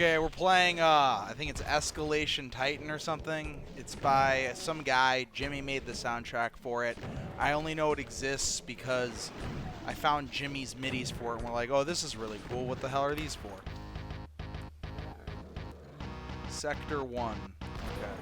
Okay, we're playing, I think it's Escalation Titan or something. It's by some guy. Jimmy made the soundtrack for it. I only know it exists because I found Jimmy's midis for it, and we're like, oh, this is really cool. What the hell are these for? Sector 1. Okay.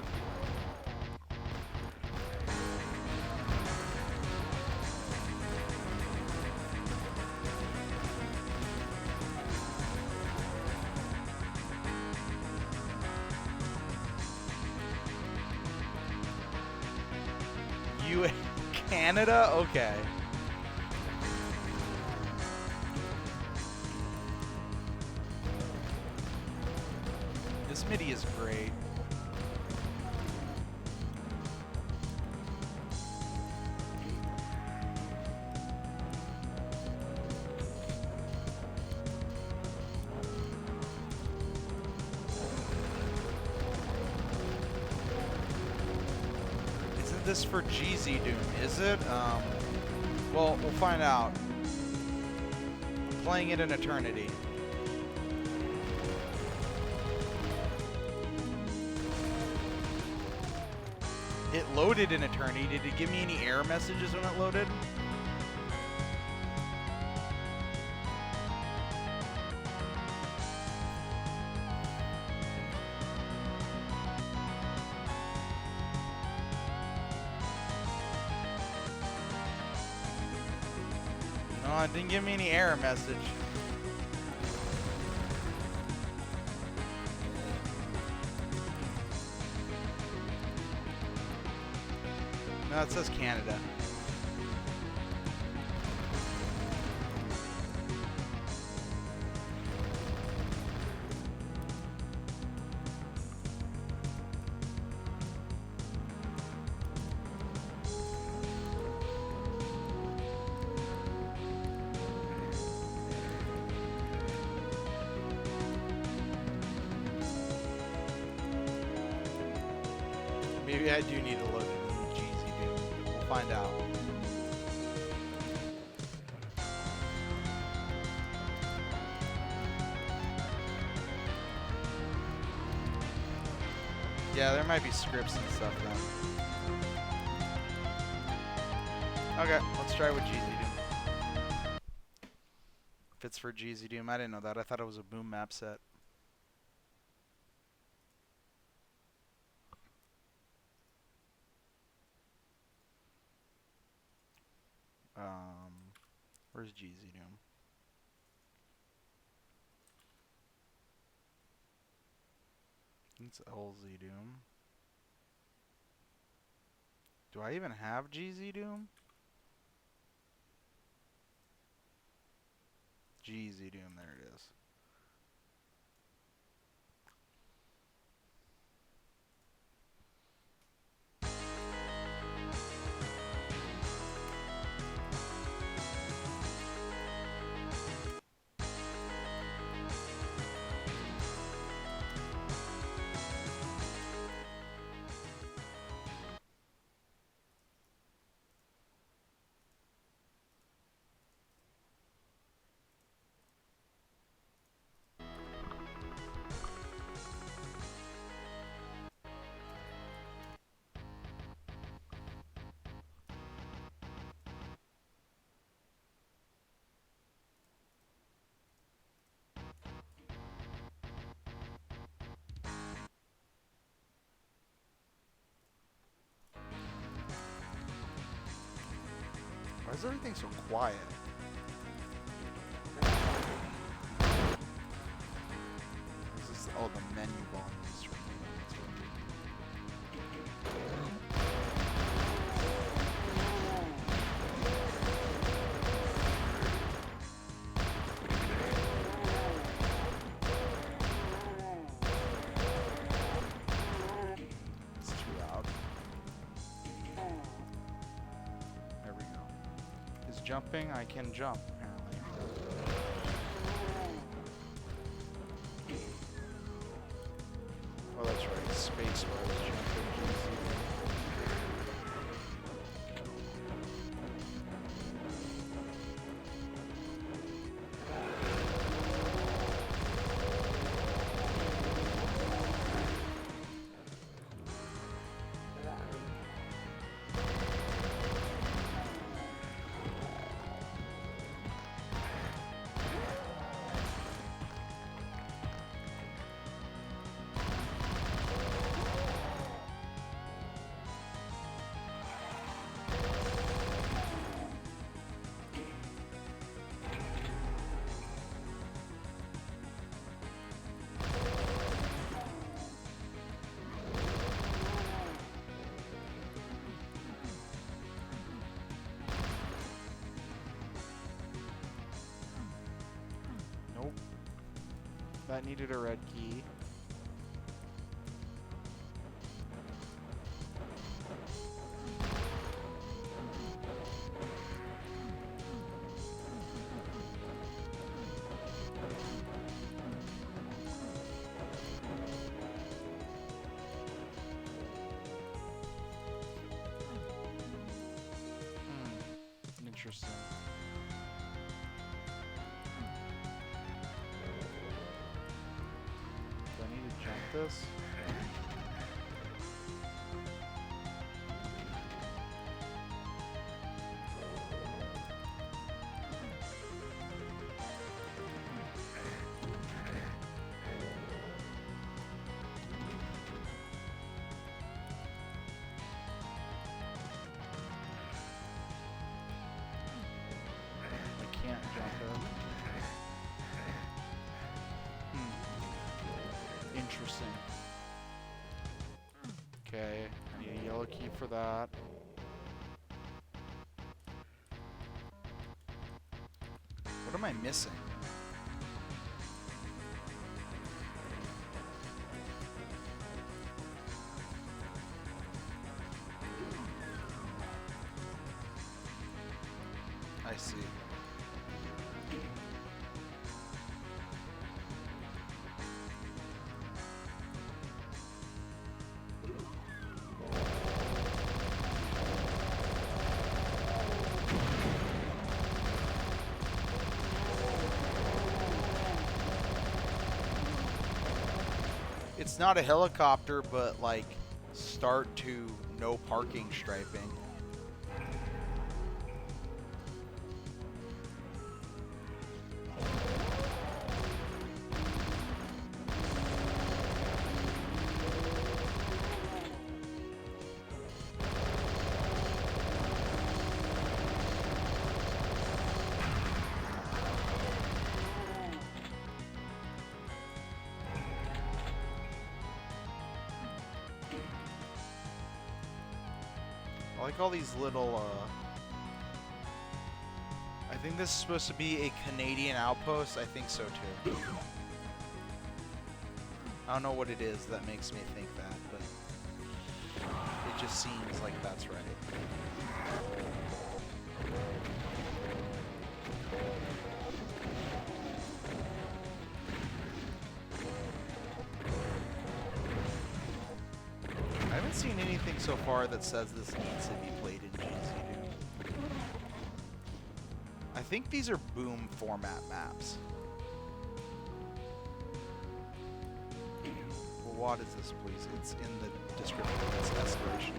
Canada? Okay. This MIDI is great. This for GZ Doom, is it? Well, we'll find out. I'm playing it in Eternity. It loaded in Eternity. Did it give me any error messages when it loaded? No, it didn't give me any error message. No, it says Canada. Maybe I do need to look at the GZ Doom. We'll find out. Yeah, there might be scripts and stuff then. Okay, let's try with GZ Doom. If it's for GZ Doom, I didn't know that. I thought it was a boom map set. Where's GZ Doom? It's LZ Doom. Do I even have GZ Doom? GZ Doom, there it is. Why is everything so quiet? Is this, oh, the menu volume is from It's too loud. There we go. Is jumping? I can jump, apparently. Oh, that's right. Space was jumping. That needed a red key. Interesting. Do I need to jump this? Can't jump it. Interesting. Okay, I need a yellow key for that. What am I missing? I see. It's not a helicopter, but like start to no parking striping. I like all these little, I think this is supposed to be a Canadian outpost. I think so too. I don't know what it is that makes me think that, but it just seems like that's right. I haven't seen anything so far that says this needs to be played in GZ. I think these are boom format maps. Well, what is this, please? It's in the description. It's Escalation.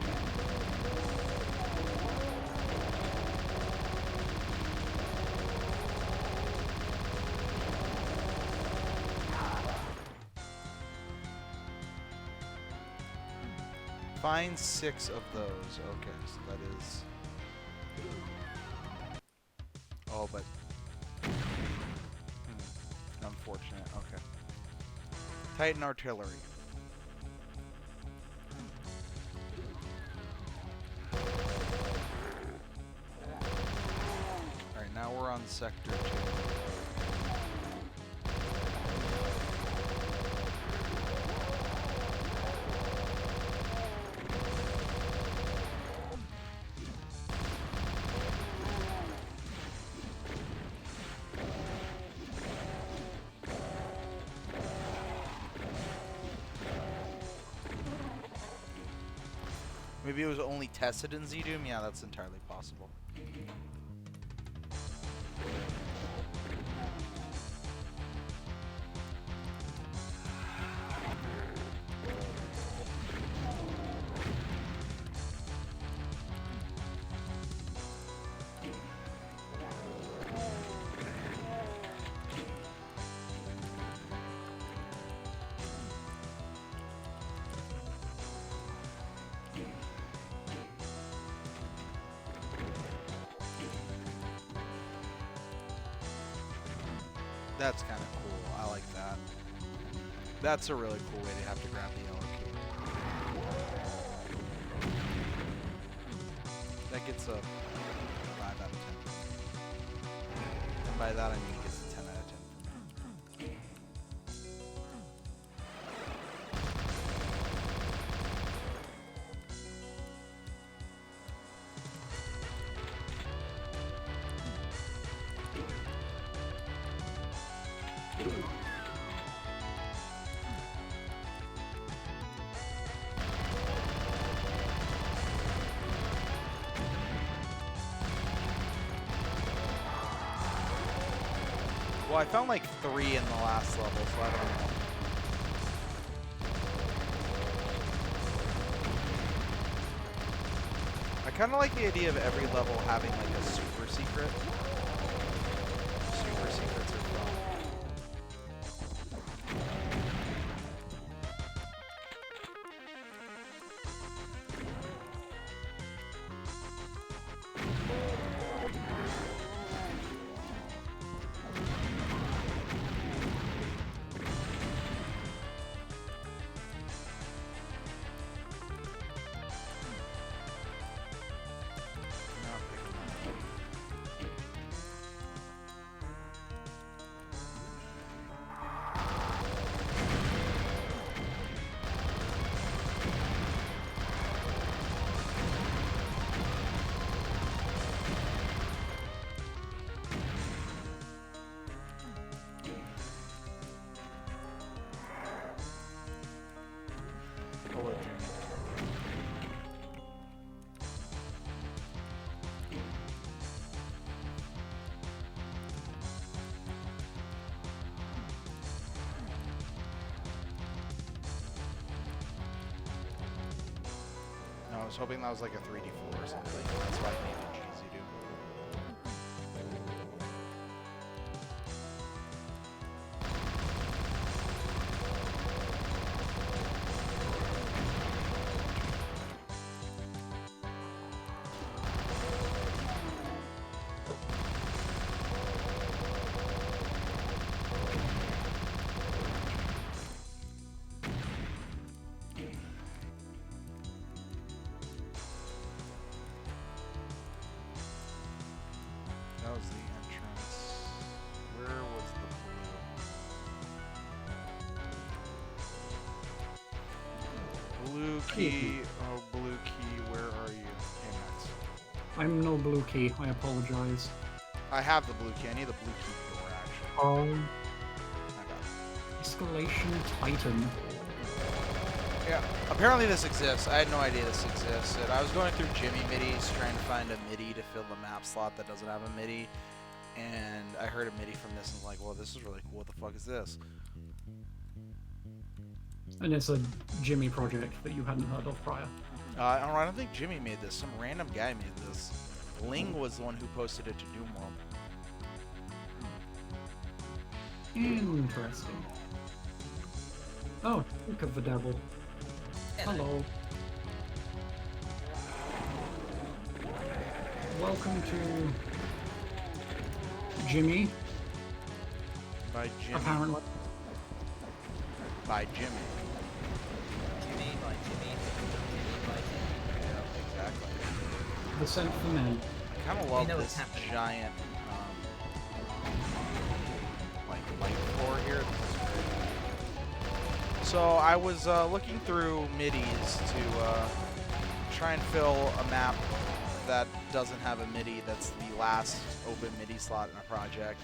Find 6 of those. Okay, so that is... Oh, but... Unfortunate. Okay. Titan artillery. Alright, now we're on Sector 2. Maybe it was only tested in Z-Doom? Yeah, that's entirely possible. That's kind of cool. I like that. That's a really cool way to have to grab the yellow key. That gets a 5 out of 10. And by that I mean it gets a 10 out of 10 for me. I found like 3 in the last level, so I don't know. I kind of like the idea of every level having like a super secret. Super secrets are fun. I was hoping that was like a 3D floor or something. That's why I named it Jeezy Doom. That was the entrance. Where was the blue? Blue key. Oh, blue key. Where are you? Hey, Max. I'm no blue key. I apologize. I have the blue key. I need the blue key door, actually. Oh. My bad. Escalation Titan. Yeah. Apparently this exists. I had no idea this existed. I was going through Jimmy midis trying to find a MIDI to fill the map slot that doesn't have a MIDI. And I heard a MIDI from this and was like, well, this is really cool. What the fuck is this? And it's a Jimmy project that you hadn't heard of prior. I don't think Jimmy made this. Some random guy made this. Ling was the one who posted it to Doomworld. Interesting. Oh, think of the devil. Hello. Welcome to Jimmy. By Jimmy. Apparently. By Jimmy. Jimmy by Jimmy. Jimmy by Jimmy. Yeah, exactly. The scent for men. I kind of love know this what's happening. giant, like light floor here. This is great. So I was looking through MIDIs to try and fill a map that doesn't have a MIDI. That's the last open MIDI slot in a project.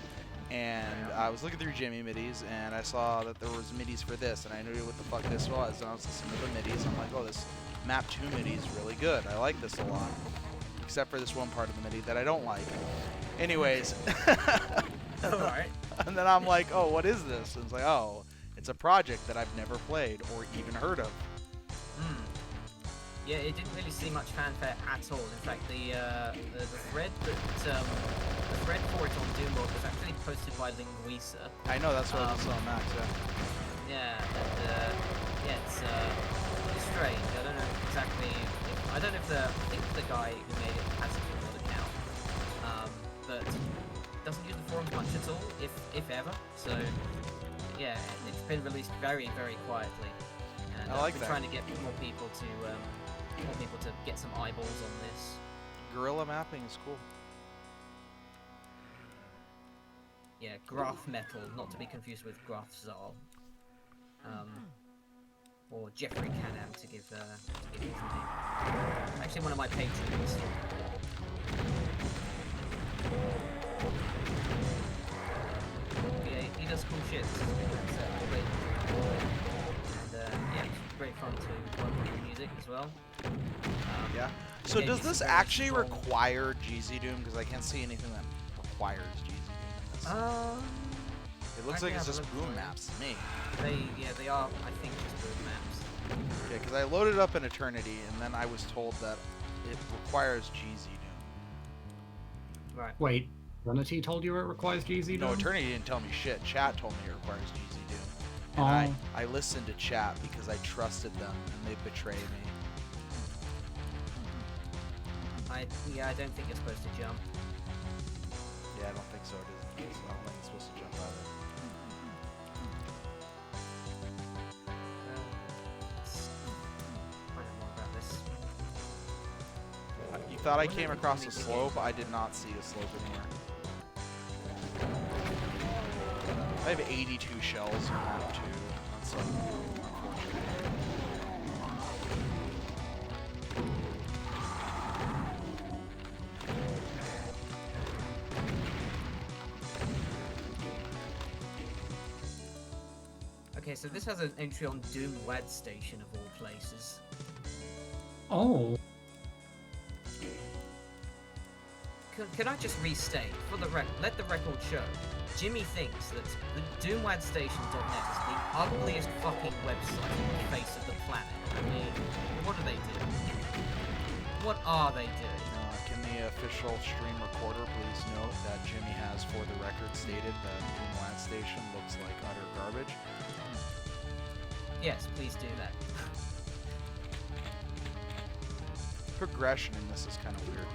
And I was looking through Jimmy MIDIs, and I saw that there was MIDIs for this, and I knew what the fuck this was. And I was listening to the MIDIs. I'm like, oh, this map 2 MIDI is really good. I like this a lot, except for this one part of the MIDI that I don't like. Anyways, Alright. and then I'm like, oh, what is this? And it's like, oh, it's a project that I've never played or even heard of. Yeah, it didn't really see much fanfare at all. In fact, the thread that the thread for it on Doomworld was actually posted by Linguisa. I know, that's what I was on Max. Yeah, and yeah, it's strange. I don't know exactly. I don't know if I think the guy who made it has a Doomworld account, but doesn't use the forums much at all, if ever. So yeah, it's been released very, very quietly. And I like we're that. trying to get more people to get some eyeballs on this. Guerrilla mapping is cool. Yeah, Graph Metal, not to be confused with Graph Zal. Or Jeffrey Canham to give his name. Actually, one of my patrons. Yeah, he does cool shit. Yeah, it's great fun to work on the music as well. Yeah. So yeah, does he's this very actually strong. require Jeezy Doom? Because I can't see anything that requires Jeezy Doom in this. It looks I like can it's have a just look for boom you. maps to me. They are, I think, just boom maps. Okay, because I loaded up an Eternity, and then I was told that it requires GZ Doom. Right. Wait, Trinity told you it requires GZ No, Doom? Eternity didn't tell me shit. Chat told me it requires GZ Doom. And Oh. I listened to chat because I trusted them, and they betrayed me. I don't think you're supposed to jump. Yeah, I don't think so. It isn't. I don't think it's supposed to jump either. Let's find out more about this. You thought I Wouldn't came it be across funny a to get- slope? I did not see a slope anywhere. I have 82 shells in map 2. That's unfortunate. Okay, so this has an entry on Doom Wad Station of all places. Oh. Can I just restate, for the let the record show, Jimmy thinks that the DoomWadStation.net is the ugliest fucking website on the face of the planet. I mean, what do they do? What are they doing? Can the official stream recorder please note that Jimmy has, for the record, stated that Doom Station looks like utter garbage? Yes, please do that. Progression in this is kind of weird.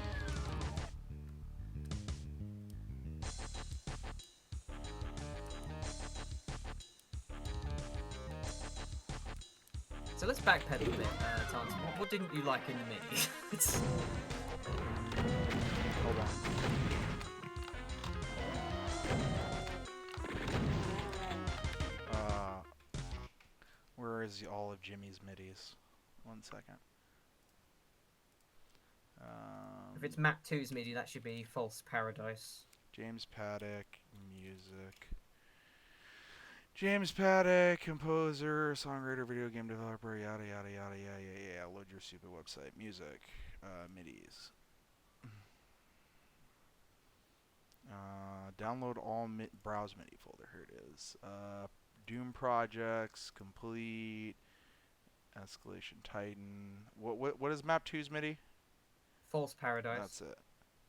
So let's backpedal a bit, Tarnsman. What didn't you like in the mini? It's... Hold on. Where is all of Jimmy's middies? 1 second. If it's Map 2's MIDI, that should be False Paradise. James Paddock, music. James Paddock, composer, songwriter, video game developer, yada yada yada yeah. Load your stupid website. Music, midis. Download all browse MIDI folder. Here it is. Doom projects complete. Escalation Titan. What is Map 2's MIDI? False Paradise. That's it.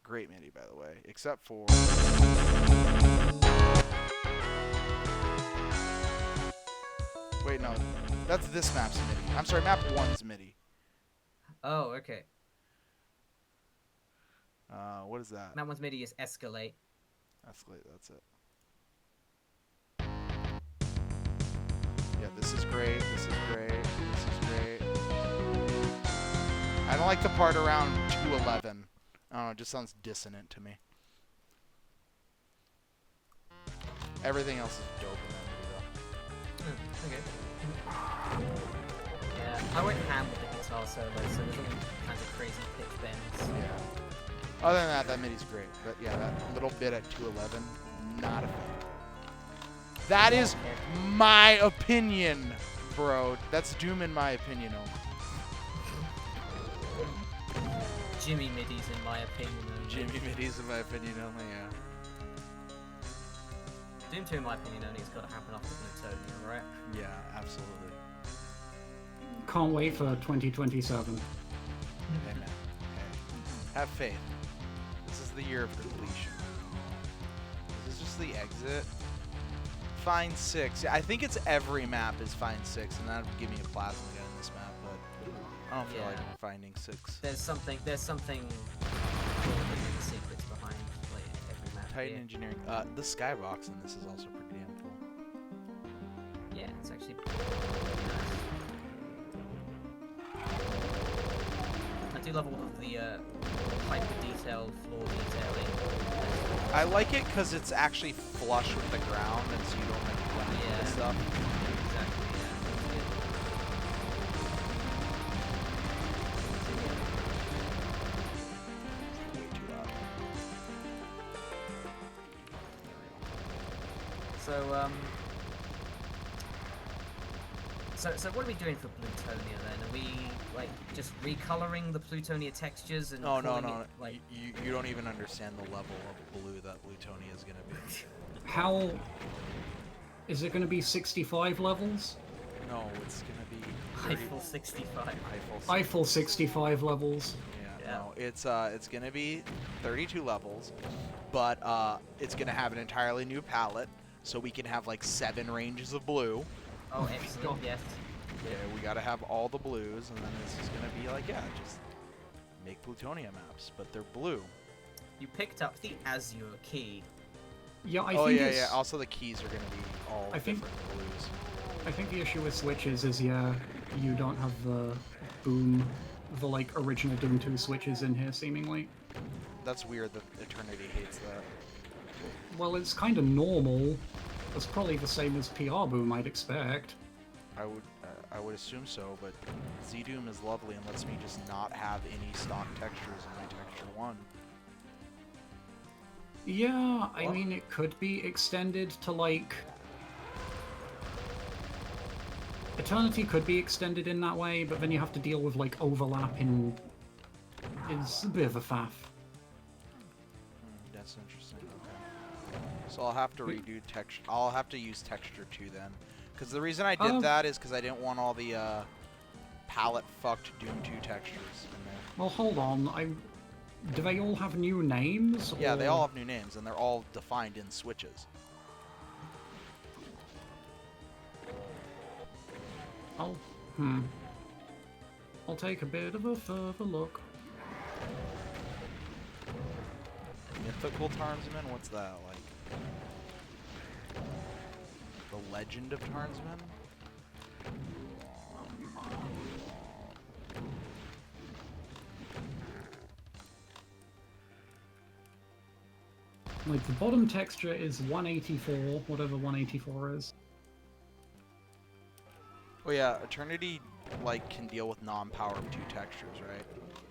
Great MIDI, by the way, except for. Wait, no, that's this map's MIDI. I'm sorry, Map 1's MIDI. Oh, okay. What is that? Map 1's MIDI is Escalate. Escalate, that's it. Yeah, this is great. This is great. This is great. I don't like the part around 211. I don't know, it just sounds dissonant to me. Everything else is dope in that MIDI, though. Okay. Yeah, I went ham with the guitar solo, so there's all kinds of crazy pitch bends. Yeah. Other than that, that MIDI's great. But yeah, that little bit at 211, not a fan. That is my opinion, bro. That's Doom in my opinion only. Jimmy midis in my opinion. Jimmy midis in my opinion only, yeah. Doom 2 in my opinion only has got to happen after Plutonia, right? Yeah, absolutely. Can't wait for 2027. Hey, man. Hey. Have faith. This is the year of completion. This is just the exit. Find 6. Yeah, I think it's every map is find 6, and that would give me a plasma gun in this map, but I don't feel like finding 6. There's something cool in the secrets behind like every map. Titan here. Engineering. The skybox in this is also pretty damn cool. Yeah, it's actually I do love all of the hyper detailed floor detailing. I like it because it's actually flush with the ground, and so you don't have to blend into the stuff. Exactly, yeah. Way too loud. So what are we doing for Plutonia then? Are we like just recoloring the Plutonia textures and No, calling it, like you don't even understand the level of blue that Plutonia is gonna be. How Is it going to be 65 levels? No, it's gonna be Eiffel 65. Eiffel 65 levels. Yeah, no, it's gonna be 32 levels, but it's gonna have an entirely new palette, so we can have like 7 ranges of blue. Oh, excellent, yes. Yeah, we gotta have all the blues, and then it's just gonna be like, yeah, just make Plutonia maps, but they're blue. You picked up the Azure key. Yeah, I Oh think yeah, it's, yeah. Also, the keys are gonna be all I think- different blues. I think the issue with switches is, yeah, you don't have the boom, the like original Doom 2 switches in here, seemingly. That's weird that Eternity hates that. Well, it's kind of normal. It's probably the same as PR boom, I'd expect. I would assume so, but Z-Doom is lovely and lets me just not have any stock textures in my texture 1. Yeah, I What? mean, it could be extended to, like... Eternity could be extended in that way, but then you have to deal with, like, overlap in... It's a bit of a faff. That's interesting. Okay. So I'll have to redo texture. I'll have to use texture 2 then. Because the reason I did that is because I didn't want all the palette fucked Doom 2 textures in there. Well, hold on, do they all have new names? Yeah, they or- all have new names, and they're all defined in switches. I'll take a bit of a further look. Mythical Tarnsman? What's that, like? The Legend of Tarnsman? Like, the bottom texture is 184, whatever 184 is. Oh yeah, Eternity, like, can deal with non-power 2 textures, right?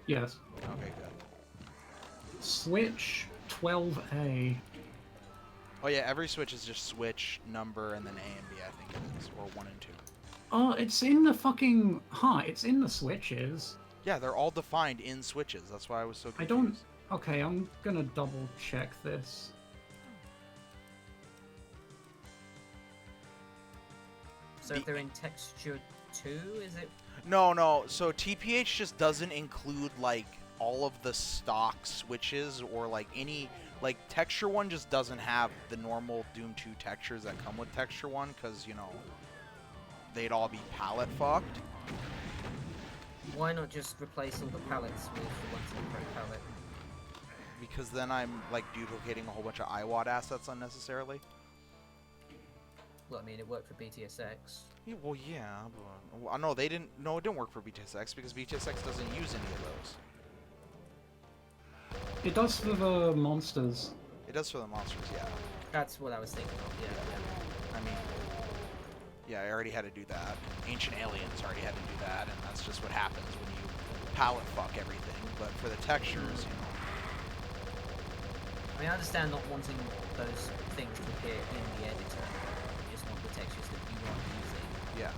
Yes. Okay, good. Switch 12A. Oh yeah, every switch is just switch, number, and then A and B, I think it is, or 1 and 2. Oh, it's in the fucking... it's in the switches. Yeah, they're all defined in switches. That's why I was so I confused. don't... Okay, I'm gonna double check this. So if they're in texture 2, is it? No. So TPH just doesn't include like all of the stock switches or like any like texture 1 just doesn't have the normal Doom 2 textures that come with texture 1 because you know they'd all be palette fucked. Why not just replace all the palettes with the ones in the pro palette? Because then I'm like duplicating a whole bunch of IWAD assets unnecessarily. Well, I mean, it worked for BTSX. Yeah, well, yeah, but well, no, they didn't. No, it didn't work for BTSX because BTSX doesn't use any of those. It does for the monsters. It does for the monsters, yeah. That's what I was thinking of, yeah. I mean, yeah, I already had to do that. Ancient Aliens already had to do that, and that's just what happens when you palette fuck everything. But for the textures, you know. I mean, I understand not wanting those things to appear in the editor. You just want the textures that you want using. Yeah.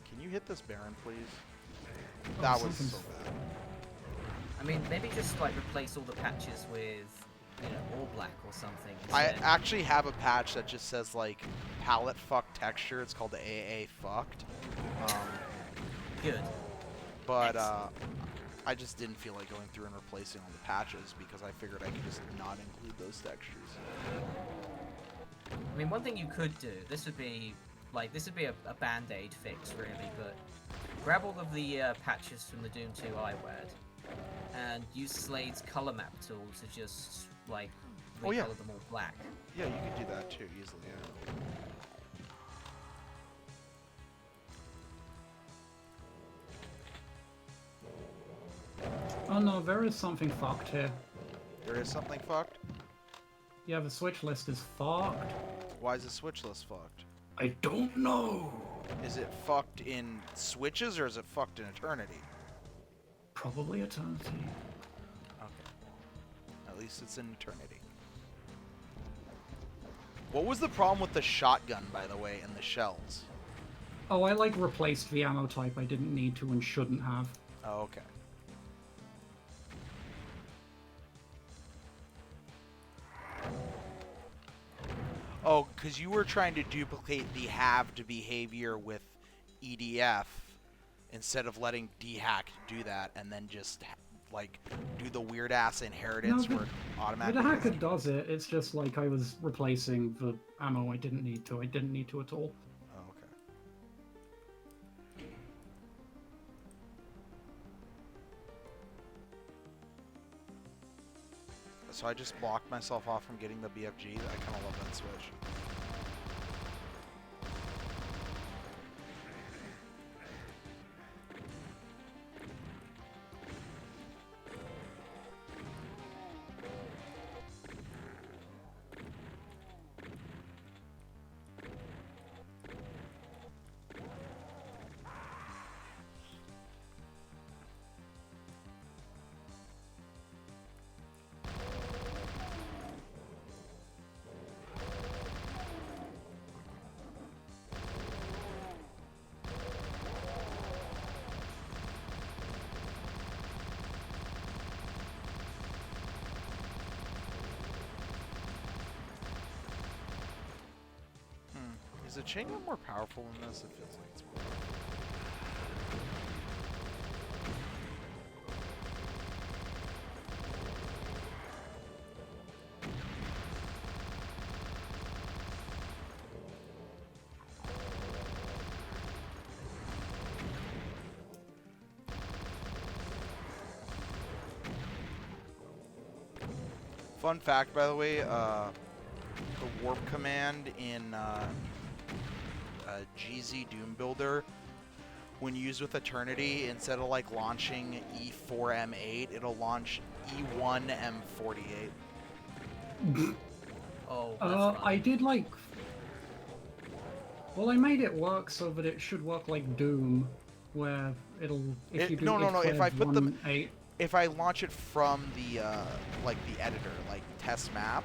Can you hit this Baron, please? Oh, That was something's- so bad. I mean, maybe just like replace all the patches with, you know, all black or something. I instead. actually have a patch that just says like palette fuck texture. It's called the AA fucked. Good. But I just didn't feel like going through and replacing all the patches because I figured I could just not include those textures. I mean, one thing you could do, this would be a band-aid fix, really, but grab all of the patches from the Doom 2 iWAD and use Slade's color map tool to just, like, recolor Oh, yeah. them all black. Yeah, you could do that too easily. Yeah. Oh no, there is something fucked here. There is something fucked. Yeah, the switch list is fucked. Why is the switch list fucked? I don't know. Is it fucked in switches or is it fucked in Eternity? Probably Eternity. Okay. At least it's in Eternity. What was the problem with the shotgun, by the way, and the shells? Oh, I like replaced the ammo type I didn't need to and shouldn't have. Oh, okay. Oh, because you were trying to duplicate the halved behavior with EDF instead of letting DHack do that and then just like do the weird ass inheritance No, where it the automatically hacker gets- does it. It's just like I was replacing the ammo I didn't need to. I didn't need to at all. Oh, okay. So I just blocked myself off from getting the BFG. I kind of love that switch. Is the chain gun more powerful than this? It feels like it's more. Fun fact, by the way, the warp command in GZ Doom Builder, when used with Eternity, instead of like launching E4M8, it'll launch E1M48. Oh, that's fun. I did like. Well, I made it work so that it should work like Doom, where it'll if you do No. If I put them, 8. if I launch it from the like the editor, like test map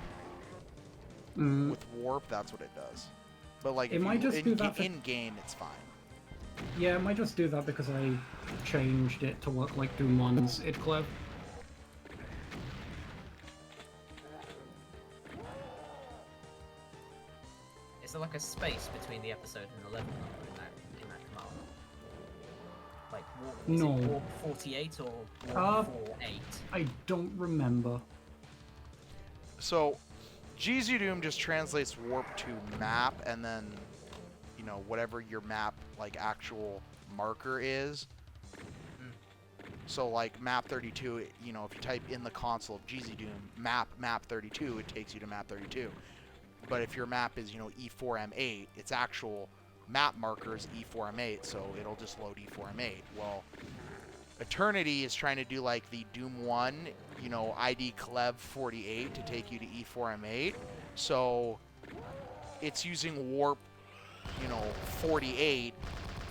with warp, that's what it does. But like It if might you, just do that for- in game, it's fine. Yeah, it might just do that because I changed it to work like Doom 1's idclev. Is there like a space between the episode and the level number in that command? Like warp, is No. it warp 48 or warp 48? I don't remember. So GZ Doom just translates warp to map, and then you know whatever your map like actual marker is. So like map 32, you know, if you type in the console of GZ Doom map 32, it takes you to map 32. But if your map is, you know, E4M8, its actual map marker is E4M8, so it'll just load E4M8. Well, Eternity is trying to do like the Doom 1, you know, ID Clev 48 to take you to E4M8. So it's using warp, you know, 48,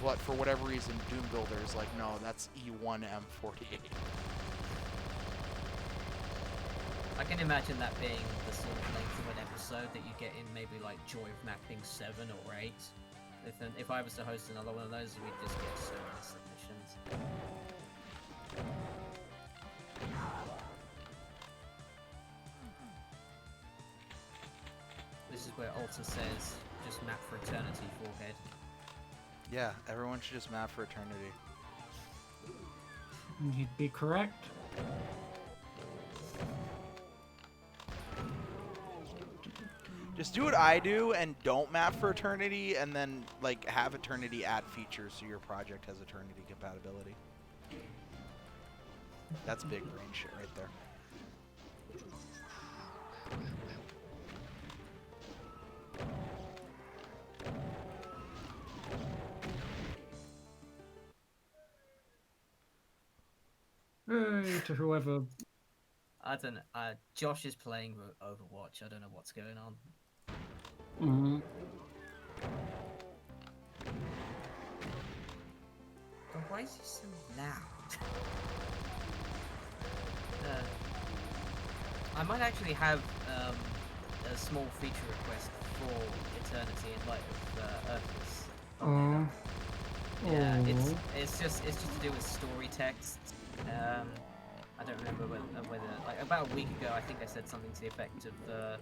but for whatever reason, Doom Builder is like, no, that's E1M48. I can imagine that being the sort of length of an episode that you get in maybe like Joy of Mapping 7 or 8. If I was to host another one of those, we'd just get so many submissions. This is where Alta says, just map for eternity, forehead. Yeah, everyone should just map for Eternity. You'd be correct. Just do what I do and don't map for Eternity, and then like have Eternity add features so your project has Eternity compatibility. That's big brain shit right there. Hey, to whoever. I don't know. Josh is playing Overwatch. I don't know what's going on. Mhm. But why is he so loud? I might actually have a small feature request for Eternity in light of Earth's. Oh. Yeah, Oh. it's just to do with story text. I don't remember whether like about a week ago I think I said something to the effect of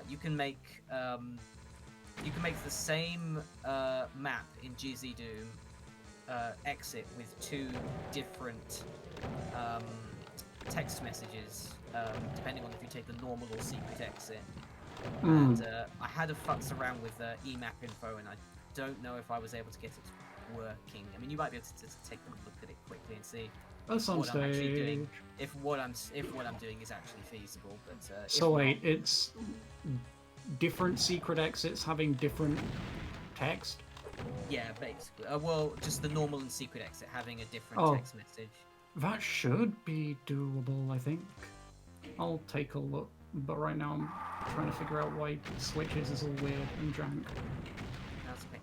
You can make the same map in GZ Doom exit with 2 different text messages, depending on if you take the normal or secret exit. And I had a futz around with EMAP info, and I don't know if I was able to get it working. I mean, you might be able to take a look at it quickly and see That's on what I'm actually doing, stage. if what I'm doing is actually feasible. But So if wait, not, it's different secret exits having different text? yeah, basically. Well, just the normal and secret exit having a different Oh. text message. That should be doable, I think. I'll take a look, but right now I'm trying to figure out why switches is all weird and jank. That's okay.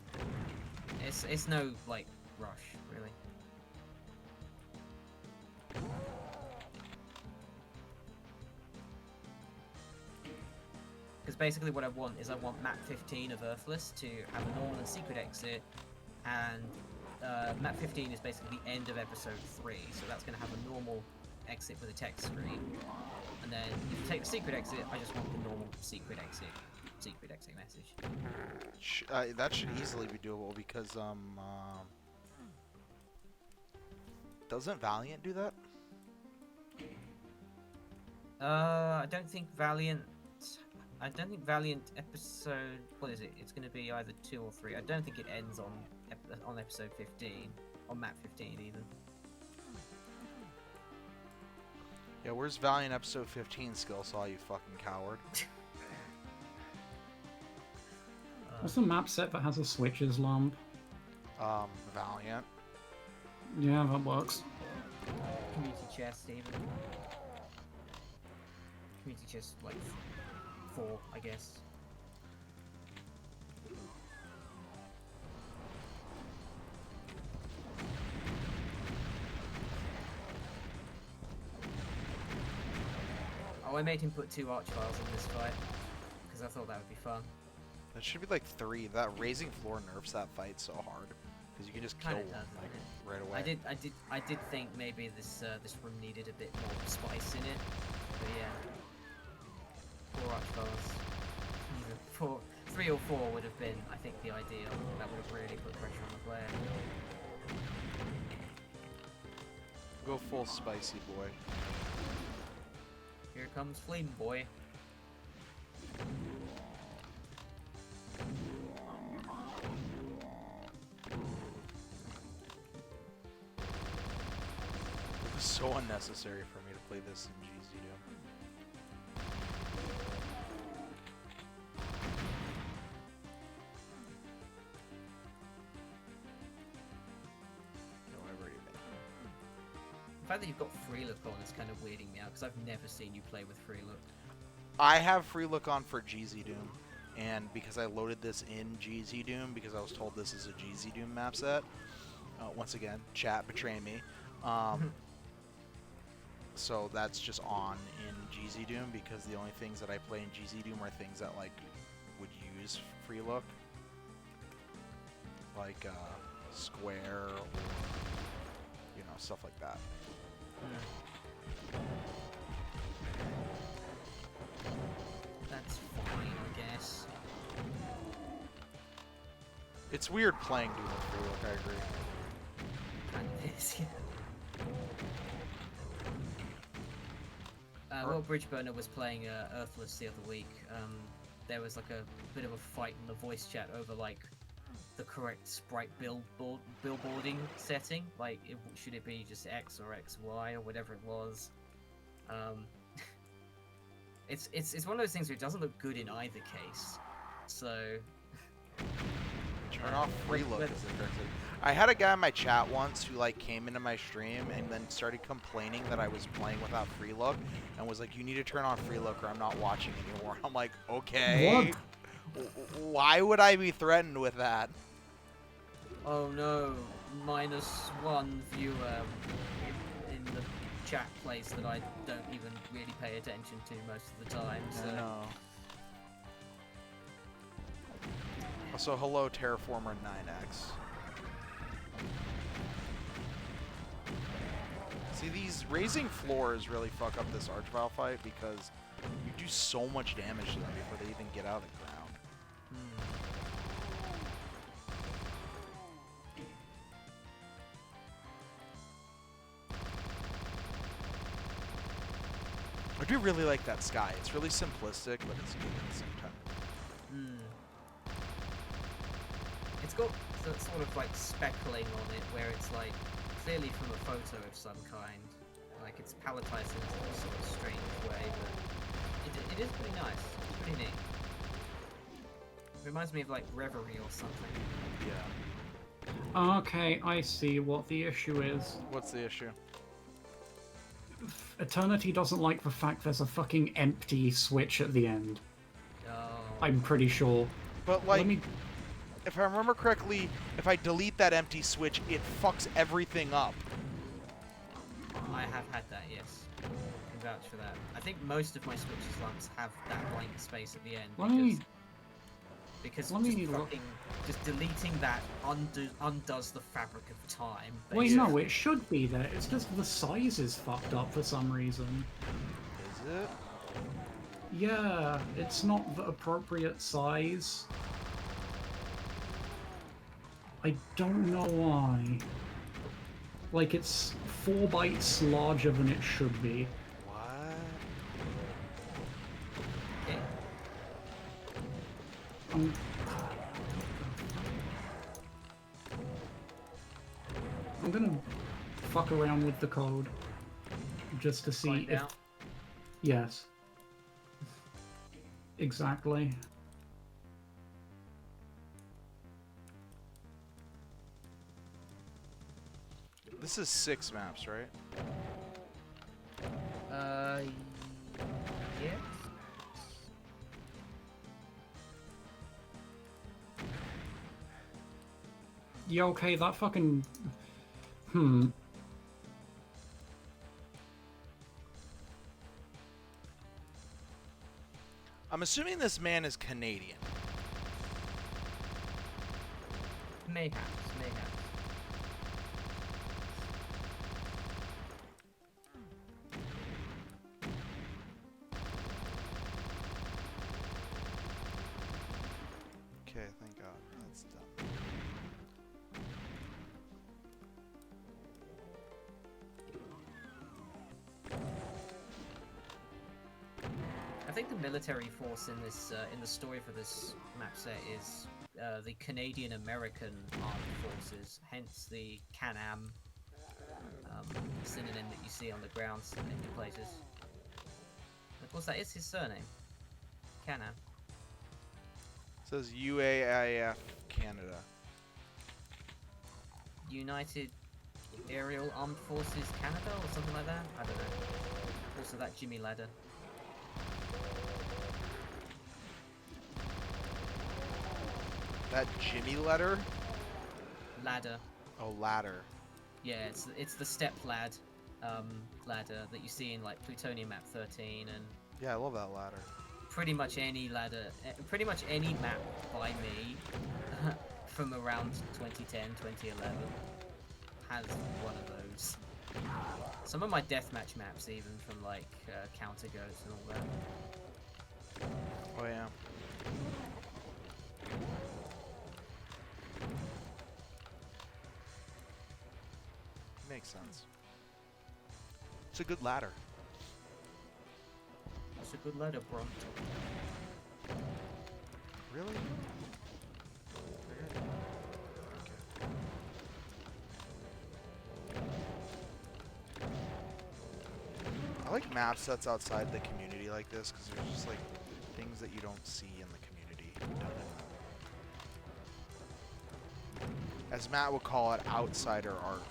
It's no like rush really. Because basically what I want is I want map 15 of Earthless to have a normal and secret exit, and map 15 is basically the end of episode 3, so that's going to have a normal exit with a text screen. And then if you take the secret exit, I just want the normal secret exit message. That should easily be doable because doesn't Valiant do that? I don't think Valiant episode. What is it? It's going to be either 2 or 3. I don't think it ends on episode 15, on map 15 even. Yeah, where's Valiant episode 15 skill saw, you fucking coward? What's the map set that has a switches lamp? Valiant. Yeah, that works. Community chest even. Community chest like 4, I guess. Oh, I made him put 2 archviles in this fight because I thought that would be fun. That should be like 3. That raising floor nerfs that fight so hard because you can just kill Kinda one does, like, doesn't it? right away. I did think maybe this room needed a bit more spice in it, but yeah. 4 archviles. Either 3 or 4 would have been, I think, the ideal. That would have really put pressure on the player. Go full spicy boy. Here comes Flame Boy. It was so unnecessary for me to play this in GZ Doom. However you make. The fact that you've got free look on is kind of weirding me out because I've never seen you play with free look. I have free look on for GZ Doom, and because I loaded this in GZ Doom because I was told this is a GZ Doom map set. Once again, chat betray me. So that's just on in GZ Doom because the only things that I play in GZ Doom are things that like would use free look, like Square or stuff like that. That's fine, I guess. It's weird playing Doom with free look. I agree. Kind of is, yeah. Well, Bridgeburner was playing Earthless the other week. There was like a bit of a fight in the voice chat over like the correct sprite billboarding setting. Like, should it be just X or XY or whatever it was? It's one of those things where it doesn't look good in either case. So turn off free look is the correct thing. I had a guy in my chat once who like came into my stream and then started complaining that I was playing without free look and was like, "You need to turn on free look or I'm not watching anymore." I'm like, "Okay." What? Why would I be threatened with that? oh no, -1 viewer in the chat place that I don't even really pay attention to most of the time. So. No. Also, hello, Terraformer 9X. See, these raising floors really fuck up this Archvile fight because you do so much damage to them before they even get out of the ground. I do really like that sky. It's really simplistic, but it's good at the same time. It's got that sort of like speckling on it, where it's like clearly from a photo of some kind. Like it's palletized in a sort of strange way, but it is pretty nice. It's pretty neat. Reminds me of like Reverie or something. Yeah. Okay, I see what the issue is. What's the issue? Eternity doesn't like the fact there's a fucking empty switch at the end. Oh. I'm pretty sure. But like, Let me... if I remember correctly, if I delete that empty switch, it fucks everything up. I have had that, yes. I can vouch for that. I think most of my Switch's lumps have that blank space at the end. Because just deleting that undoes the fabric of time. Wait, no, it should be there. It's just the size is fucked up for some reason. Is it? Yeah, it's not the appropriate size. I don't know why. Like, it's 4 bytes larger than it should be. What? Okay. I'm gonna fuck around with the code just to see Find if... out. Yes. Exactly. This is 6 maps, right? Yes. Yeah, okay, that fucking... I'm assuming this man is Canadian. Mayhaps. Okay, thank God. That's done. I think the military force in this in the story for this map set is the Canadian American Armed Forces, hence the Can-Am synonym that you see on the ground in places. Of course, that is his surname, Can-Am. It says UAIF Canada. United Aerial Armed Forces Canada or something like that. I don't know. Also, that Jimmy Ladder. That Jimmy letter? Ladder. Oh, ladder. Yeah, it's the step ladder that you see in like Plutonium Map 13 and Yeah, I love that ladder. pretty much any ladder, pretty much any map by me from around 2010, 2011 has one of those. Some of my deathmatch maps even from like Counter Goats and all that. Oh, yeah. Makes sense. It's a good ladder. That's a good ladder, bro. Really? I like map sets outside the community like this because there's just like things that you don't see in the community done in, as Matt would call it, outsider art.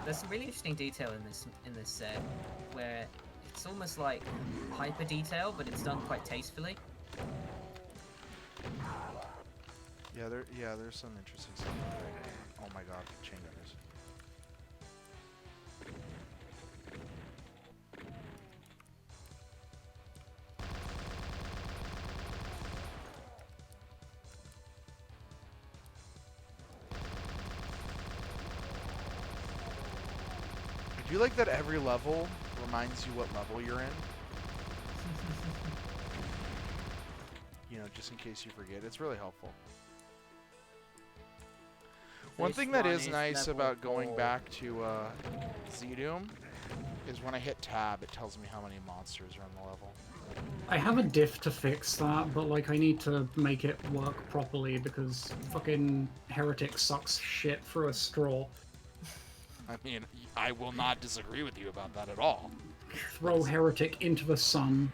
There's some really interesting detail in this set where it's almost like hyper detail, but it's done quite tastefully. Yeah, there's some interesting stuff. Oh my God, chain gunners. I do like that every level reminds you what level you're in. You know, just in case you forget. It's really helpful. One This thing that one is nice level about going 4. back to Z-Doom is when I hit tab, it tells me how many monsters are on the level. I have a diff to fix that, but like I need to make it work properly because fucking Heretic sucks shit through a straw. I mean, I will not disagree with you about that at all. Throw Heretic into the sun.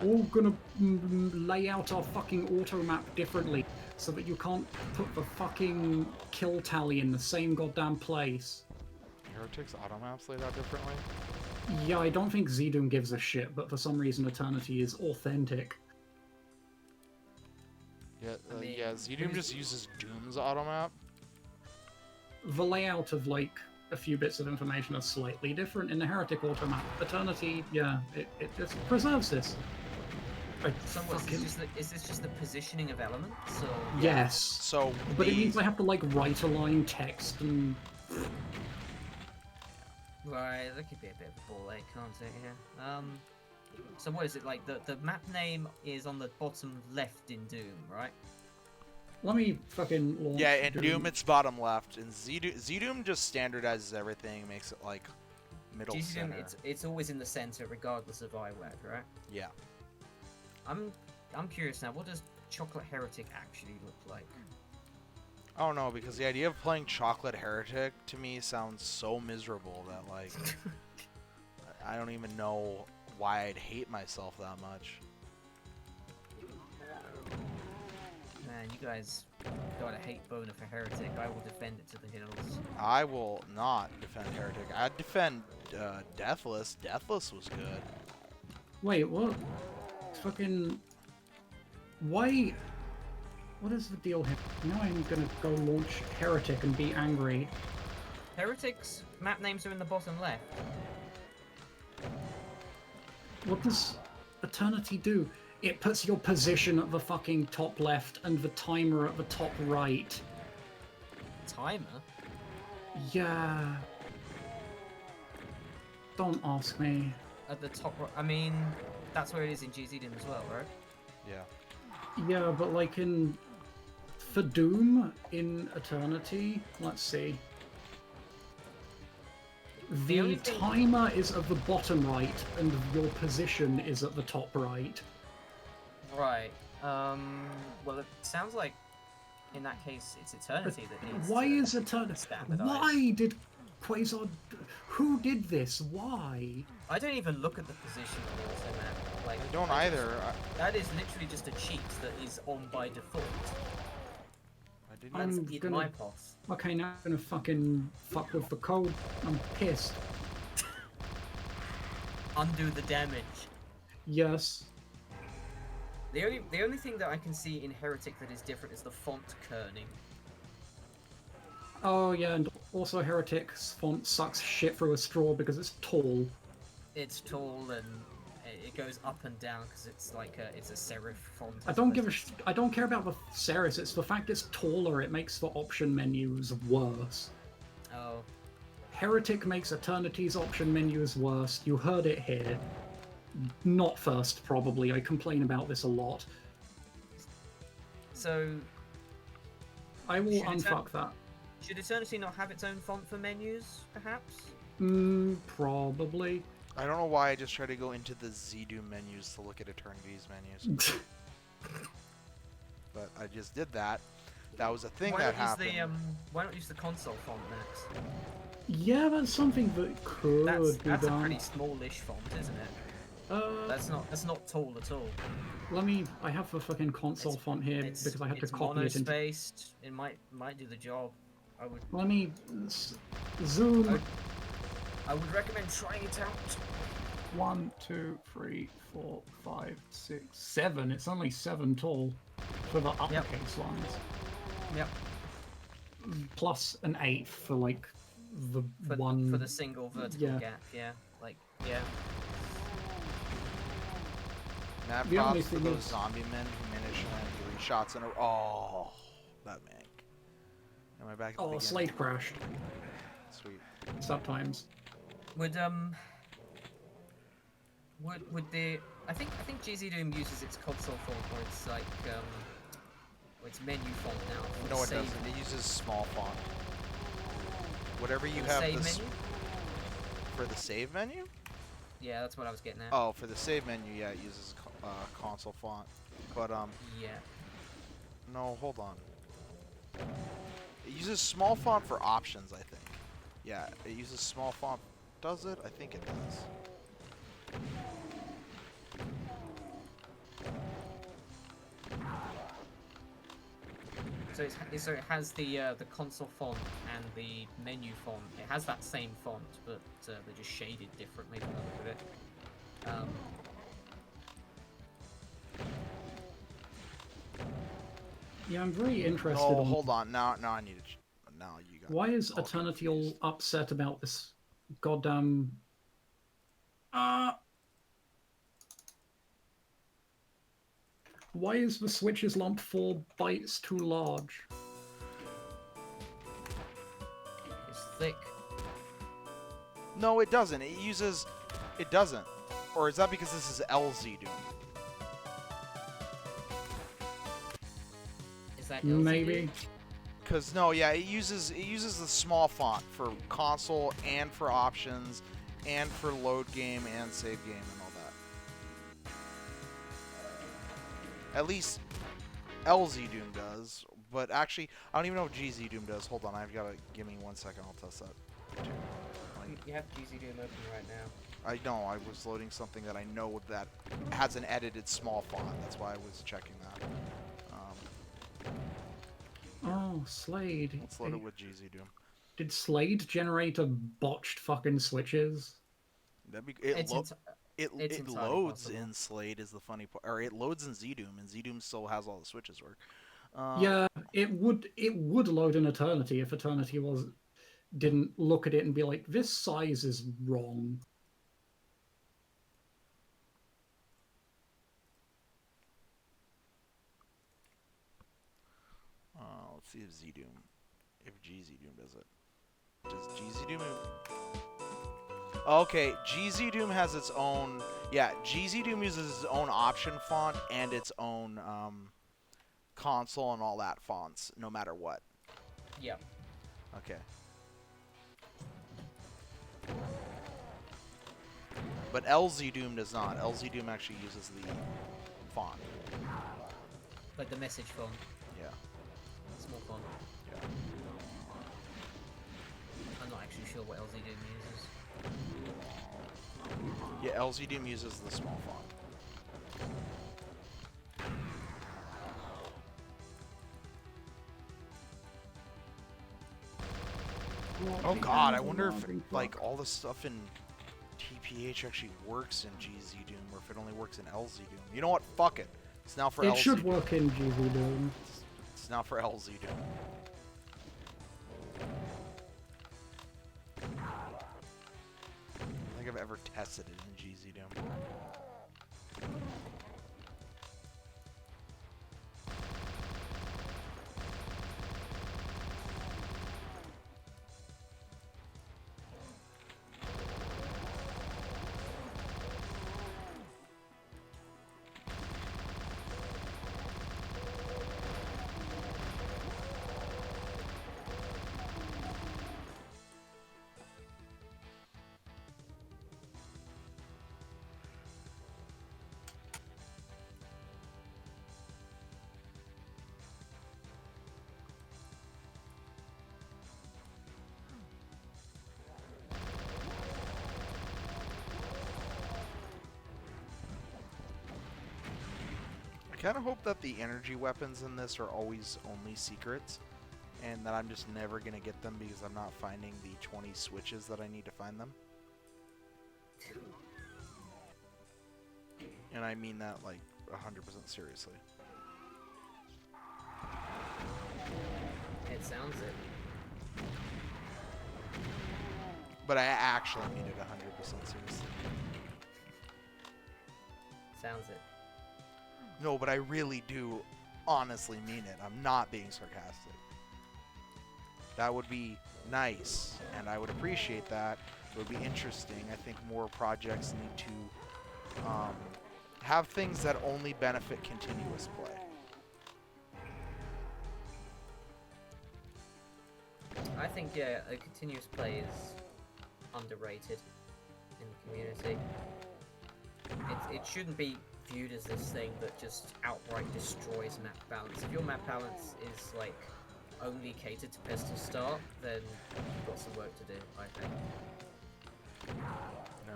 We're gonna lay out our fucking auto map differently so that you can't put the fucking kill tally in the same goddamn place. Heretic's auto maps laid out differently? Yeah, I don't think Z-Doom gives a shit, but for some reason Eternity is authentic. Yeah, I mean, yeah, Z-Doom just uses Doom's auto map. The layout of, like, a few bits of information are slightly different in the Heretic auto map. Eternity, yeah, it just preserves this. Somewhat, is this just the positioning of elements? Or? Yes. So, But it means I have to, like, write a line text and... Right, that could be a bit of a ball ache, can't it? Yeah. So what is it like? The map name is on the bottom left in Doom, right? Let me fucking launch yeah, in Doom it's bottom left, and Z-Doom just standardizes everything, makes it like middle Doom, center. it's always in the center, regardless of IWeb, right? Yeah. I'm curious now. What does Chocolate Heretic actually look like? Oh no, because the idea of playing Chocolate Heretic to me sounds so miserable that like I don't even know why I'd hate myself that much. Man, you guys got a hate boner for Heretic. I will defend it to the hills. I will not defend Heretic. I'd defend Deathless. Deathless was good. Wait, what? Fucking... Why... What is the deal here? Now I'm gonna go launch Heretic and be angry. Heretic's map names are in the bottom left. What does Eternity do? It puts your position at the fucking top left and the timer at the top right. Timer? Yeah. Don't ask me. At the top right. I mean, that's where it is in GZDim as well, right? Yeah. Yeah, but like in... For Doom, in Eternity, let's see. The timer is at the bottom right, and your position is at the top right. Right. Well, it sounds like in that case it's Eternity that needs Why to is Eternity? standardize. Why did Quasar? Who did this? Why? I don't even look at the position of the auto map. Like, I don't either. That is literally just a cheat that is on by default. I didn't. I'm That's in my path. Okay, now I'm gonna fucking fuck with the code. I'm pissed. Undo the damage. Yes. The only thing that I can see in Heretic that is different is the font kerning. Oh yeah, and also Heretic's font sucks shit through a straw because it's tall. It's tall and it goes up and down because it's like it's a serif font. I don't give a I don't care about the serifs. It's the fact it's taller. It makes the option menus worse. Oh. Heretic makes Eternity's option menus worse. You heard it here. Not first, probably. I complain about this a lot. So... I will unfuck that. Should Eternity not have its own font for menus, perhaps? Probably. I don't know why I just try to go into the Z-Doom menus to look at Eternity's menus. But I just did that. That was a thing that happened. Why not use the console font, Max? Yeah, that's something that could be that's done. a pretty smallish font, isn't it? That's not tall at all. Let me. I have the fucking console font here because I had to copy it into. Mono-spaced. It might do the job. I would. Let me zoom. I would recommend trying it out. 1, 2, 3, 4, 5, 6, 7. It's only 7 tall for the uppercase ones. Yep. Plus an 8 for like the for the single vertical gap. Yeah. Like yeah. Mad The only props to thing those is- zombie men who managed to land 3 shots in a Oh, that mank. Am I back at the Oh, beginning? Slate crashed. Sweet. Sometimes. Would would the I think GZ Doom uses its console font where it's like where it's menu font now for No, the it save, doesn't. It uses small font. Whatever you for the have save this menu. for the save menu. Yeah, that's what I was getting at. Oh, for the save menu, yeah, it uses console font. But Yeah. no, hold on. It uses small font for options, I think. Yeah, it uses small font. Does it? I think it does. So it has the console font and the menu font. It has that same font, but they're just shaded differently from the look of it. Yeah, I'm very interested No, on hold on. Now I need to. Now you got. why is all Eternity confused. all upset about this goddamn. Uh, why is the Switch's lump 4 bytes too large? It's thick. No, it doesn't. It uses. It doesn't. Or is that because this is LZ Doom? Is that Maybe. LCD? Because no, yeah, it uses the small font for console and for options, and for load game and save game and all that. At least LZ Doom does, but actually, I don't even know if GZ Doom does. Hold on, I've got to give me 1 second. I'll test that. You have GZ Doom open right now. I know I was loading something that I know that has an edited small font. That's why I was checking that. Oh, Slade. Let's load it with GZ Doom. Did Slade generate a botched fucking Switches? That'd be It's it's it entirely loads possible. in Slade is the funny part, or it loads in ZDoom, and ZDoom still has all the switches work. Yeah, it would load in Eternity if Eternity didn't look at it and be like, this size is wrong. Let's see if ZDoom, if GZDoom does it. Does GZDoom? Okay, GZDoom has its own. Yeah, GZDoom uses its own option font and its own console and all that fonts, no matter what. Yeah. Okay. But LZ Doom does not. LZ Doom actually uses the font. Like the message font. Yeah. Small font. Yeah. I'm not actually sure what LZ Doom uses. Yeah, LZ Doom uses the small font. Oh god, I wonder if like all the stuff in TPH actually works in GZ Doom, or if it only works in LZ Doom. You know what? Fuck it. It's now for It LZ should Doom. work in GV Doom. It's now for LZ Doom. I don't think I've ever tested it in GZ Doom. I kind of hope that the energy weapons in this are always only secrets, and that I'm just never going to get them because I'm not finding the 20 switches that I need to find them. And I mean that like 100% seriously. It sounds it. But I actually mean it 100% seriously. Sounds it. No, but I really do honestly mean it. I'm not being sarcastic. That would be nice, and I would appreciate that. It would be interesting. I think more projects need to Have things that only benefit continuous play. I think, yeah, a continuous play is underrated in the community. It shouldn't be viewed as this thing that just outright destroys map balance. If your map balance is, like, only catered to pistol start, then you've got some work to do, I think. No.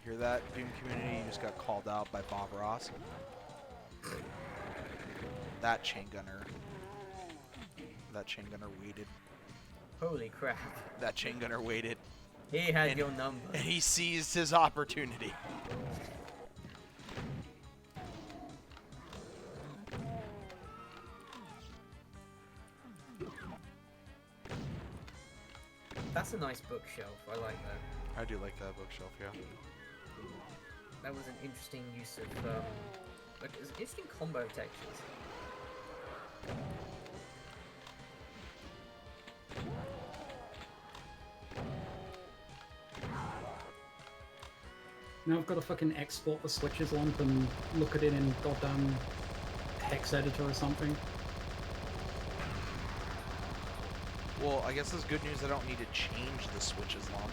Hear that, Doom community? You just got called out by Bob Ross. That chain gunner waited. Holy crap. That chain gunner waited. He had your number. And he seized his opportunity. That's a nice bookshelf. I like that. I do like that bookshelf, yeah. That was an interesting use of, like, it was interesting combo textures. Now I've got to fucking export the switches lump and look at it in goddamn hex editor or something. Well, I guess it's good news I don't need to change the switches lump.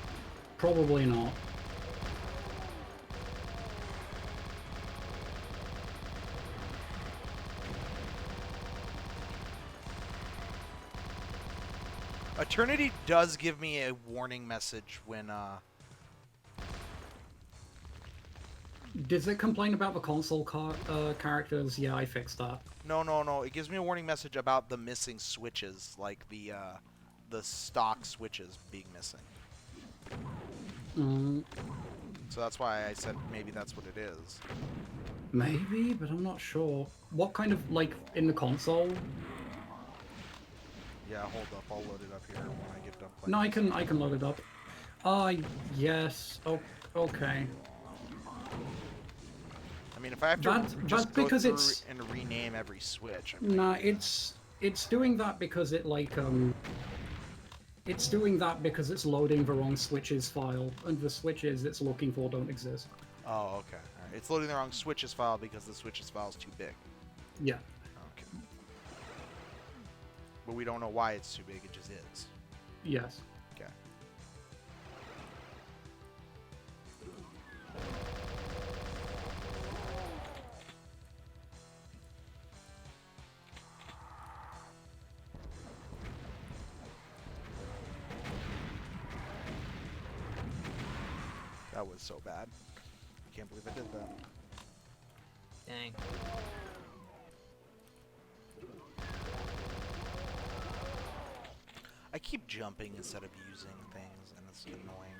Probably not. Eternity does give me a warning message when, Does it complain about the console characters? Yeah, I fixed that. No. It gives me a warning message about the missing switches, like the stock switches being missing. So that's why I said maybe that's what it is. Maybe, but I'm not sure. What kind of, like, in the console? Yeah, hold up. I'll load it up here when I get done playing. No, I can load it up. Yes. Oh, okay. I mean, if I have to That's just go because through it's... and rename every switch. I mean, Nah, it's doing that because it, like, it's doing that because it's loading the wrong switches file, and the switches it's looking for don't exist. oh, okay. All right. It's loading the wrong switches file because the switches file is too big. Yeah. Okay. But we don't know why it's too big. It just is. Yes. Okay. That was so bad. I can't believe I did that. Dang. I keep jumping instead of using things, and it's annoying.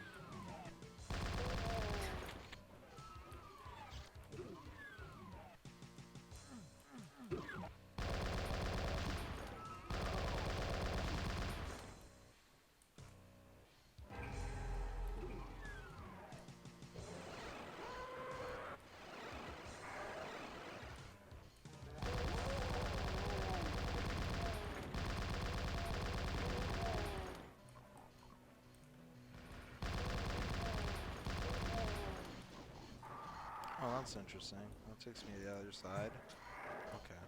Oh, that's interesting. That takes me to the other side. Okay.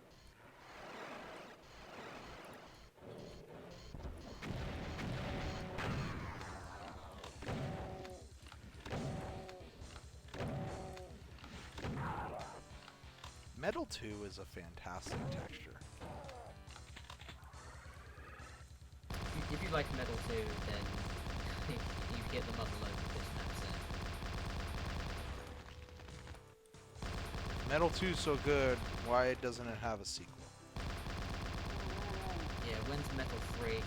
Metal 2 is a fantastic texture. If you like Metal 2, then you get the mother load with this map set. Metal 2 is so good, why doesn't it have a sequel? Yeah, when's Metal 3?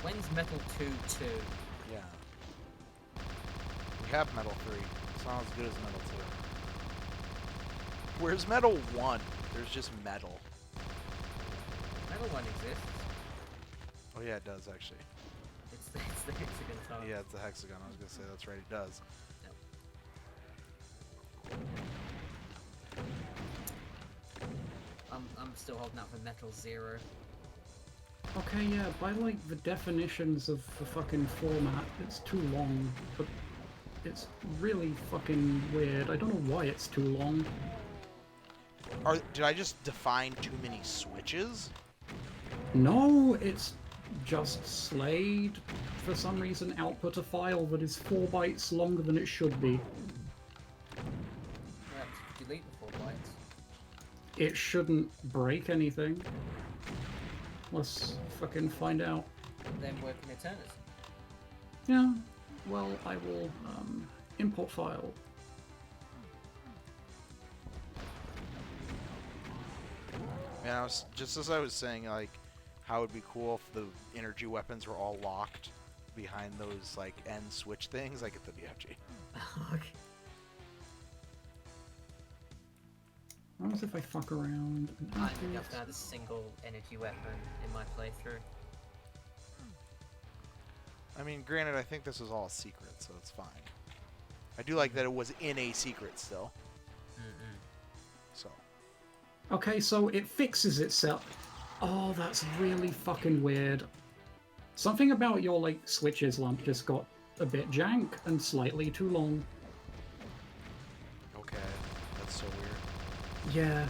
When's Metal 2 2? Yeah. We have Metal 3. It's not as good as Metal 2. Where's Metal 1? There's just metal. Metal 1 exists. Oh yeah, it does actually. It's the hexagon tile. Yeah, it's the hexagon. I was gonna say that's right. It does. I'm still holding out for Metal 0. Okay, yeah, by, like, the definitions of the fucking format, it's too long, but It's really fucking weird. I don't know why it's too long. Did I just define too many switches? No, it's just Slade, for some reason, output a file that is 4 bytes longer than it should be. Yeah, delete the 4 bytes. It shouldn't break anything. Let's fucking find out. Then work in eternity. Yeah, well, I will import file. Yeah, just as I was saying, like, how it would be cool if the energy weapons were all locked behind those, like, end switch things, like at the BFG. Okay. What happens if I fuck around? I think I've had a single energy weapon in my playthrough. I mean, granted, I think this is all a secret, so it's fine. I do like that it was in a secret still. So. Okay, so it fixes itself. Oh, that's really fucking weird. Something about your, like, switches lump just got a bit jank and slightly too long. Okay, that's so weird. Yeah.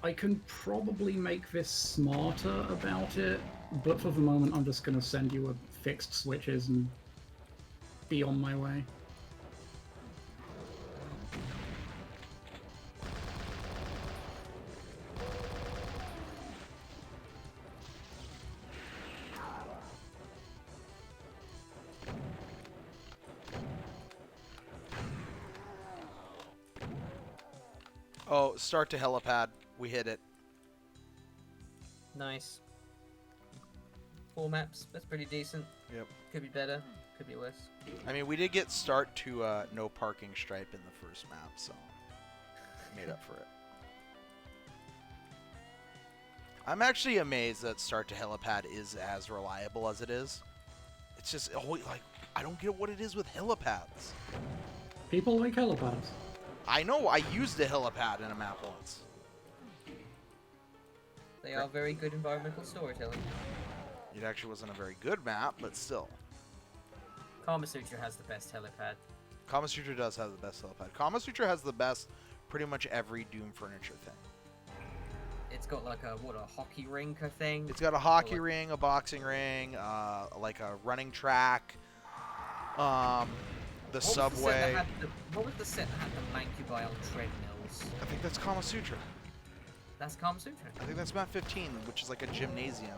I can probably make this smarter about it, but for the moment I'm just gonna send you a fixed switches and be on my way. Oh, start to helipad. We hit it. Nice. 4 maps, that's pretty decent. Yep. Could be better, could be worse. I mean, we did get start to no parking stripe in the first map, so made up for it. I'm actually amazed that start to helipad is as reliable as it is. It's just, like, I don't get what it is with helipads. People like helipads. I know, I used a helipad in a map once. They are very good environmental storytelling. It actually wasn't a very good map, but still. Kama Sutra has the best helipad. Kama Sutra does have the best helipad. Kama Sutra has the best pretty much every Doom furniture thing. It's got like a hockey rink, I think. It's got a hockey ring, a boxing ring, like a running track, the subway. What was the set that had the Mancubi on treadmills? I think that's Kama Sutra. That's Kama Sutra. I think that's map 15, which is like a gymnasium.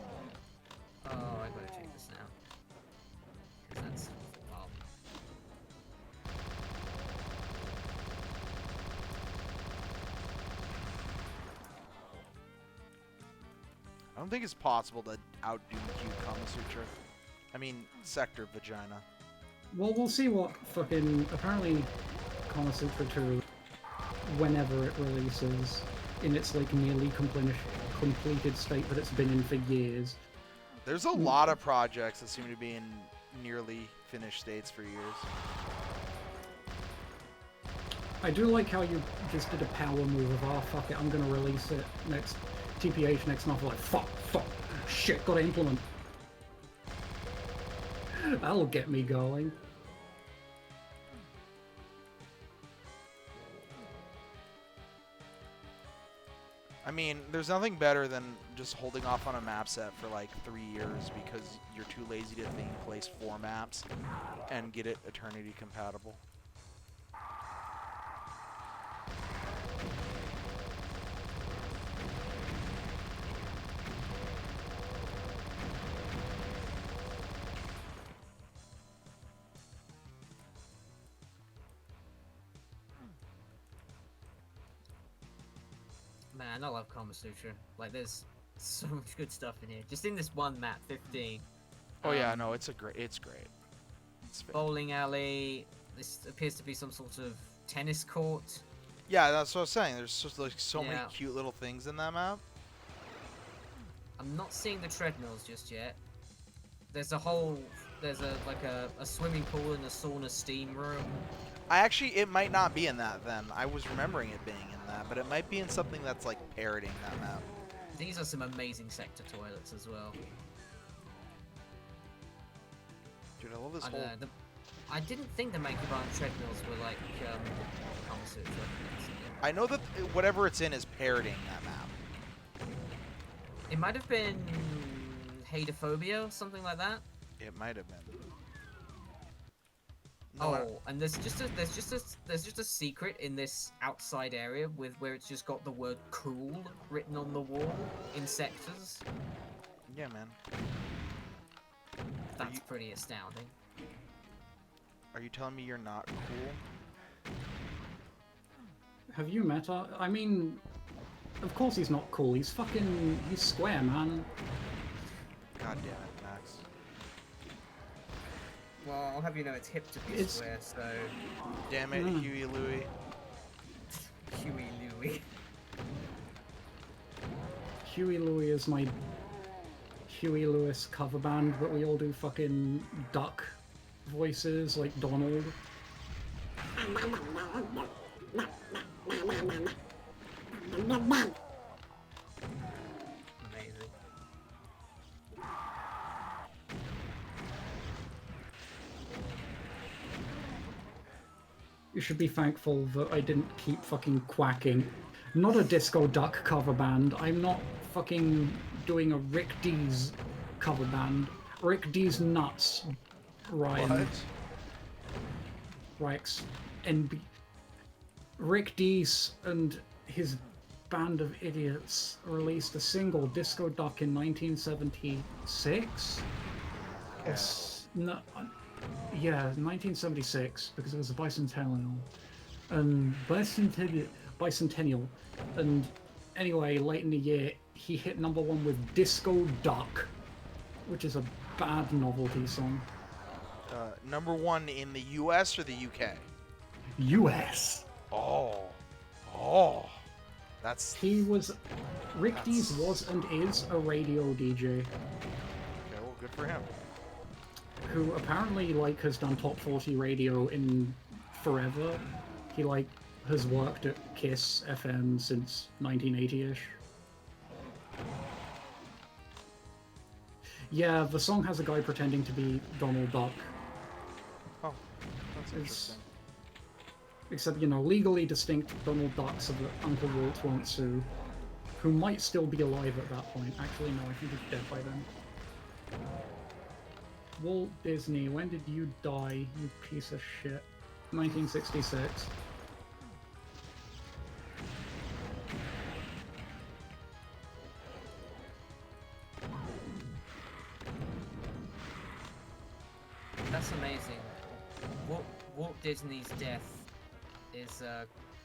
Oh, I gotta check this now. 'Cause that's wow. I don't think it's possible to outdo Q Kama Sutra. I mean, Sector Vagina. Well, we'll see what fucking... Apparently, Kama Sutra 2, whenever it releases, in its, like, nearly completed state that it's been in for years. There's a lot of projects that seem to be in nearly finished states for years. I do like how you just did a power move of, oh, fuck it, I'm gonna release it next... TPH next month, like, fuck, shit, gotta implement. That'll get me going. I mean, there's nothing better than just holding off on a map set for like 3 years because you're too lazy to think place 4 maps and get it Eternity compatible. Man, I love Kama Sutra. Like, there's so much good stuff in here. Just in this one map, 15. Oh yeah, no, it's great. It's great. It's bowling alley. This appears to be some sort of tennis court. Yeah, that's what I was saying. There's just like so many cute little things in that map. I'm not seeing the treadmills just yet. There's a swimming pool and a sauna steam room. It might not be in that then. I was remembering it being in that, but it might be in something that's like parroting that map. These are some amazing sector toilets as well. Dude, I love this I whole... don't know. I didn't think the Monkey Bar and treadmills were like concerts. I know that whatever it's in is parroting that map. It might have been Hadophobia, something like that. It might have been. No, Oh, and there's just a secret in this outside area with where it's just got the word "cool" written on the wall in sectors. yeah, man. That's pretty astounding. Are you telling me you're not cool? Have you met her? I mean, of course he's not cool. He's square, man. God damn it, Max. Well, I'll have you know it's hip to be square, so... Damn it, Huey Louie. Huey Louie. Huey Louie is my Huey Lewis cover band, but we all do fucking duck voices like Donald. Amazing. You should be thankful that I didn't keep fucking quacking. Not a disco duck cover band. I'm not fucking doing a Rick D's cover band. Rick D's nuts, Ryan. What? Rex. Rick Dees and his band of idiots released a single, Disco Duck, in 1976? Yeah, 1976, because it was a bicentennial. Bicentennial. And anyway, late in the year, he hit #1 with Disco Duck, which is a bad novelty song. #1 in the US or the UK? US. Oh. That's... Rick Dees was and is a radio DJ. Okay, well, good for him. Who apparently, like, has done top 40 radio in forever. He, like, has worked at KISS FM since 1980-ish. Yeah, the song has a guy pretending to be Donald Duck. Oh, that's interesting. Except, you know, legally distinct Donald Duck so that Uncle Walt won't sue. Who might still be alive at that point. Actually, no, I think he's dead by then. Walt Disney, when did you die, you piece of shit? 1966. That's amazing. Walt Disney's death is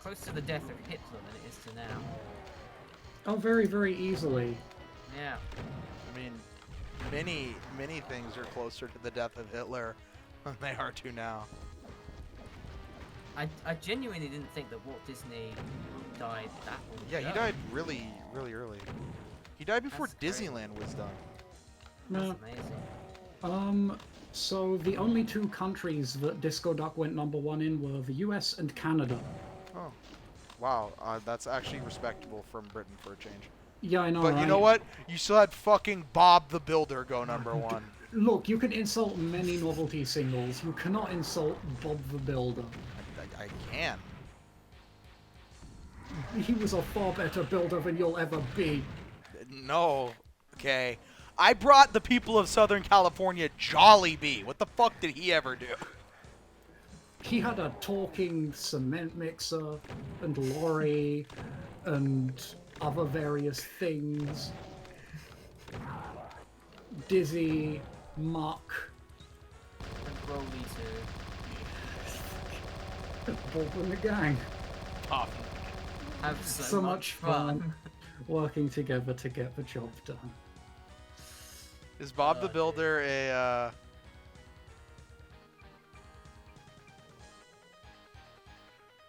close to the death of Hitler than it is to now. Oh, very, very easily. Yeah. I mean, many things are closer to the death of Hitler than they are to now. I genuinely didn't think that Walt Disney died that long Yeah, ago. he died really, really early. He died before That's crazy. Disneyland was done. That's amazing. So the only two countries that Disco Duck went #1 in were the US and Canada. Oh. Wow, that's actually respectable from Britain for a change. Yeah, I know, But right? you know what? You still had fucking Bob the Builder go #1. Look, you can insult many novelty singles. You cannot insult Bob the Builder. I can. He was a far better builder than you'll ever be. No. Okay. I brought the people of Southern California Jollibee. What the fuck did he ever do? He had a talking cement mixer and lorry and other various things. Dizzy, Muck, And Broly too. Bob and the gang. Oh, Have So much fun working together to get the job done. is Bob the Builder a...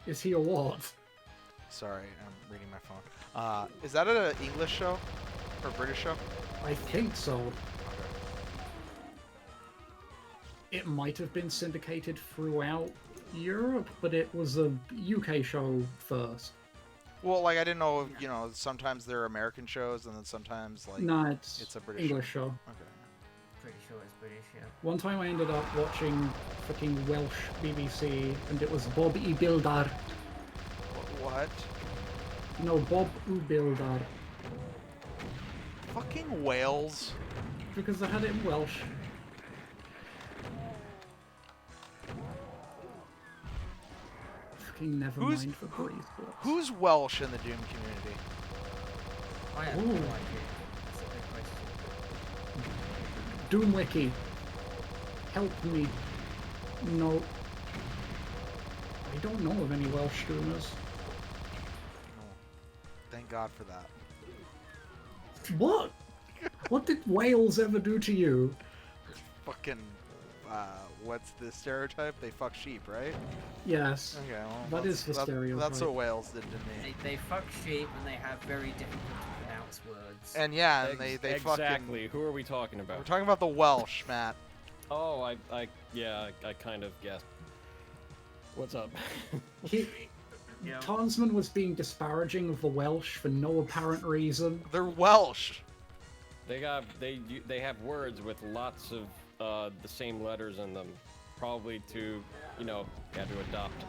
Is he a what? Sorry, I'm reading my phone. Is that an English show? Or a British show? I think so. It might have been syndicated throughout Europe, but it was a UK show first. Well, like, I didn't know, you know, sometimes there are American shows and then sometimes, like, Nah, it's it's a British English show. Okay. pretty sure it's British, yeah. One time I ended up watching fucking Welsh BBC, and it was Bob y Bildar. What? No, Bob y Bildar. Fucking Wales. Because they had it in Welsh. Fucking never Who's- mind for Breeze books. Who's Welsh in the Doom community? I have Ooh. no idea. That's a good question. Doomwiki. Help me. No. I don't know of any Welsh Doomers. Oh, thank God for that. What? What did Wales ever do to you? Fucking, what's the stereotype? They fuck sheep, right? Yes. Okay, well, That is the stereotype. That's what Wales did to me. They fuck sheep and they have very difficult to pronounce words. And yeah, and they fucking. Exactly. Who are we talking about? We're talking about the Welsh, Matt. Oh, I kind of guessed. What's up? Yeah. Tarnsman was being disparaging of the Welsh for no apparent reason. They're Welsh. They have words with lots of the same letters in them, probably to had to adopt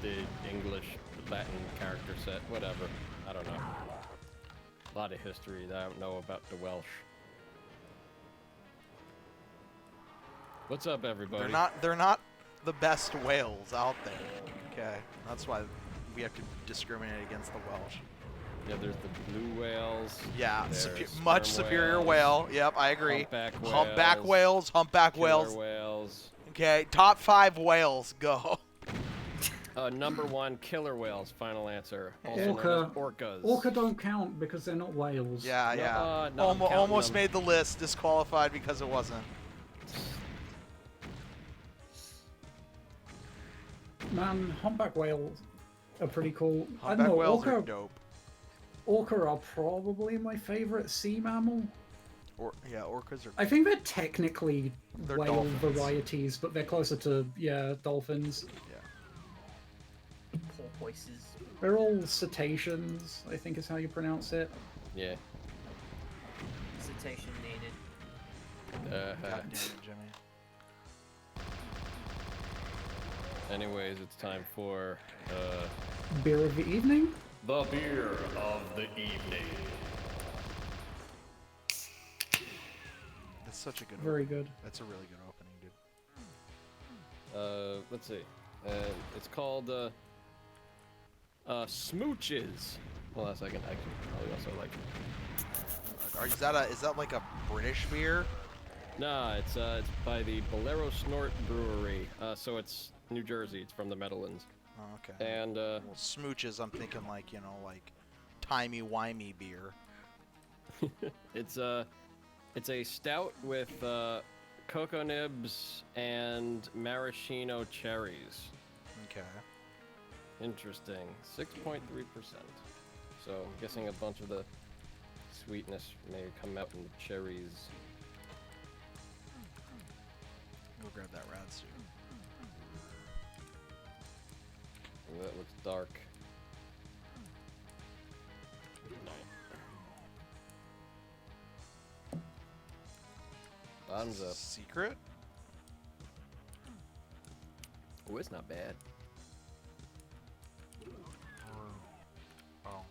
the English Latin character set, whatever. I don't know. A lot of history that I don't know about the Welsh. What's up, everybody? They're not the best whales out there. Okay, that's why we have to discriminate against the Welsh. Yeah, there's the blue whales. Yeah, there's much sperm superior whales, whale. Yep, I agree. Humpback whales, Humpback killer whales. whales. Okay, top 5 whales, go. Number 1, killer whales. Final answer. Also Orca. known as orcas. Orca don't count because they're not whales. Yeah, No, yeah. no, I'm counting Almost them. made the list, disqualified because it wasn't. Man, humpback whales are pretty cool. I Humpback don't know, whales are orca, dope. orca are probably my favorite sea mammal. Orcas are. I think they're technically They're whale dolphins. varieties, but they're closer to, dolphins. Yeah. Porpoises. They're all cetaceans, I think is how you pronounce it. Yeah. Citation needed. God damn it, Jimmy. Anyways, it's time for Beer of the evening? the beer of the evening. That's such a good. Very good. That's a really good opening, dude. Let's see. It's called Smooches. Hold on a second. I can probably also like. Is that like a British beer? Nah, it's by the Bolero Snort Brewery. So it's New Jersey. It's from the Meadowlands. Oh, okay. And Well, smooches. I'm thinking like like timey-wimey beer. it's a stout with cocoa nibs and maraschino cherries. Okay. Interesting. 6.3%. So I'm guessing a bunch of the sweetness may come out in the cherries. We'll grab that rad suit. Ooh, that looks dark. Bottoms up. Secret? Oh, it's not bad. Oh.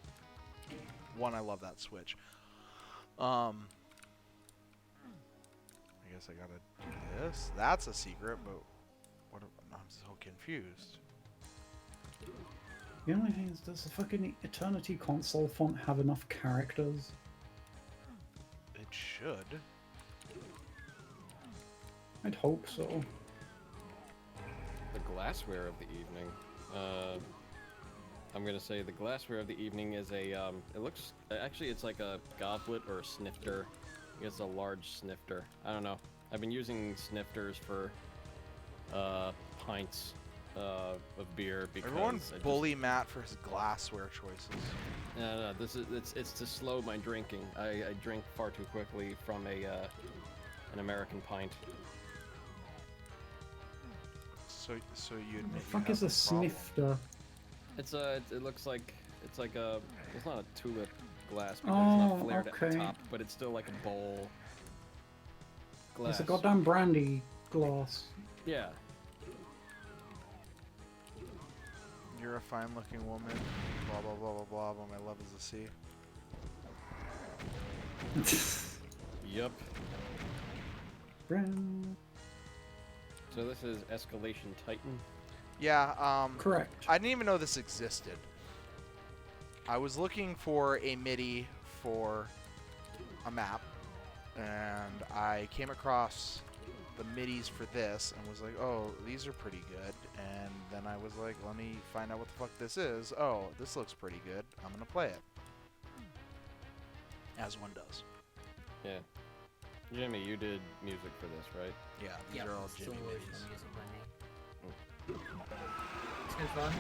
One, I love that switch. I guess I gotta do this. That's a secret, but what? I'm so confused. The only thing is, does the fucking Eternity console font have enough characters? It should. I'd hope so. The glassware of the evening. I'm gonna say the glassware of the evening is a. It looks actually it's like a goblet or a snifter. I guess a large snifter. I don't know. I've been using snifters for pints of beer because Everyone I just- bully Matt for his glassware choices. No, this is it's to slow my drinking. I drink far too quickly from an American pint. So you What admit the you fuck have is a a problem. snifter? It looks like it's like a it's not a tulip glass because it's Oh, not flared at okay. the top, but it's still like a bowl. glass. It's a goddamn brandy glass. Yeah. You're a fine-looking woman. Blah blah blah blah blah. But my love is a sea. Yup. Brand. So this is Escalation Titan. Yeah. Correct. I didn't even know this existed. I was looking for a MIDI for a map, and I came across the MIDIs for this and was like, oh, these are pretty good. And then I was like, let me find out what the fuck this is. Oh, this looks pretty good. I'm gonna play it. As one does. Yeah. Jimmy, you did music for this, right? Yeah, these Yep, are all it's Jimmy all original MIDIs. music by me. It's good fun.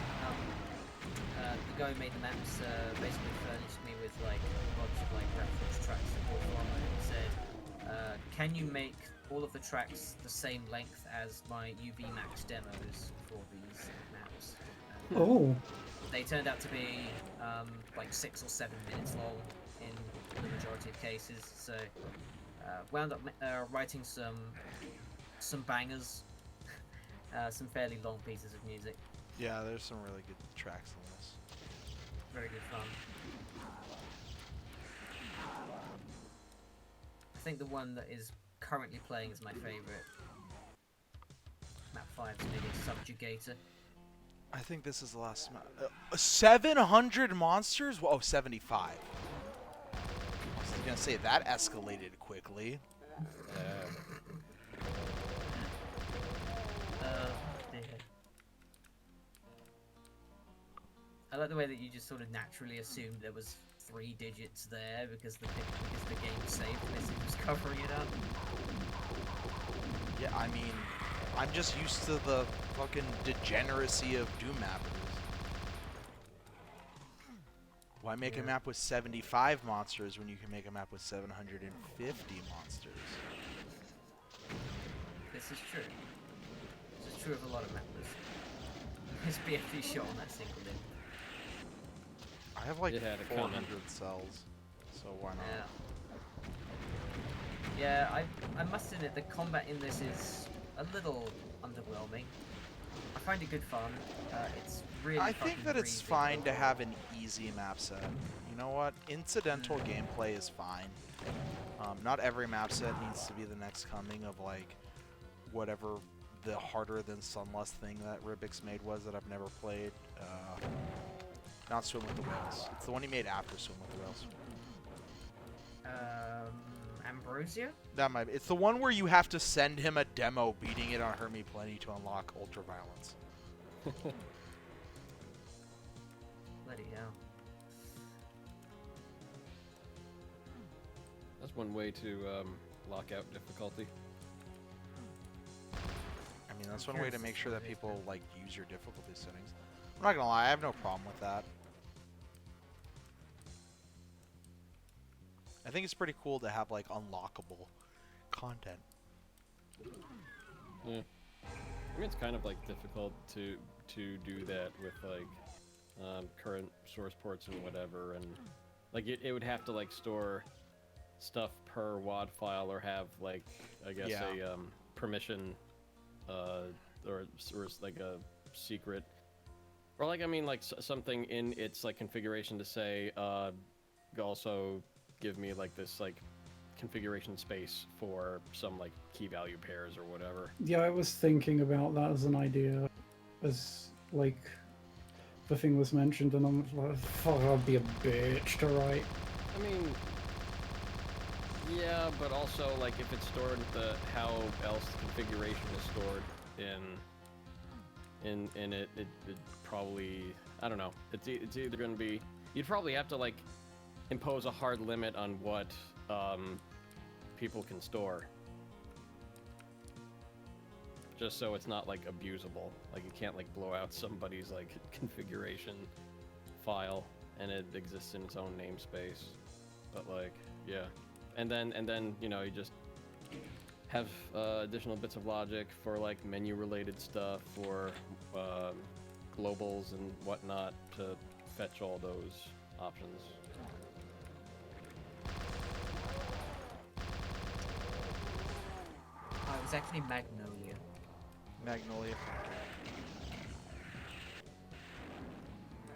The guy who made the maps basically furnished me with like a bunch of like reference tracks to pull from, and he said, "Can you make all of the tracks the same length as my UV Max demos for these maps?" And Oh. they turned out to be like 6 or 7 minutes long in the majority of cases. So wound up writing some bangers, some fairly long pieces of music. Yeah, there's some really good tracks in this. Very good fun. I think the one that is currently playing is my favourite. Map 5's MIDI, Subjugator. I think this is the last map. 700 monsters? Whoa, 75. I was gonna say that escalated quickly. Dear. I like the way that you just sort of naturally assumed there was 3 digits there because the game saved message was covering it up. Yeah, I mean, I'm just used to the fucking degeneracy of Doom mappers. Why make a map with 75 monsters when you can make a map with 750 monsters? This is true. This is true of a lot of mappers. His BFD shot on that single limb. I have like It had a 400 comment. cells, so why not? Yeah. Yeah, I must admit the combat in this is a little underwhelming. I find it good fun. It's really. I think that it's breezy. fine to have an easy map set. You know what? Incidental gameplay is fine. Not every map set needs to be the next coming of like whatever the harder than Sunless thing that Rubik's made was that I've never played. Not Swim with the Whales. It's the one he made after Swim with the Whales. Ambrosia? That might be. It's the one where you have to send him a demo beating it on Hermie Plenty to unlock Ultraviolence. Bloody hell. That's one way to lock out difficulty. I mean, that's one way to make sure that people like use your difficulty settings. I'm not gonna lie, I have no problem with that. I think it's pretty cool to have like unlockable content. Yeah. I mean, it's kind of like difficult to do that with like current source ports and whatever, and like it would have to like store stuff per WAD file or have like I guess Yeah. a permission or like a secret or like I mean like something in its like configuration to say also give me like this like configuration space for some like key value pairs or whatever. Yeah, I was thinking about that as an idea, as like the thing was mentioned, and I'm like, fuck, I'd be a bitch to write. I mean, yeah, but also like if it's stored the how else the configuration is stored in it probably I don't know. It's either going to be you'd probably have to like impose a hard limit on what people can store, just so it's not like abusable. Like you can't like blow out somebody's like configuration file and it exists in its own namespace. But like yeah, and then you know you just have additional bits of logic for like menu related stuff or globals and whatnot to fetch all those options. It's actually Magnolia. Magnolia.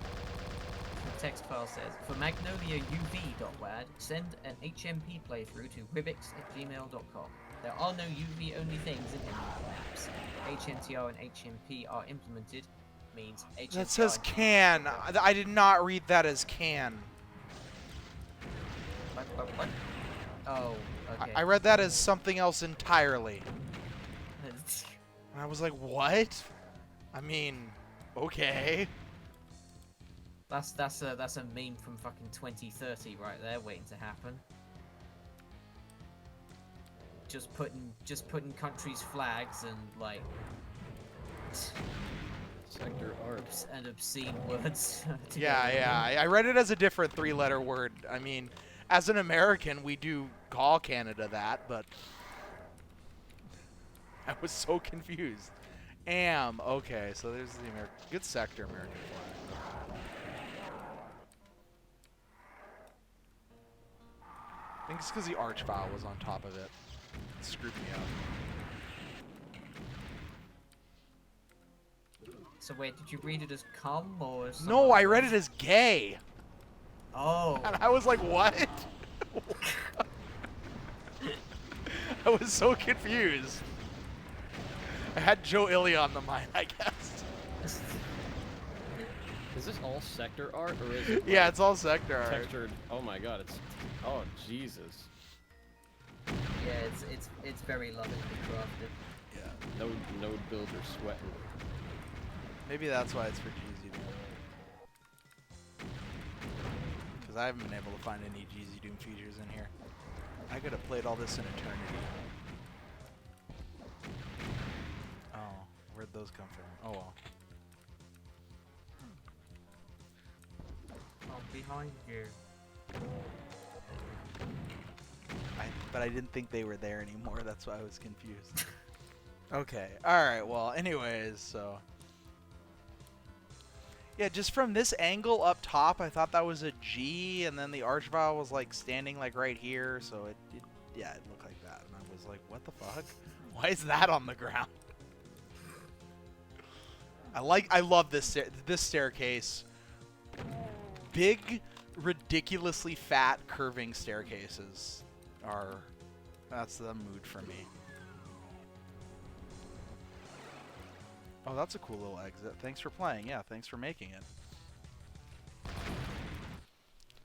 The text file says, for Magnolia UV.wad, send an HMP playthrough to wibix@gmail.com. There are no UV only things in any of the maps. HMTR and HMP are implemented means HMTR. That says and can. I did not read that as can. What? Oh, okay. I read that as something else entirely. And I was like, what? I mean, okay. That's a meme from fucking 2030 right there, waiting to happen. Just putting countries' flags and like Sector art. and obscene words. Yeah, together. yeah. I read it as a different three-letter word. I mean, as an American, we do call Canada that, but I was so confused. Okay, so there's the American. Good sector, American flag. I think it's because the arch file was on top of it. It screwed me up. So wait, did you read it as cum or as No, I read it as gay. Oh. And I was like, what? I was so confused. I had Joe Illy on the mind, I guess. Is this all sector art or is it? Yeah, like, it's all sector art. textured. Oh my god, it's. Oh Jesus. Yeah, it's very lovingly crafted. Yeah. Node builder sweating. Maybe that's why it's for GZ Doom. Because I haven't been able to find any GZ Doom features in here. I could have played all this in eternity. Oh, where'd those come from? Oh well. Oh, behind you. But I didn't think they were there anymore. That's why I was confused. Okay. Alright, well, anyways, so... Yeah, just from this angle up top, I thought that was a G, and then the archvile was, like, standing, like, right here, so yeah, it looked like that. And I was like, what the fuck? Why is that on the ground? I love this staircase. Big, ridiculously fat, curving staircases that's the mood for me. Oh, that's a cool little exit. Thanks for playing. Yeah, thanks for making it.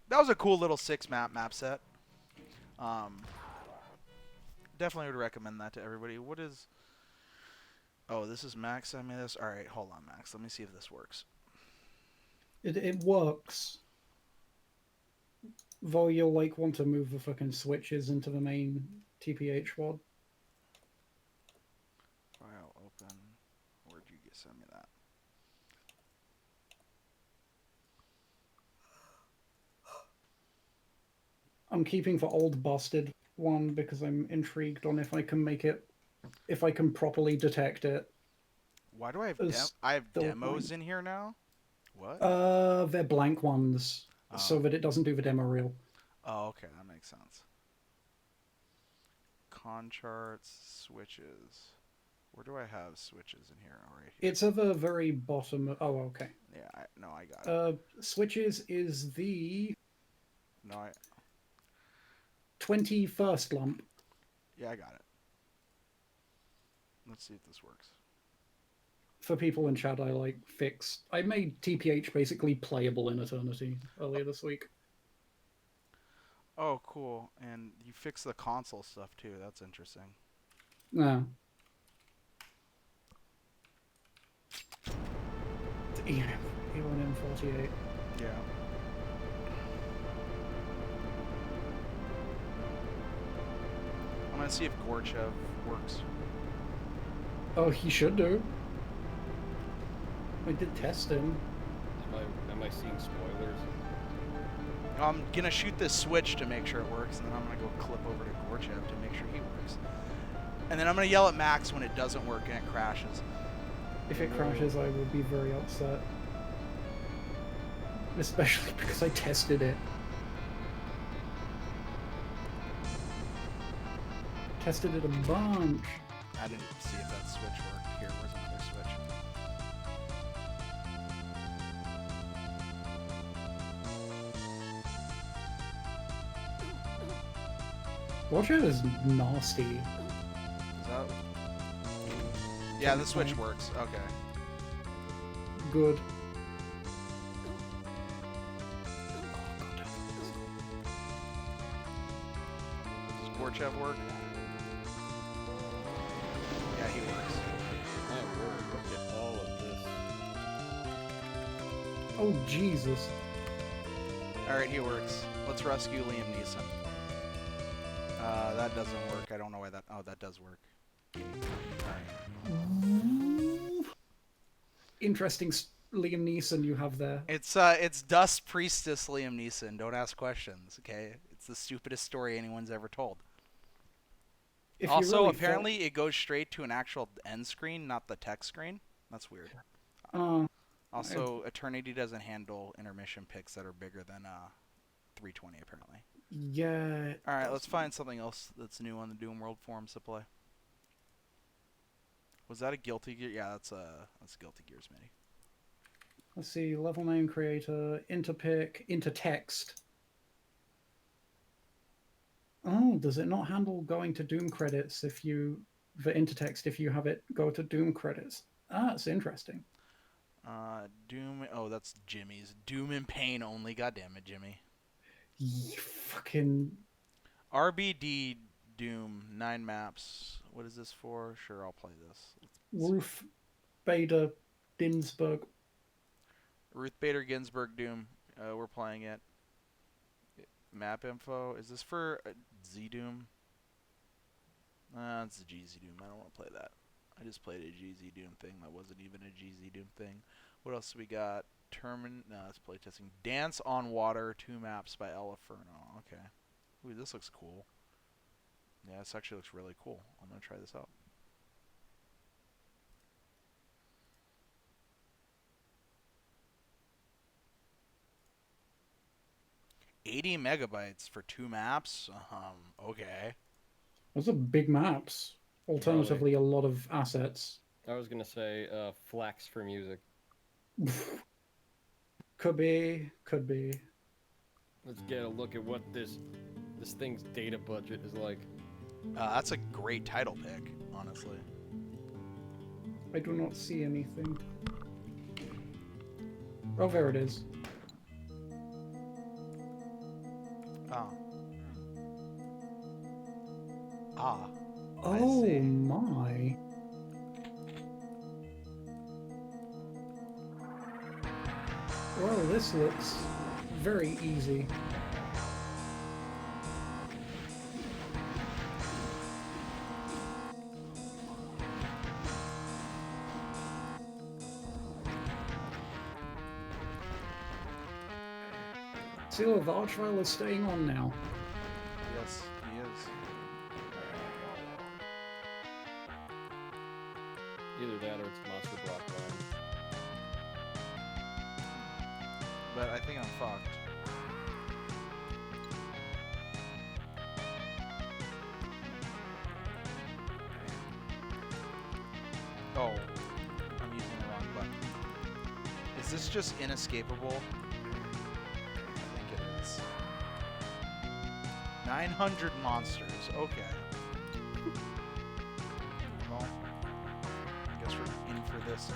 That was a cool little 6-map set. Definitely would recommend that to everybody. What is... Oh, this is Max. I made this. All right, hold on, Max. Let me see if this works. It works. Though you'll like want to move the fucking switches into the main TPH WAD. File open. Where'd you send me that? I'm keeping the old busted one because I'm intrigued on if I can make it, if I can properly detect it. Why do I have It's I have still demos blank. in here now? What? They're blank ones, so that it doesn't do the demo reel. Oh, okay, that makes sense. Con charts, switches. Where do I have switches in here? Oh, right here. It's at the very bottom. Oh, okay. Yeah, I got it. Switches is the No, 21st lump. yeah, I got it. Let's see if this works. For people in chat, I made TPH basically playable in Eternity earlier this week. Oh, cool. And you fix the console stuff too. That's interesting. Yeah. E1M48. Yeah. I'm gonna see if Gorchev works. Oh, he should do. I did test him. Am I seeing spoilers? I'm gonna shoot this switch to make sure it works, and then I'm gonna go clip over to Gorchev to make sure he works. And then I'm gonna yell at Max when it doesn't work and it crashes. If it crashes, I will be very upset. Especially because I tested it. Tested it a bunch. I I didn't see if that switch worked. Here, where's another switch? Roger is nasty. Is that? Yeah, the switch Fine. works. Okay. Good. Does Gorchev work? Yeah, he works. My word, look at all of this. Oh, Jesus. Alright, he works. Let's rescue Liam Neeson. That doesn't work. I don't know why that... Oh, that does work. Alright. Interesting Liam Neeson you have there. It's Dust Priestess Liam Neeson. Don't ask questions, okay? It's the stupidest story anyone's ever told. If you Also, really apparently, it goes straight to an actual end screen, not the text screen. That's weird. Also, Eternity doesn't handle intermission picks that are bigger than 320, apparently. Yeah. Alright, let's find something else that's new on the Doom World forums to play. Was that a Guilty Gear? Yeah, that's Guilty Gear's MIDI. Let's see. Level name creator, interpick, intertext. Oh, does it not handle going to Doom credits if you for intertext if you have it go to Doom credits? Ah, that's interesting. Doom. Oh, that's Jimmy's. Doom and Pain only. God damn it, Jimmy. You fucking RBD Doom 9 maps. What is this for? Sure, I'll play this. Ruth Bader Ginsburg. Ruth Bader Ginsburg Doom. We're playing it. Map info. Is this for Z Doom? It's a GZ Doom. I don't want to play that. I just played a GZ Doom thing that wasn't even a GZ Doom thing. What else we got? No, it's playtesting. Dance on Water, 2 maps by El Inferno. Okay. Ooh, this looks cool. Yeah, this actually looks really cool. I'm going to try this out. $80 megabytes for 2 maps? Okay. Those are big maps. Alternatively, a lot of assets. I was gonna say flax for music. Could be. Could be. Let's get a look at what this thing's data budget is like. That's a great title pick, honestly. I do not see anything. Oh, there it is. Oh. Ah. Oh see. my. Well, this looks very easy. Seal of the Archvile is staying on now. Yes, he is. Either that or it's Monster Block Run. But I think I'm fucked. Oh, I'm using the wrong button. Is this just inescapable? I think it is. 900 monsters. Okay. Well, I guess we're in for this.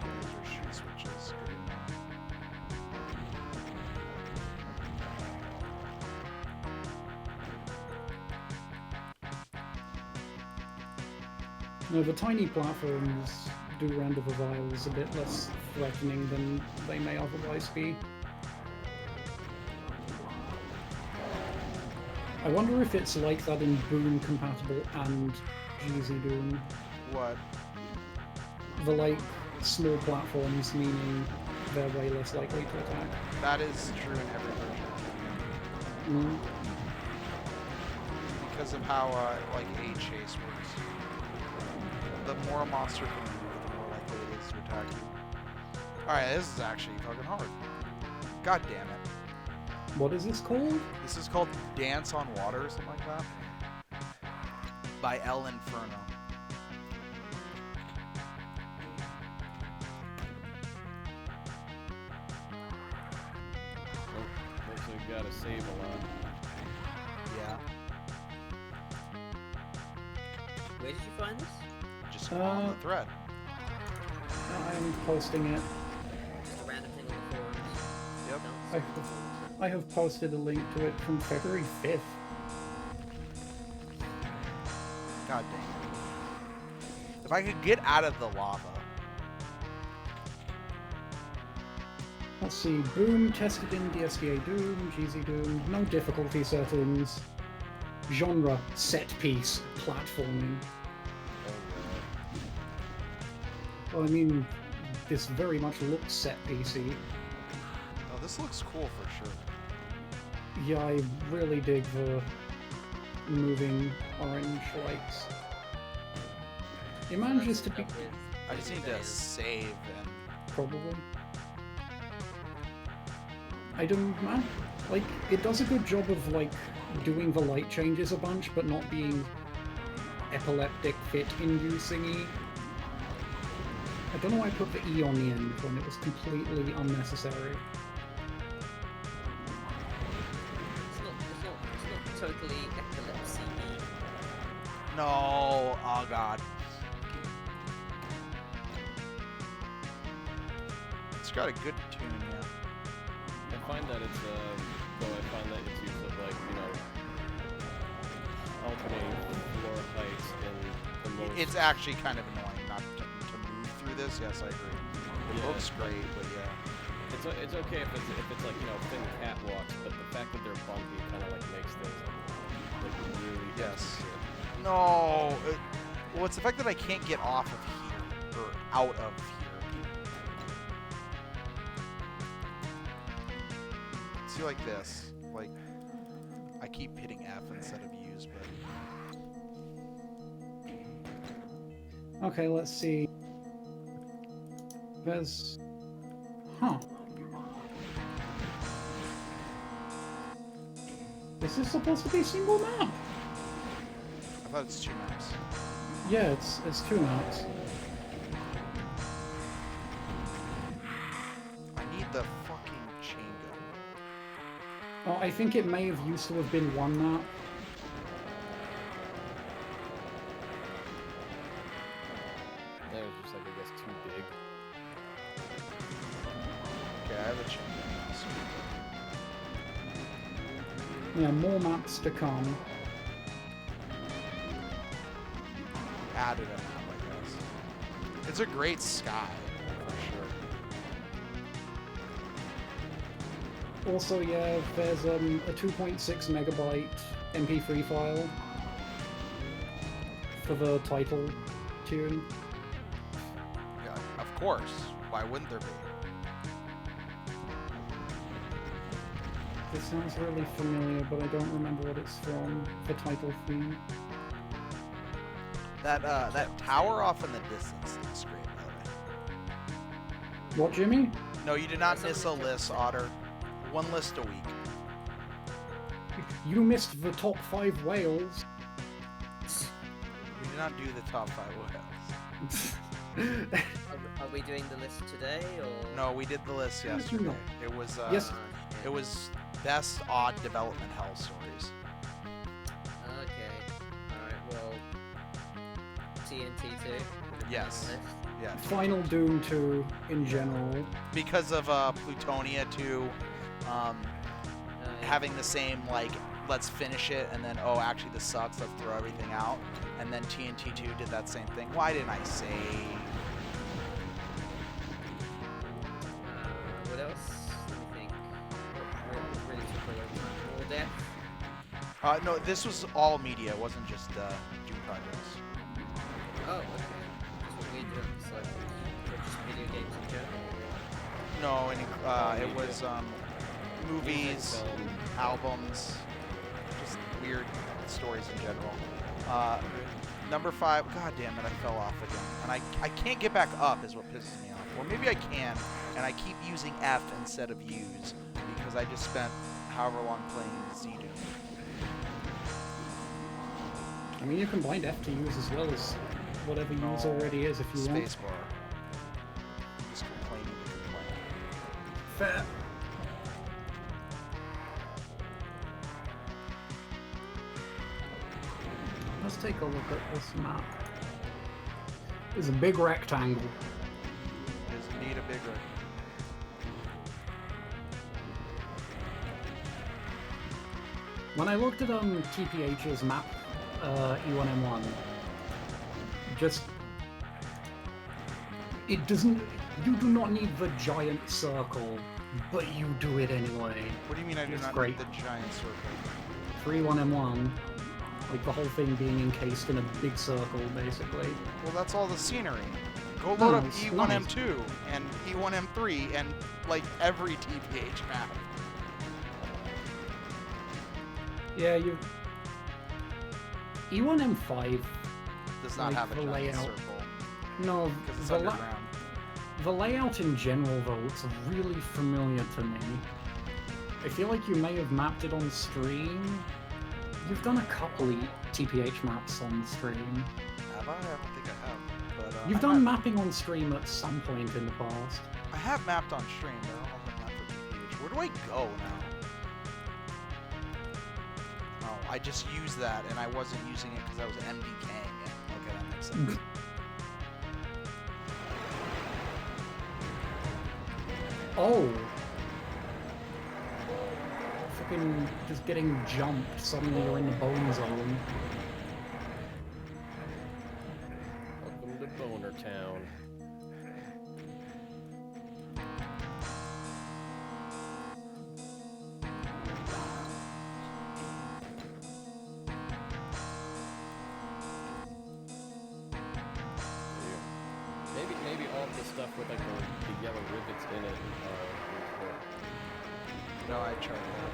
Those are shoot switches. Good to know. No, the tiny platforms do render the vials a bit less threatening than they may otherwise be. I wonder if it's like that in Boom compatible and GZ Doom. What? The like small platforms meaning they're way less likely to attack. That is true in every version. Mm. Because of how like a chase works. The more a monster can move, the more likely it is to attack you. Alright, this is actually fucking hard. God damn it. What is this called? This is called Dance on Water or something like that. By El Inferno. Oh, looks like you gotta save a lot. Yeah. Where did you find this? Just on the thread. I'm posting it. Just a random thing on the forums. Yep. I have posted a link to it from February 5th. God dang it. If I could get out of the lava. Let's see. Boom, tested in DSDA Doom, GZ Doom, no difficulty settings. Genre, set piece, platforming. Well, I mean, this very much looks set piecey. Oh, this looks cool for sure. Yeah, I really dig the moving orange lights. It manages to be I just need to save and probably. I don't know. Like, it does a good job of like doing the light changes a bunch, but not being epileptic fit inducing-y. I don't know why I put the E on the end when it was completely unnecessary. It's not totally epilepsy. no, oh god. It's got a good tune, yeah. I find that it's use of like, you know, alternating floor heights and the most. It's actually kind of annoying not to move through this. Yes, I agree. It Yeah. looks great, but yeah. It's okay if it's like, you know, thin catwalks, but the fact that they're bumpy kind of like makes things like really. Yes. No. Well, it's the fact that I can't get off of here or out of here. See, like this. Like, I keep hitting F instead of use, but Okay, let's see. There's... Huh. This is supposed to be a single map. I thought it's 2 maps. Yeah, it's 2 maps. I need the fucking chain gun. Oh, I think it may have used to have been 1 map. That was just like, I guess, too big. Okay, I have a chain gun. Yeah, more maps to come. Added a map, I guess. It's a great sky, for sure. Also, yeah, there's a 2.6 megabyte MP3 file for the title tune. Yeah, of course. Why wouldn't there be? This sounds really familiar, but I don't remember what it's from. The title theme. That tower off in the distance looks great, by the way. What, Jimmy? No, you did not miss a list, Otter. 1 list a week. You missed the top 5 whales. We did not do the top 5 whales. Are we doing the list today, or? No, we did the list yesterday. No. It was Yes. it was best odd development hell stories. Okay. Alright, well... TNT 2? Yes. Yeah. Final Doom 2 in general. Because of Plutonia 2 having the same like let's finish it and then oh actually this sucks, let's throw everything out. And then TNT 2 did that same thing. Why didn't I save? What else? Let me think. What really took away from War Death? No, this was all media. It wasn't just Doom projects. Oh, okay. That's what we do. It's like, just video games in general. No, and it was movies, albums, just weird stories in general. Number 5. God damn it, I fell off again. And I can't get back up is what pisses me off. Or maybe I can, and I keep using F instead of U's because I just spent however long playing Z-Doom. I mean, you can bind F to use as well as whatever use No. already is if you want. Spacebar. Just complaining to complain. Fair. Let's take a look at this map. There's a big rectangle. It is indeed a bigger. When I looked at TPH's map, E1M1, just it doesn't. You do not need the giant circle, but you do it anyway. What do you mean I do It's not great. need the giant circle? For E1M1, like the whole thing being encased in a big circle, basically. Well, that's all the scenery. Go No, load up it's E1M2 and E1M3 and like every TPH map. Yeah, you. E1M5. Does not Like have a the giant layout. circle No, because it's the, underground. the layout in general, though, it's really familiar to me. I feel like you may have mapped it on stream. You've done a couple TPH maps on stream. Have I? I don't think I have. But You've done mapping on stream at some point in the past. I have mapped on stream, but I don't have a map for TPH. Where do I go now? Oh, I just used that, and I wasn't using it because I was MDKing it. Okay, that makes sense. Oh! Fucking just getting jumped, suddenly you're in the bone zone. Welcome to Boner Town. Maybe all the stuff with like the yellow rivets in it. No, I tried that.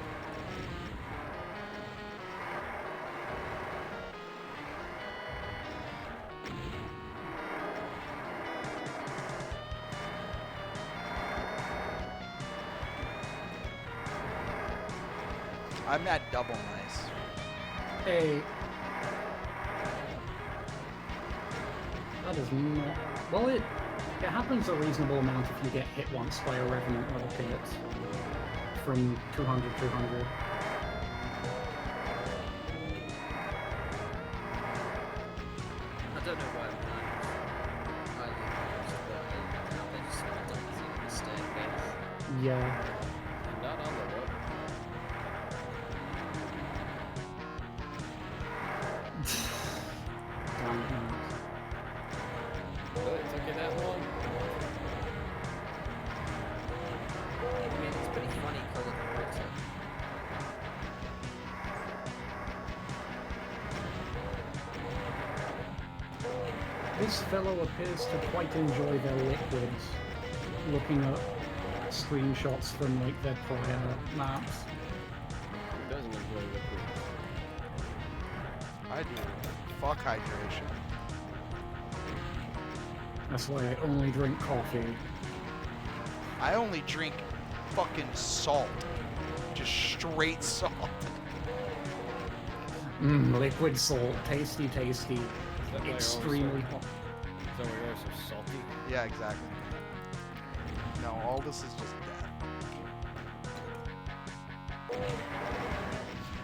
I'm at double nice. Hey. That is not... Well, it happens a reasonable amount if you get hit once by a Revenant rocket from 200. I don't know why I just don't see the staircase. Yeah. Not on the road. Damn it, man. Really? It took you that long? I mean, it's pretty funny calling it water. This fellow appears to quite enjoy their liquids, looking at screenshots from like their prior maps. Who doesn't enjoy liquid? I do. Fuck hydration. That's why I only drink coffee. I only drink fucking salt. Just straight salt. Liquid salt, tasty, tasty, Is that why you're extremely always hot. so, is that why you're always so salty? Yeah, exactly. No, all this is just death.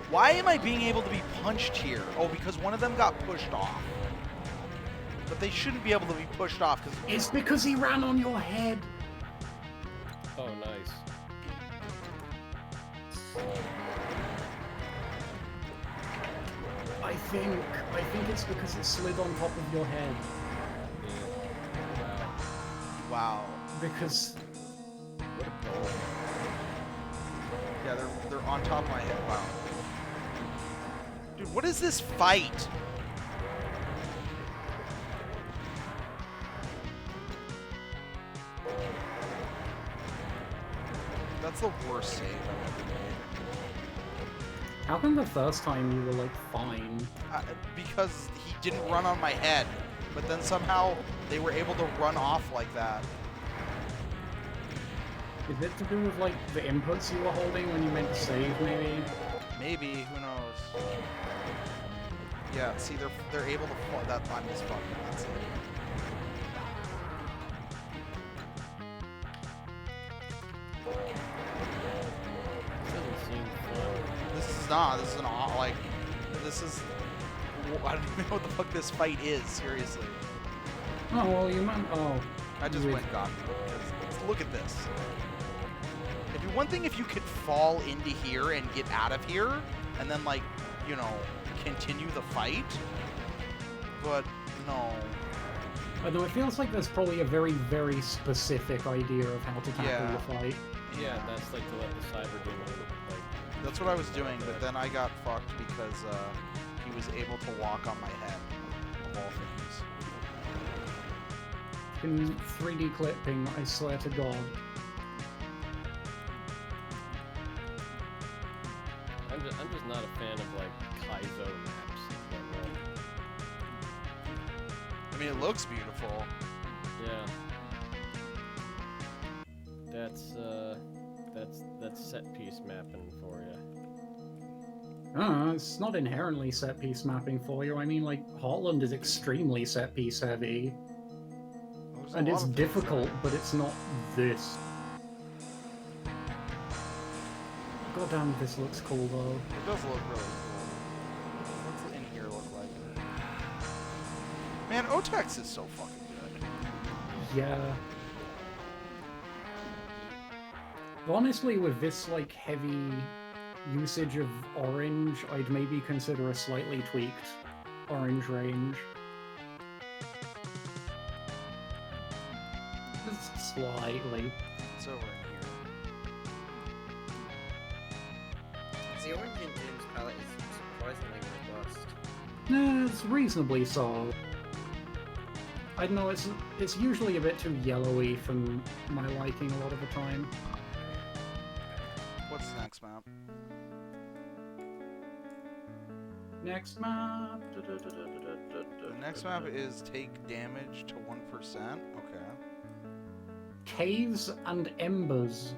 Why am I being able to be punched here? Oh, because one of them got pushed off. But they shouldn't be able to be pushed off because It's because he ran on your head. Oh, nice. I think it's because it slid on top of your head. Yeah. Wow. wow. Because What a goal. Yeah, they're on top of my head. Wow. Dude, what is this fight? That's the worst save I've ever made. How come the first time you were like fine? Because he didn't run on my head, but then somehow they were able to run off like that. Is it to do with like the inputs you were holding when you meant to save, maybe? Maybe, who knows? Yeah, see, they're able to fall. That I'm just fucking. That's it. Doesn't seem fun. This is not. This is an like. This is. I don't even know what the fuck this fight is. Seriously. Oh well, you meant. Oh. I just with- went and got it. Because look at this. It'd be one thing if you could fall into here and get out of here, and then like, you know, continue the fight. But no. Although it feels like there's probably a very, very specific idea of how to tackle Yeah. the fight. Yeah, that's like to let the cyber demon like. That's what I was doing, but then I got fucked because he was able to walk on my head, of all things. In 3D clipping, I swear to God. I'm just not a fan of like Kaizo maps in general. I mean, it looks beautiful. Yeah. That's set piece mapping for you. It's not inherently set piece mapping for you. I mean, like, Heartland is extremely set piece heavy. There's a And lot it's of things difficult, that- but it's not this. God damn, this looks cool though. It does look really cool. What's in here look like? Man, Otex is so fucking good. Yeah. Honestly, with this, like, heavy usage of orange, I'd maybe consider a slightly tweaked orange range. Just slightly. It's over in here. The orange in Jim's palette is surprisingly robust. It's reasonably so. I don't know, it's usually a bit too yellowy for my liking a lot of the time. What's the next map? Next map. The next map is take damage to 1%. Okay. Caves and Embers.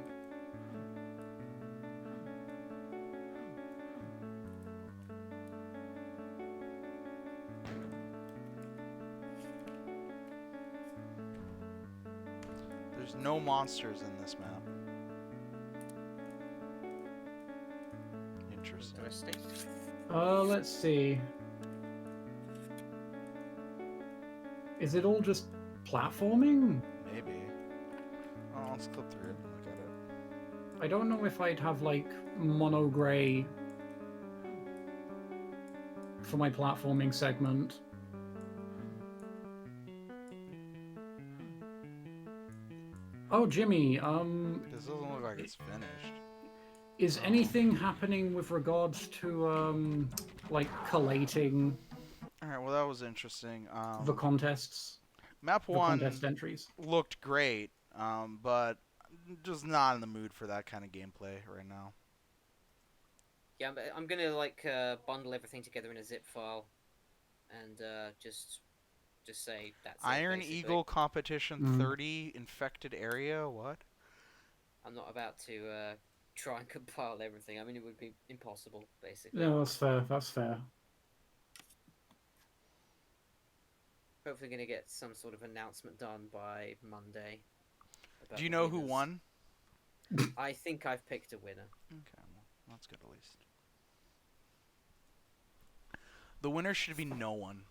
There's no monsters in this map. Interesting. Interesting. Let's see. Is it all just platforming? Maybe. Oh, let's click through it and look at it. I don't know if I'd have, like, mono gray for my platforming segment. Oh, Jimmy, This doesn't look like it's finished. is anything happening with regards to, like, collating Alright, well that was interesting. the contests, Map the 1 contest entries? looked great, but just not in the mood for that kind of gameplay right now. Yeah, I'm gonna like bundle everything together in a zip file, and just say that's it, Iron basically. Eagle competition Mm. 30 infected area. What? I'm not about to try and compile everything. I mean, it would be impossible, basically. Yeah, that's fair, that's fair. Hopefully, gonna get some sort of announcement done by Monday. about Do you the know who winners. won? I think I've picked a winner. Okay, well, that's good at least. The winner should be no one.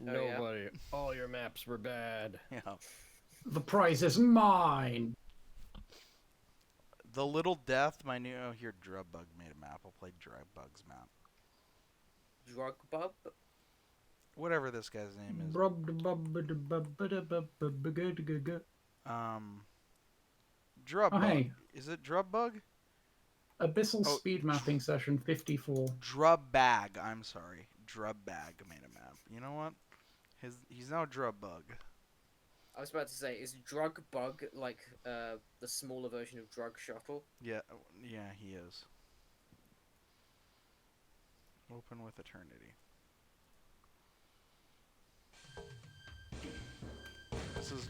Oh, yeah? Nobody. All your maps were bad. Yeah. The prize is mine! The Little Death, my new. Oh, here, Drubbug made a map. I'll play Drubbug's map. Drug bub. Whatever this guy's name is. Drubbug. Oh, hey. Is it Drubbug? Abyssal Oh, speed mapping session 54. Drubbag. I'm sorry. Drubbag made a map. You know what? He's now Drubbug. I was about to say, is drug bug like the smaller version of drug shuttle? Yeah, yeah, he is. Open with Eternity. This is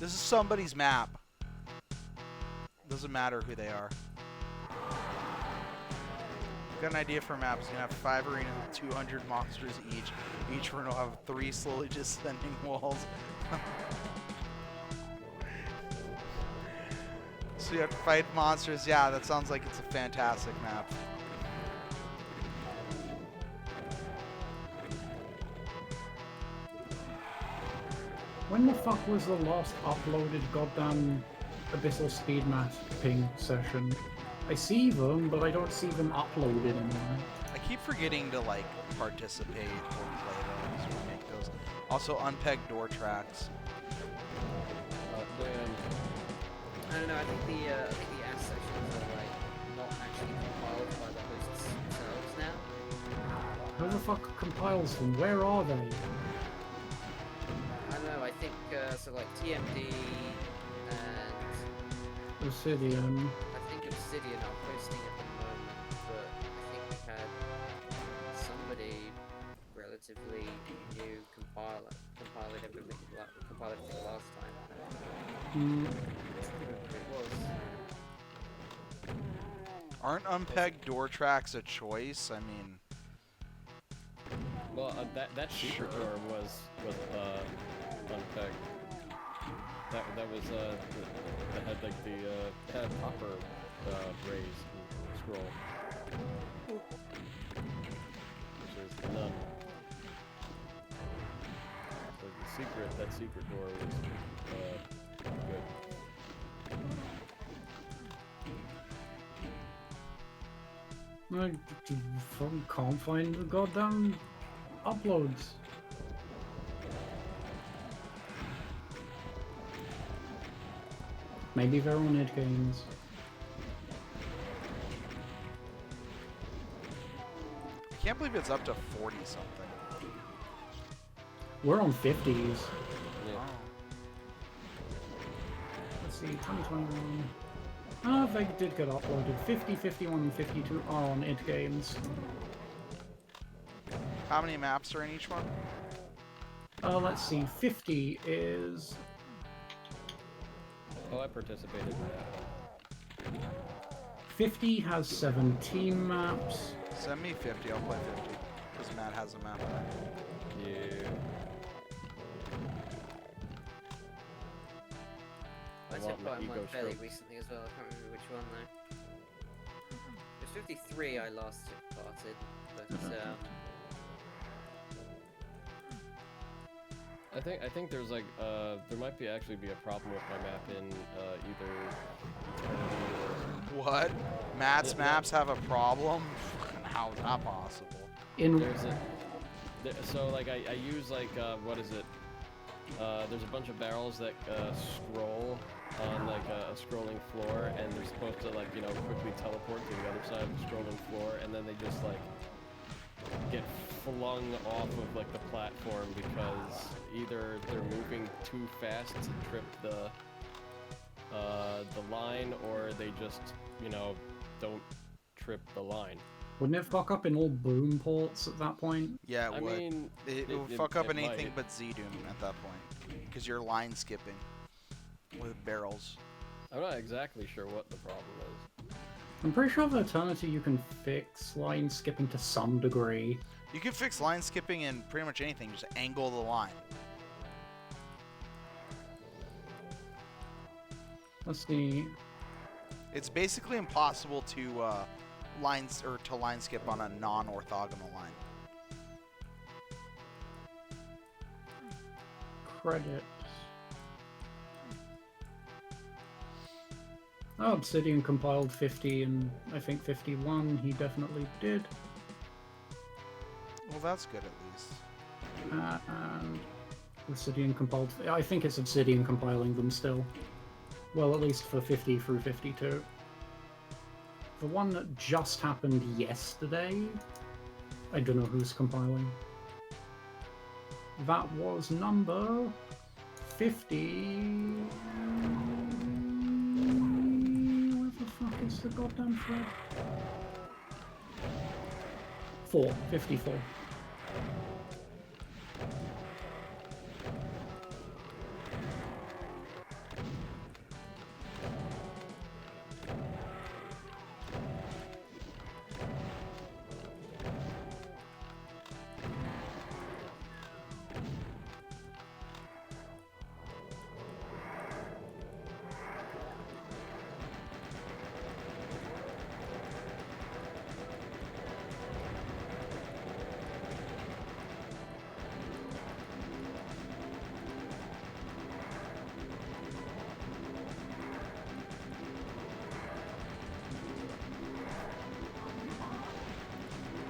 this is somebody's map. Doesn't matter who they are. Got an idea for maps. You're gonna have 5 arenas with 200 monsters each. Each one will have 3 slowly descending walls. So you have to fight monsters. Yeah, that sounds like it's a fantastic map. When the fuck was the last uploaded goddamn Abyssal Speed Mapping session? I see them, but I don't see them uploaded anywhere. I keep forgetting to like participate or play those or make those. Also, unpegged door tracks. I don't know. I think the A.S.S sections are like not actually compiled by the hosts themselves now. Who the fuck compiles them? Where are they? I don't know. I think so. Like TMD and Obsidian. I think Obsidian are posting at the moment, but I think we had somebody relatively new compile everything last time. Hmm. It was. Aren't unpegged door tracks a choice? I mean, Well, that secret Sure. door was unpegged. That was that had like the had hopper raise and scroll, which is none. So that secret door was good. I can't find the goddamn uploads. Maybe they're on id games. I can't believe it's up to 40 something. We're on 50s. Yeah. Oh. Let's see, 2021. Oh, they did get uploaded. 50, 51, and 52 are on id games. How many maps are in each one? Let's see, 50 is... Oh, I participated in that one. 50 has 17 maps. Send me 50, I'll play 50. Because Matt has a map. Yeah. I want took my part in ego one fairly stroke. recently as well. I can't remember which one though. It was 53 I last took part in, but I think there's like there might actually be a problem with my map in either Eternity What? Matt's Yeah, maps have a problem? How is that possible? In so like I use like what is it? There's a bunch of barrels that scroll on like a scrolling floor, and they're supposed to like quickly teleport to the other side of the scrolling floor, and then they just like get flung off of like the platform because either they're moving too fast to trip the line, or they just don't trip the line. Wouldn't it fuck up in all boom ports at that point? Yeah, it I would. mean, It would fuck up it in anything might. but Z-Doom at that point. Because you're line skipping with barrels. I'm not exactly sure what the problem is. I'm pretty sure with Eternity you can fix line skipping to some degree. You can fix line skipping in pretty much anything. Just angle the line. Let's see. It's basically impossible to line skip on a non-orthogonal line. Credits. Oh, Obsidian compiled 50 and I think 51. He definitely did. Well, that's good at least. And Obsidian compiled. I think it's Obsidian compiling them still. Well, at least for 50 through 52. The one that just happened yesterday, I don't know who's compiling. That was number 50. Where the fuck is the goddamn thread? 54.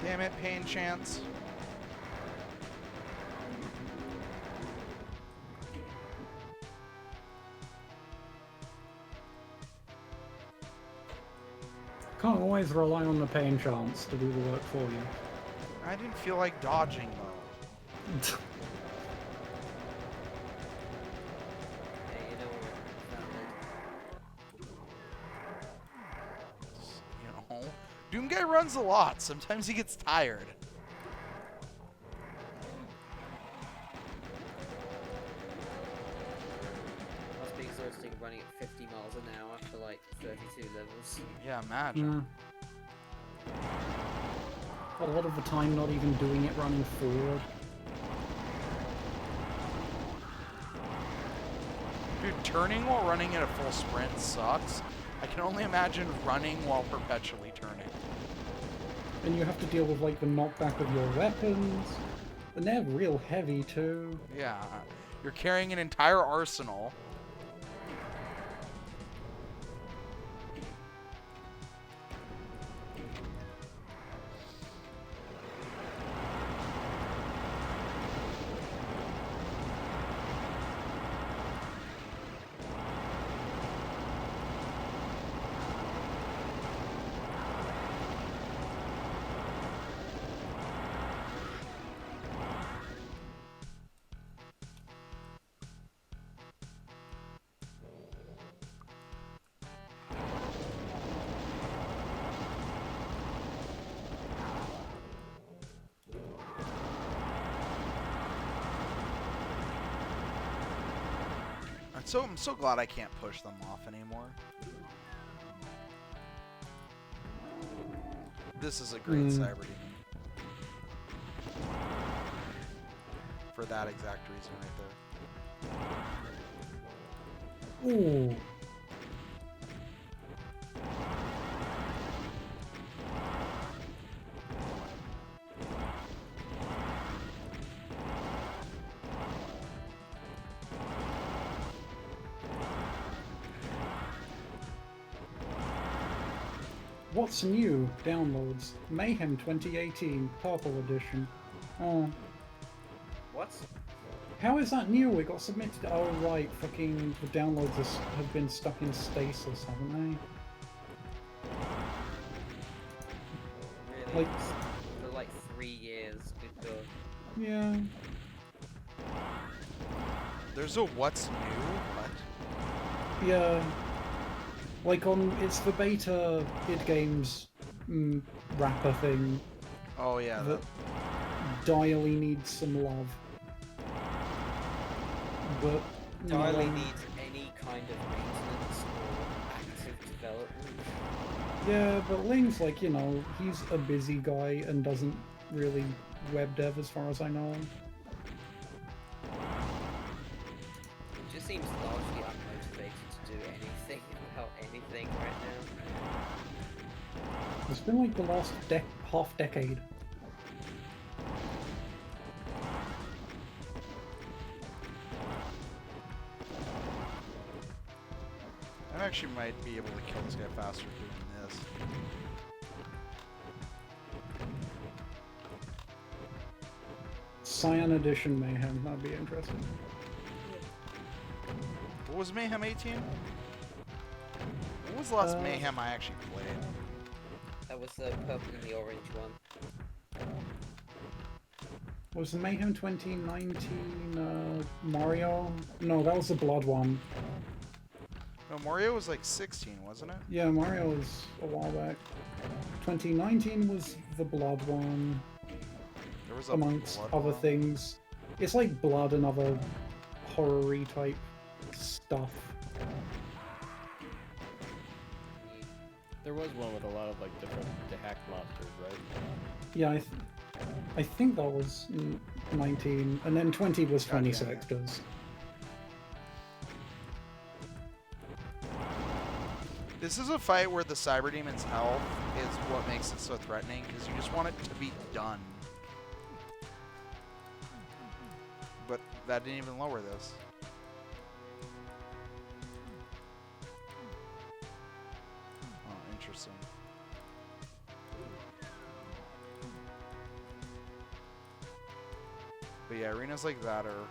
Damn it, pain chance. Can't always rely on the pain chance to do the work for you. I didn't feel like dodging though. Hey, you know what? You know, Doom Guy runs a lot. Sometimes he gets tired. Must be exhausting running at 50 miles an hour for like 32 levels. Yeah, imagine. A lot of the time not even doing it running forward. Dude, turning while running at a full sprint sucks. I can only imagine running while perpetually turning. And you have to deal with like the knockback of your weapons. And they're real heavy too. Yeah, you're carrying an entire arsenal. I'm so glad I can't push them off anymore. This is a great cyber demon. For that exact reason right there. Ooh. What's new? Downloads. Mayhem 2018, Purple Edition. Oh. What? How is that new? It got submitted. Oh, right. Fucking the downloads have been stuck in stasis, haven't Really? Like- For like 3 years. Good God. they? Yeah. There's a what's new? What? Yeah. Like it's the beta id Games wrapper thing Oh yeah, that direly needs some love. But Darley needs any kind of maintenance or active development. yeah, but Ling's like, he's a busy guy and doesn't really web dev as far as I know. It just seems largely unmotivated to do anything about anything right now. It's been like the last half decade. I actually might be able to kill this guy faster doing this. Cyan Edition Mayhem, that'd be interesting. What was Mayhem 18? What was the last Uh, Mayhem I actually played? That was the purple and the orange one. Was the Mayhem 2019 Mario? No, that was the Blood one. No, Mario was like 16, wasn't it? Yeah, Mario was a while back. 2019 was the Blood one. There was a amongst blood other well. things. It's like blood and other horror-y type stuff. There was one with a lot of like different hack monsters, right? Yeah, I think that was 19, and then 20 was God damn 20 it. sectors. This is a fight where the Cyber Demon's health is what makes it so threatening, because you just want it to be done. But that didn't even lower this. Oh, interesting. But yeah, arenas like that are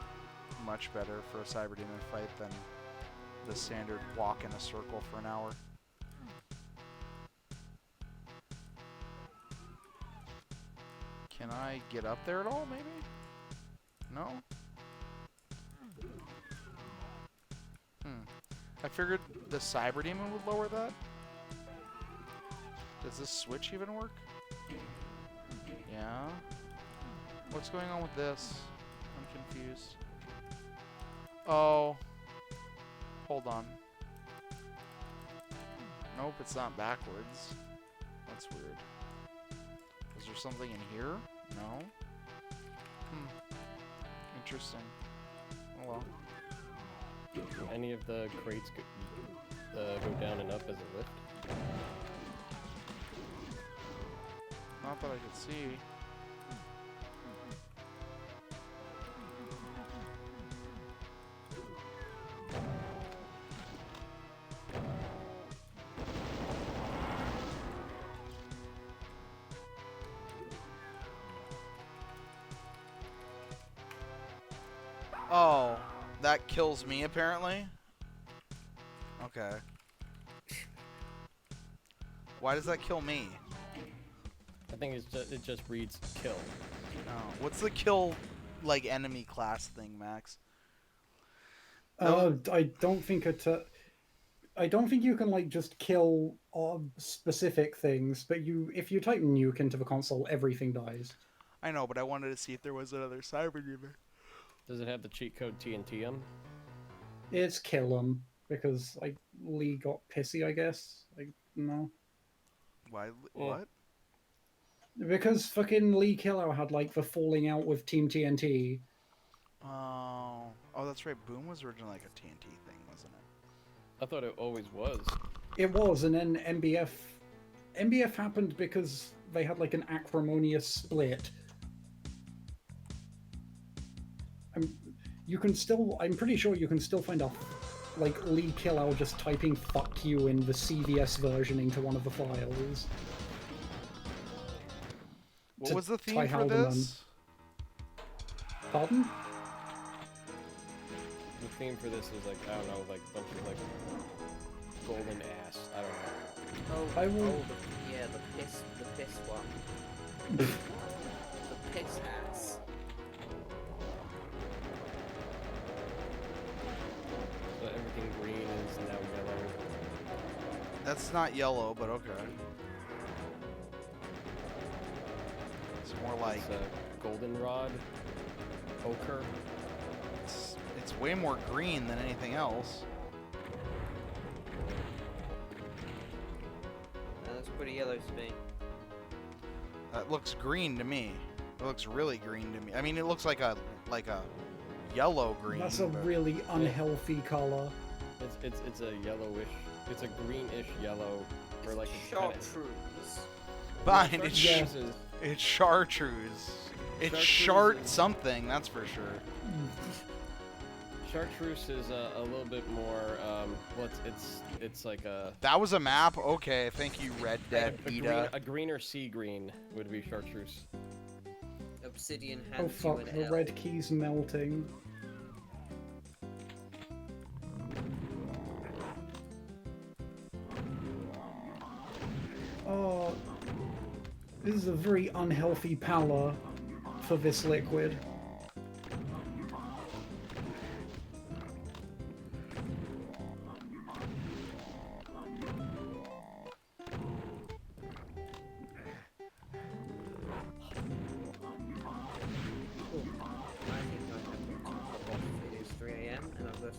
much better for a Cyber Demon fight than the standard walk in a circle for an hour. Can I get up there at all, maybe? No? I figured the Cyber Demon would lower that. Does this switch even work? Yeah. What's going on with this? I'm confused. Oh. Hold on. Nope, it's not backwards. That's weird. Is there something in here? No? Interesting. Oh well. Do any of the crates go down and up as a lift? Not that I could see. Oh, that kills me apparently. Okay. Why does that kill me? I think it just reads kill. Oh, what's the kill like enemy class thing, Max? I don't think I don't think you can like just kill specific things, but if you type nuke into the console, everything dies. I know, but I wanted to see if there was another Cyber Demon. Does it have the cheat code TNTM? It's kill 'em because like Lee got pissy, I guess. Like no, Why? Yeah. What? because fucking Lee Killer had like the falling out with Team TNT. Oh, that's right. Boom was originally like a TNT thing, wasn't it? I thought it always was. It was, and then MBF happened because they had like an acrimonious split. I'm pretty sure you can still find a like Lee Killow just typing "fuck you" in the CVS version into one of the files. What To was the theme Ty for Haldeman. this? Pardon? The theme for this is like, I don't know, like a bunch of like golden ass. I don't know. I will- The piss one. The piss ass. So everything green is now yellow. That's not yellow, but okay. It's more like It's a goldenrod, ochre. it's way more green than anything else. That looks pretty yellow to me. That looks green to me. It looks really green to me. I mean, it looks like a yellow green. That's a but- really unhealthy color. It's a yellowish. It's a greenish yellow, or like it's kinda- chartreuse. Fine, it's Chartreuse is- it's chartreuse. It's Chartreuse shart is- something, that's for sure. Chartreuse is a little bit more. Well, it's like a That was a map. Okay, thank you, Red Dead Vita. a greener sea green would be chartreuse. Obsidian Oh hands fuck, you an the L. red key's melting. Oh, this is a very unhealthy pallor for this liquid.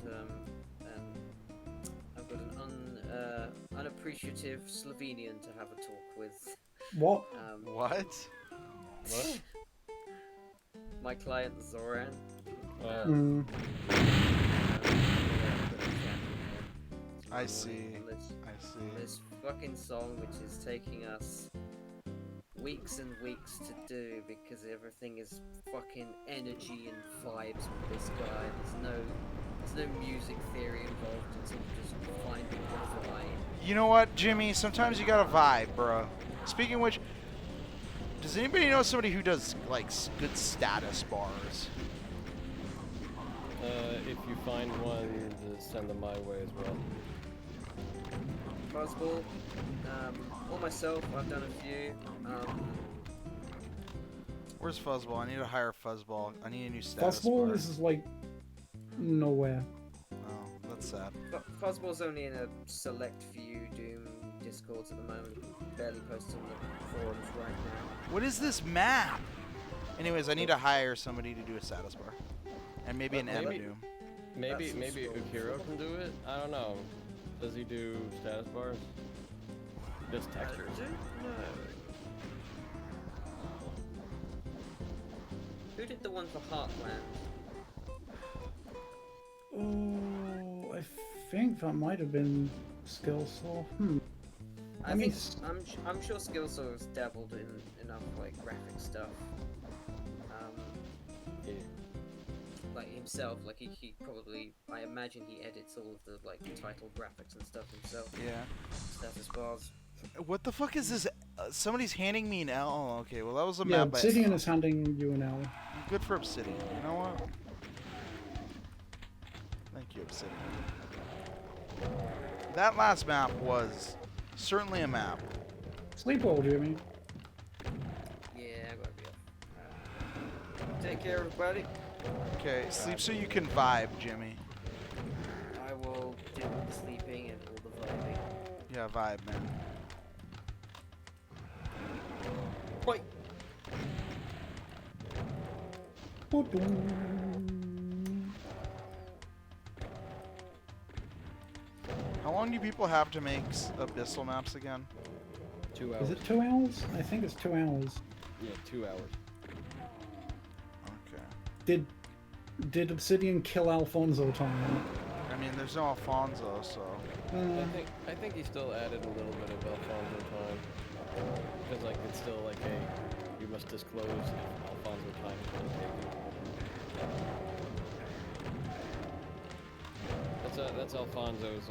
an unappreciative Slovenian to have a talk with. What? What? What? My client Zoran. Mm. I see. This, I see. this fucking song, which is taking us weeks and weeks to do because everything is fucking energy and vibes with this guy. There's no music theory involved. It's all just finding the vibe. You know what, Jimmy? Sometimes you gotta vibe, bro. Speaking of which, does anybody know somebody who does like good status bars? If you find one, send them my way as well. Fuzzball, or myself, I've done a few. Where's Fuzzball? I need to hire Fuzzball. I need a new status Fuzzball bar. is like nowhere. Oh, that's sad. Fuzzball's only in a select few Doom discords at the moment. Barely posted on the forums right now. What is this map? Anyways, I need to hire somebody to do a status bar. And maybe an M Maybe- Doom. Maybe That's maybe cool. Ukiro can do it. I don't know. Does he do status bars? Just textures. Who did the one for Heartland? Oh, I think that might have been Skillsaw. I I mean, think I'm sure Skillsaw's dabbled in enough like graphic stuff. Yeah. Like himself, like he probably, I imagine he edits all of the like title graphics and stuff himself. Yeah. Status bars. What the fuck is this? Somebody's handing me an L. Oh, okay. Well, that was a yeah, map. Obsidian is handing you an L. Good for Obsidian. You know what? Thank you, Obsidian. That last map was certainly a map. Sleep well, Jimmy. Yeah, I gotta be up. Take care, everybody. Okay, sleep so you can vibe, Jimmy. I will deal with the sleeping and all the vibing. Yeah, vibe, man. Wait. How long do people have to make abyssal maps again? 2 hours. Is it 2 hours? I think it's 2 hours. Yeah, 2 hours. Okay. Did Obsidian kill Alfonso time? I mean, there's no Alfonso, so. I think he still added a little bit of Alfonso time. Because like it's still like a you must disclose if Alfonso time has been taken. That's Alfonso's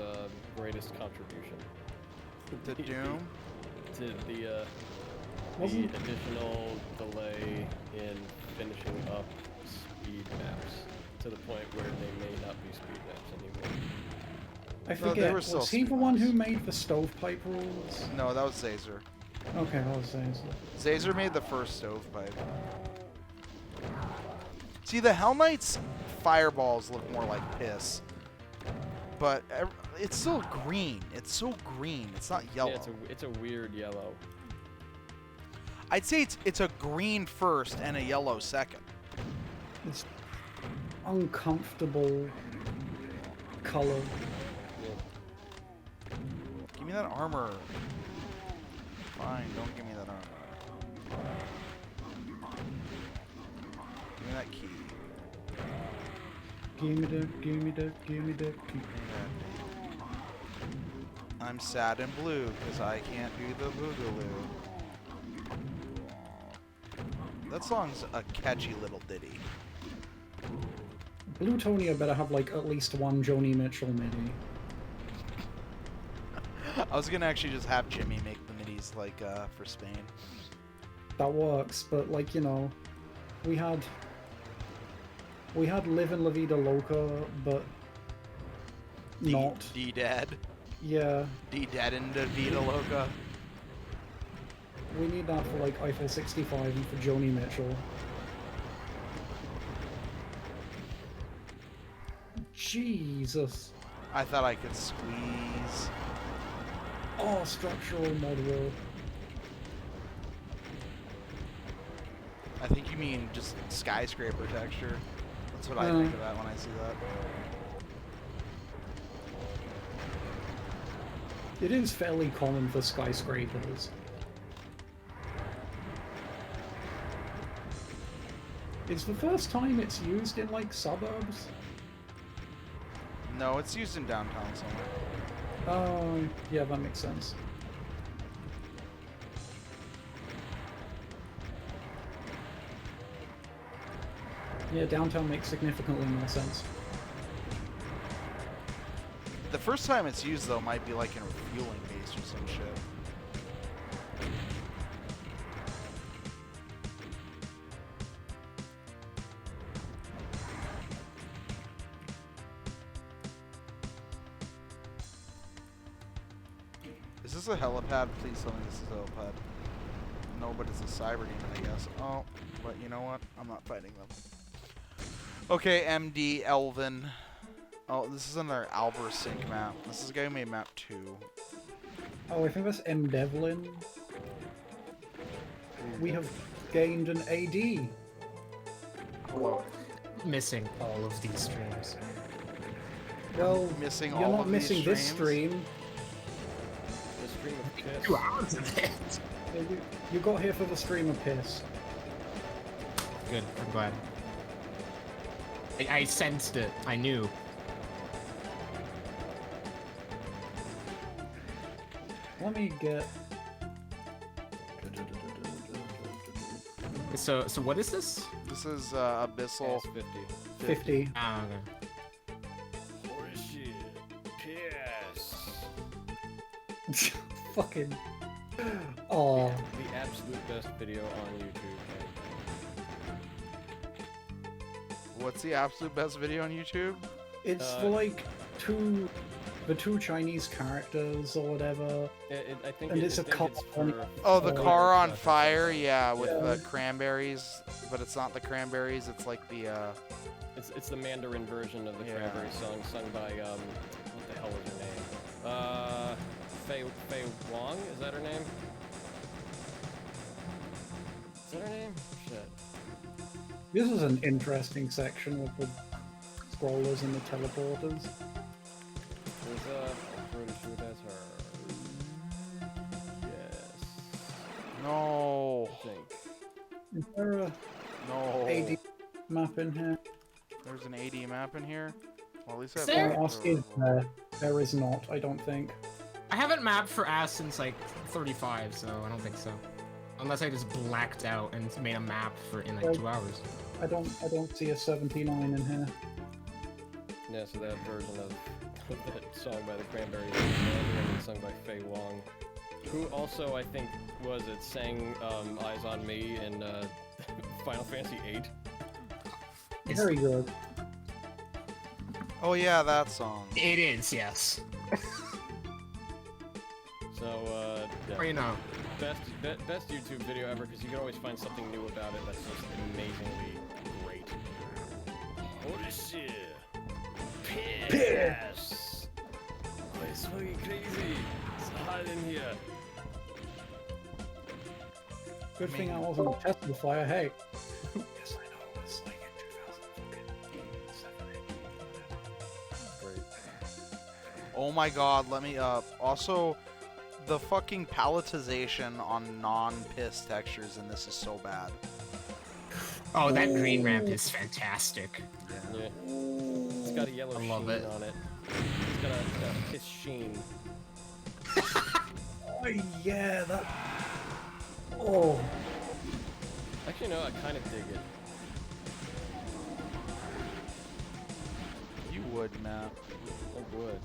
greatest contribution To Doom? to the Wasn't- additional delay in finishing up speed maps to the point where they may not be speed maps anymore. I they forget. were still Was he the speed one maps. who made the stovepipe rules? No, that was Zazer. Okay, I was saying so. Zazer made the first stovepipe. See, the Hell Knight's fireballs look more like piss. But it's still green. It's so green. It's not yellow. Yeah, it's a weird yellow. I'd say it's a green first and a yellow second. It's uncomfortable color. Give me that armor. Fine, don't give me that armor. Give me that key. Give me that, give me that, give me that. Give me that. I'm sad and blue because I can't do the boogaloo. That song's a catchy little ditty. Bluetonia better have like at least one Joni Mitchell MIDI. I was gonna actually just have Jimmy make the midis like for Spain. That works, but like, you know, we had Live in La Vida Loca, but not. D-Dad. Yeah, D-Dad into Vida Loca. we need that for like Eiffel 65 and for Joni Mitchell. Jesus. I thought I could squeeze. Oh, structural mod world. I think you mean just skyscraper texture. That's what I think of that when I see that. It is fairly common for skyscrapers. It's the first time it's used in, like, suburbs? No, it's used in downtown somewhere. Oh, yeah, that makes sense. Yeah, downtown makes significantly more sense. The first time it's used, though, might be like in a refueling base or some shit. Is this a helipad? Please tell me this is a helipad. No, but it's a cyber demon, I guess. Oh, but you know what? I'm not fighting them. Okay, MD Elvin. Oh, this is another Albert Sync map. This is a guy who made map 2. Oh, I think that's M. Devlin. We have gained an AD. Hello. Missing all of these streams. Well, Missing you're all not of these missing this streams? stream. The stream of piss. 2 hours of it. Yeah, you got here for the stream of piss. Good, I'm glad. I sensed it. I knew. Let me get... So what is this? This is Abyssal. S50. 50. Ah, okay. Horseshit. Piss. Fucking... Oh, The absolute best video on YouTube. What's the absolute best video on YouTube? it's the, like, the two Chinese characters or whatever. I think And it's a think car for- Oh, the Oh, car yeah. on fire, yeah, with Yeah. the cranberries, but it's not the cranberries. It's like the It's the Mandarin version of the Yeah. Cranberry song, sung by what the hell is her name? Fei Wong, is that her name? Is that her name? Shit. This is an interesting section with the scrollers and the teleporters. There's I'm pretty sure that's her. Yes. no, I think. Is there a no. AD map in here? There's an AD map in here. Well, at least I Is have. there? Ask is there. There is not, I don't think. I haven't mapped for A.S.S since like 35, so I don't think so. Unless I just blacked out and made a map for in like Well- 2 hours. I don't see a 79 in here. Yeah, so that version of that song by the Cranberries is Mandarin, sung by Fei Wong, who also I think sang "Eyes on Me" in Final Fantasy VIII. It's- Very good. Oh yeah, that song. It is, yes. So yeah. Or you know, Best YouTube video ever, because you can always find something new about it that's just amazingly great. Holy shit! Piss! Oh, it's fucking crazy! It's hot in here. Good thing I wasn't a Tesla fire. Hey. Yes, I know. It's like in 2007. Great. Oh my god, let me also, the fucking palletization on non-piss textures in this is so bad. oh, that green ramp is fantastic. Yeah. It's got a yellow I sheen love it. on it. It's got a piss sheen. Oh, yeah, that... Oh. Actually, no, I kind of dig it. You would, Matt. I would.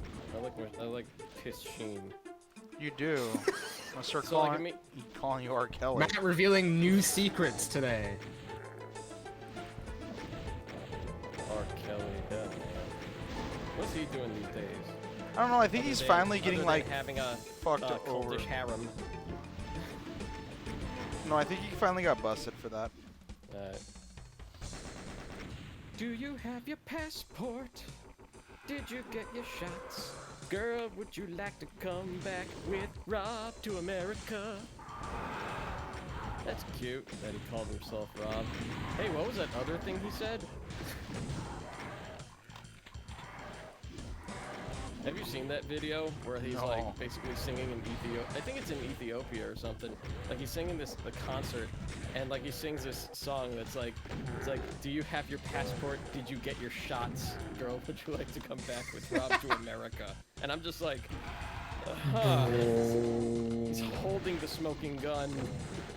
I like piss sheen. You do. I'll start So, like, calling, calling you R. Kelly. Matt revealing new secrets today. R. Kelly, yeah. What's he doing these days? I don't know, I think Other he's than- finally other getting than like having a fucked over. cultish harem. No, I think he finally got busted for that. Do you have your passport? Did you get your shots? Girl, would you like to come back with Rob to America? That's cute that he called himself Rob. Hey, what was that other thing he said? Have you seen that video where he's No. like basically singing in Ethiopia? I think it's in Ethiopia or something. Like he's singing a concert, and like he sings this song that's like, it's like, do you have your passport? Did you get your shots, girl? Would you like to come back with Rob to America? And I'm just like, he's holding the smoking gun,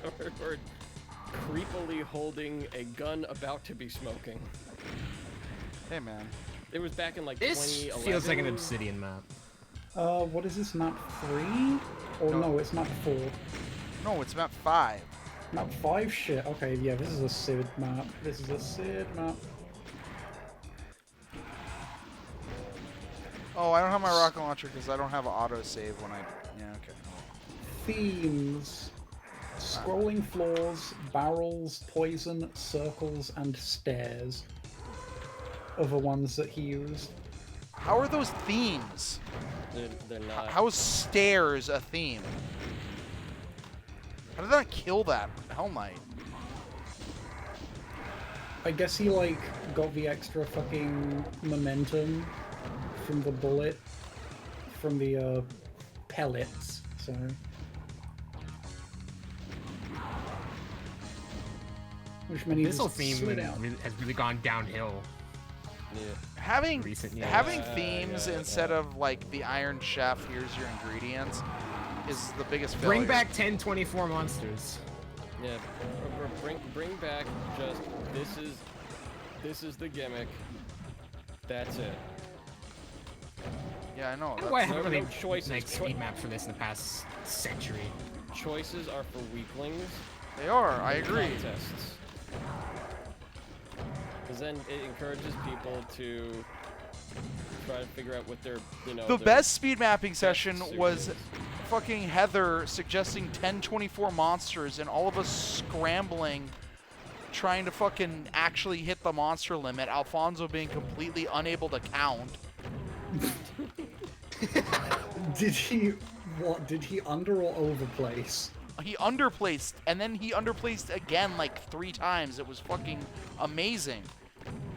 or creepily holding a gun about to be smoking. Hey, man. It was back in like This 2011. feels like an Obsidian map. What is this, map 3? Or no, it's map 4. No, it's map 5. Map 5? Shit, okay, yeah, this is a Sid map. This is a Sid map. Oh, I don't have my rocket launcher because I don't have an autosave when I... Yeah, okay. Themes. Scrolling floors, barrels, poison, circles, and stairs are the ones that he used. How are those themes? They're not. How is stairs a theme? How did that kill that Hell Knight? I guess he, like, got the extra fucking momentum from the bullet, from the, pellets, so... Which many This whole just theme slid out. has really gone downhill. Yeah. Having Recent years. themes instead of like the Iron Chef, here's your ingredients, is the biggest failure. Bring back 1024 monsters. Yeah, or bring back just this is the gimmick. That's it. Yeah, I know. Why I That's, haven't really no choices. like speed maps for this in the past century. Choices are for weaklings. they are. I agree. Contests. Because then it encourages people to try to figure out what their, The their best speed mapping session suit was is. fucking Heather suggesting 1024 monsters and all of us scrambling trying to fucking actually hit the monster limit. Alfonso being completely unable to count. Did he under or overplace? He underplaced, and then he underplaced again like 3 times. It was fucking amazing.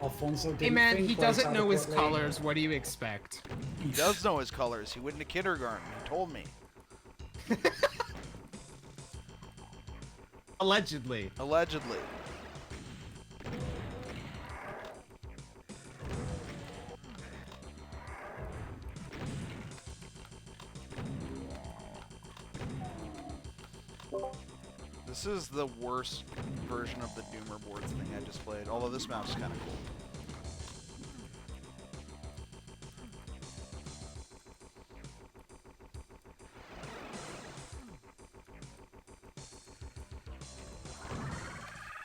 Alfonso didn't Hey man, think he quite doesn't know his adequately. colors. What do you expect? He does know his colors. He went to kindergarten. He told me. Allegedly. Allegedly. This is the worst version of the Doomer boards thing I just played, although this map's kind of cool.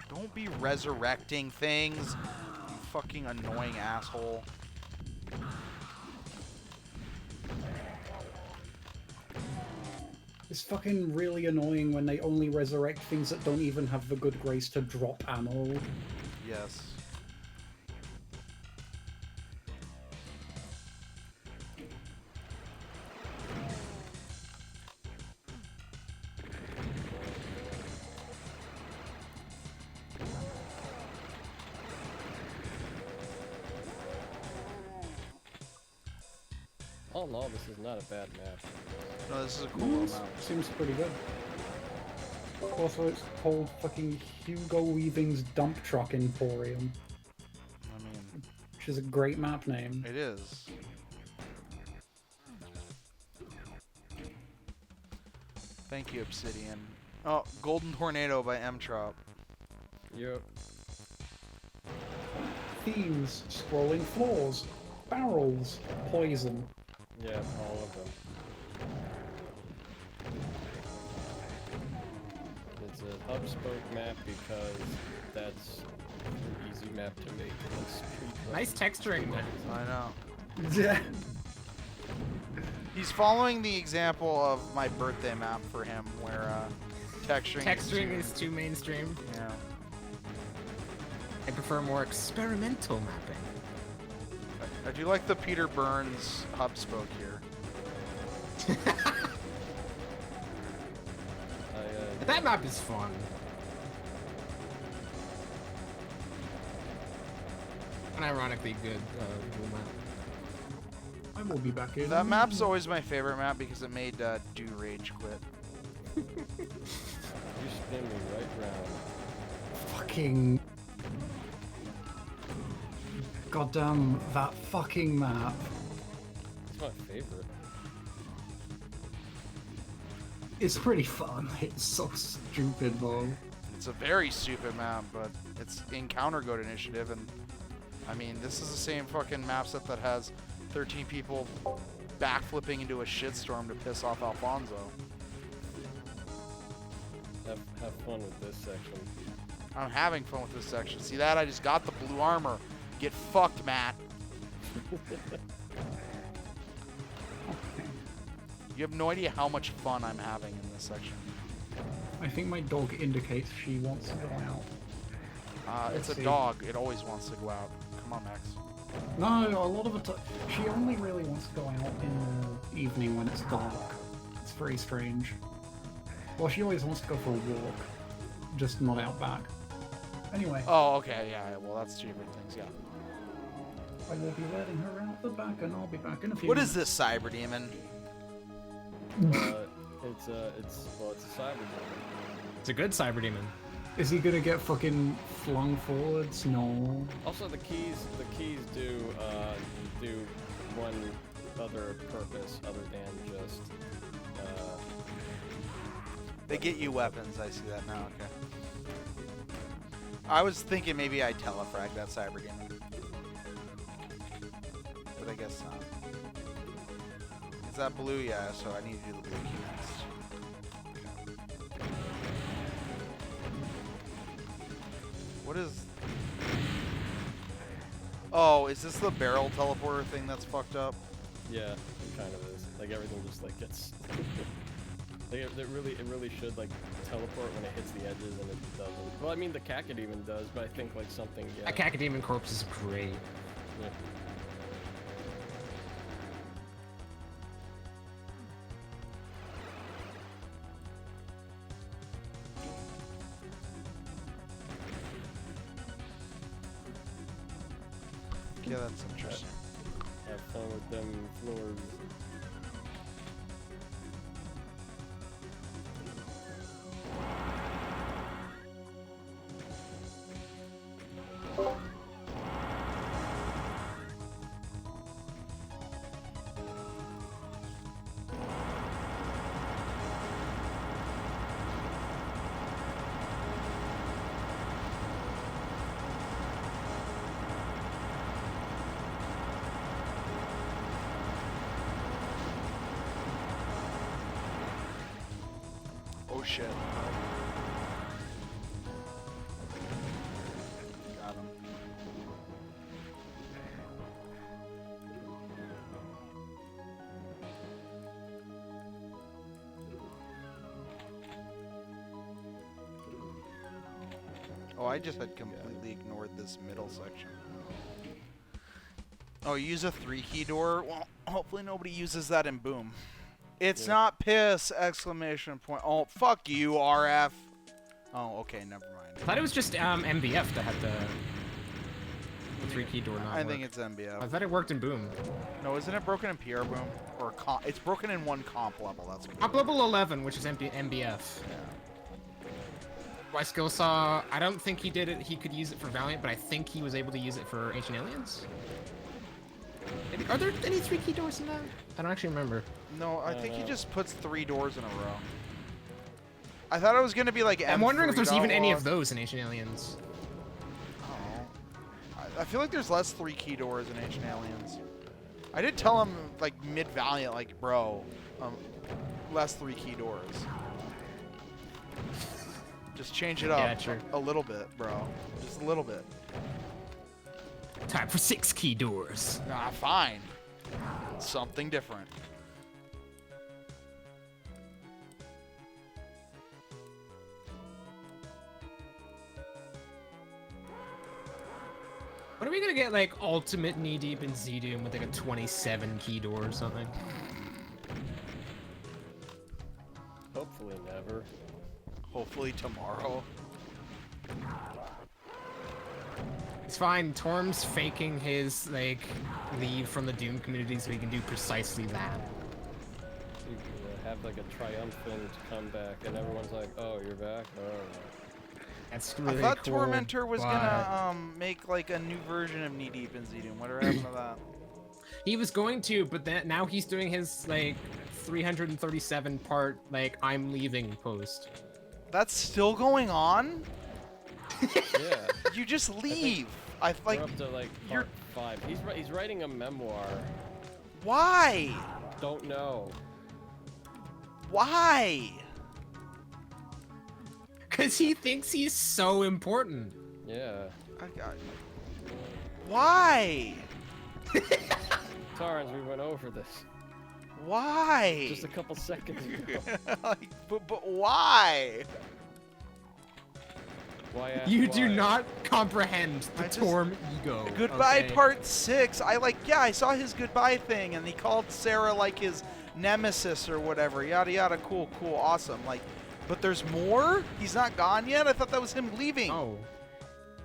Don't be resurrecting things, you fucking annoying asshole. It's fucking really annoying when they only resurrect things that don't even have the good grace to drop ammo. Yes. All in all, this is not a bad map. No, this is a cool little map. Seems pretty good. Also, it's called fucking Hugo Weaving's Dump Truck Emporium, I mean, which is a great map name. it is. Thank you, Obsidian. Oh, Golden Tornado by M-Trop. Yep. Themes, scrolling floors, barrels, poison. Yeah, all of them. It's a hub spoke map because that's an easy map to make. Nice texturing. I know. Yeah. He's following the example of my birthday map for him, where texturing. Texturing is too mainstream. Yeah. I prefer more experimental mapping. I do like the Peter Burns hub spoke here. That map is fun. An ironically good blue map. I will be back in. That map's always my favorite map because it made Do Rage quit. You spin me right round. Fucking. Goddamn, that fucking map. It's my favorite. It's pretty fun. It's so stupid, though. It's a very stupid map, but it's encounter goat initiative, and I mean, this is the same fucking map set that has 13 people backflipping into a shitstorm to piss off Alfonso. Have fun with this section. I'm having fun with this section. See that? I just got the blue armor. Get fucked, Matt. You have no idea how much fun I'm having in this section. I think my dog indicates she wants to go out. It's Let's a see. dog. It always wants to go out. Come on, Max. No, a lot of the time. She only really wants to go out in the evening when it's dark. It's very strange. Well, she always wants to go for a walk, just not out back. Anyway, Oh, okay. Yeah, well, that's two different things, yeah. I will be letting her out the back, and I'll be back in a few What is minutes. this cyber demon? It's a cyber demon. It's a good cyber demon. Is he gonna get fucking flung forwards? No. Also, the keys do one other purpose other than just. They get you weapons. I see that now. Okay. I was thinking maybe I telefrag that cyber demon, but I guess not. Is that blue? Yeah. So I need to do the blue key next. What is? Oh, is this the barrel teleporter thing that's fucked up? Yeah, it kind of is. Like everything just like gets. Like, it really should like teleport when it hits the edges, and it doesn't. Well, I mean the Cacodemon does, but I think like something. Yeah. A Cacodemon corpse is great. Yeah. Yeah, that's interesting. Have fun with them floors. Oh shit. Got him. Oh, I just had completely ignored this middle section. Oh, use a 3-key door? Well, hopefully nobody uses that in Boom. It's not piss! Exclamation point. Oh, fuck you, RF. Oh, okay, never mind. I thought it was just MBF that had the 3-key door not I work. think it's MBF. I thought it worked in Boom. No, isn't it broken in PR Boom? Or it's broken in one comp level, that's what Up level 11, which is MBF. Yeah. My skill saw, I don't think he did it, he could use it for Valiant, but I think he was able to use it for Ancient Aliens. Maybe, are there any 3-key doors in that? I don't actually remember. No, I think he just puts 3 doors in a row. I thought it was gonna be like I'm wondering if there's even any of M3.log. those in Ancient Aliens. Oh. I feel like there's less 3-key doors in Ancient Aliens. I did tell him, like, mid-Valiant, like, bro, less 3-key doors. Just change it up Yeah, sure. a little bit, bro. Just a little bit. Time for 6-key doors. Ah, fine. Something different. When are we gonna get like ultimate knee deep in Z-Doom with like a 27-key door or something? Hopefully never. Hopefully tomorrow. It's fine. Torm's faking his like leave from the Doom community so he can do precisely that. You have like a triumphant comeback, and everyone's like, "Oh, you're back." Oh. That's I really thought cool, Tormentor was but gonna make like a new version of Knee Deep in Zedum. Whatever happened to that? he was going to, but then now he's doing his like 337 part like I'm leaving post. That's still going on? Yeah. You just leave. We're up to like part 5. He's writing a memoir. Why? Don't know. Why? Cause he thinks he's so important. Yeah. Why? Tarns, we went over this Why? just a couple seconds ago. Like, but why? Why ask You why? do not comprehend the I just- Torm ego. Goodbye okay? part 6. I saw his goodbye thing, and he called Sarah like his nemesis or whatever. Yada yada. Cool, awesome. Like, but there's more. He's not gone yet. I thought that was him leaving. Oh.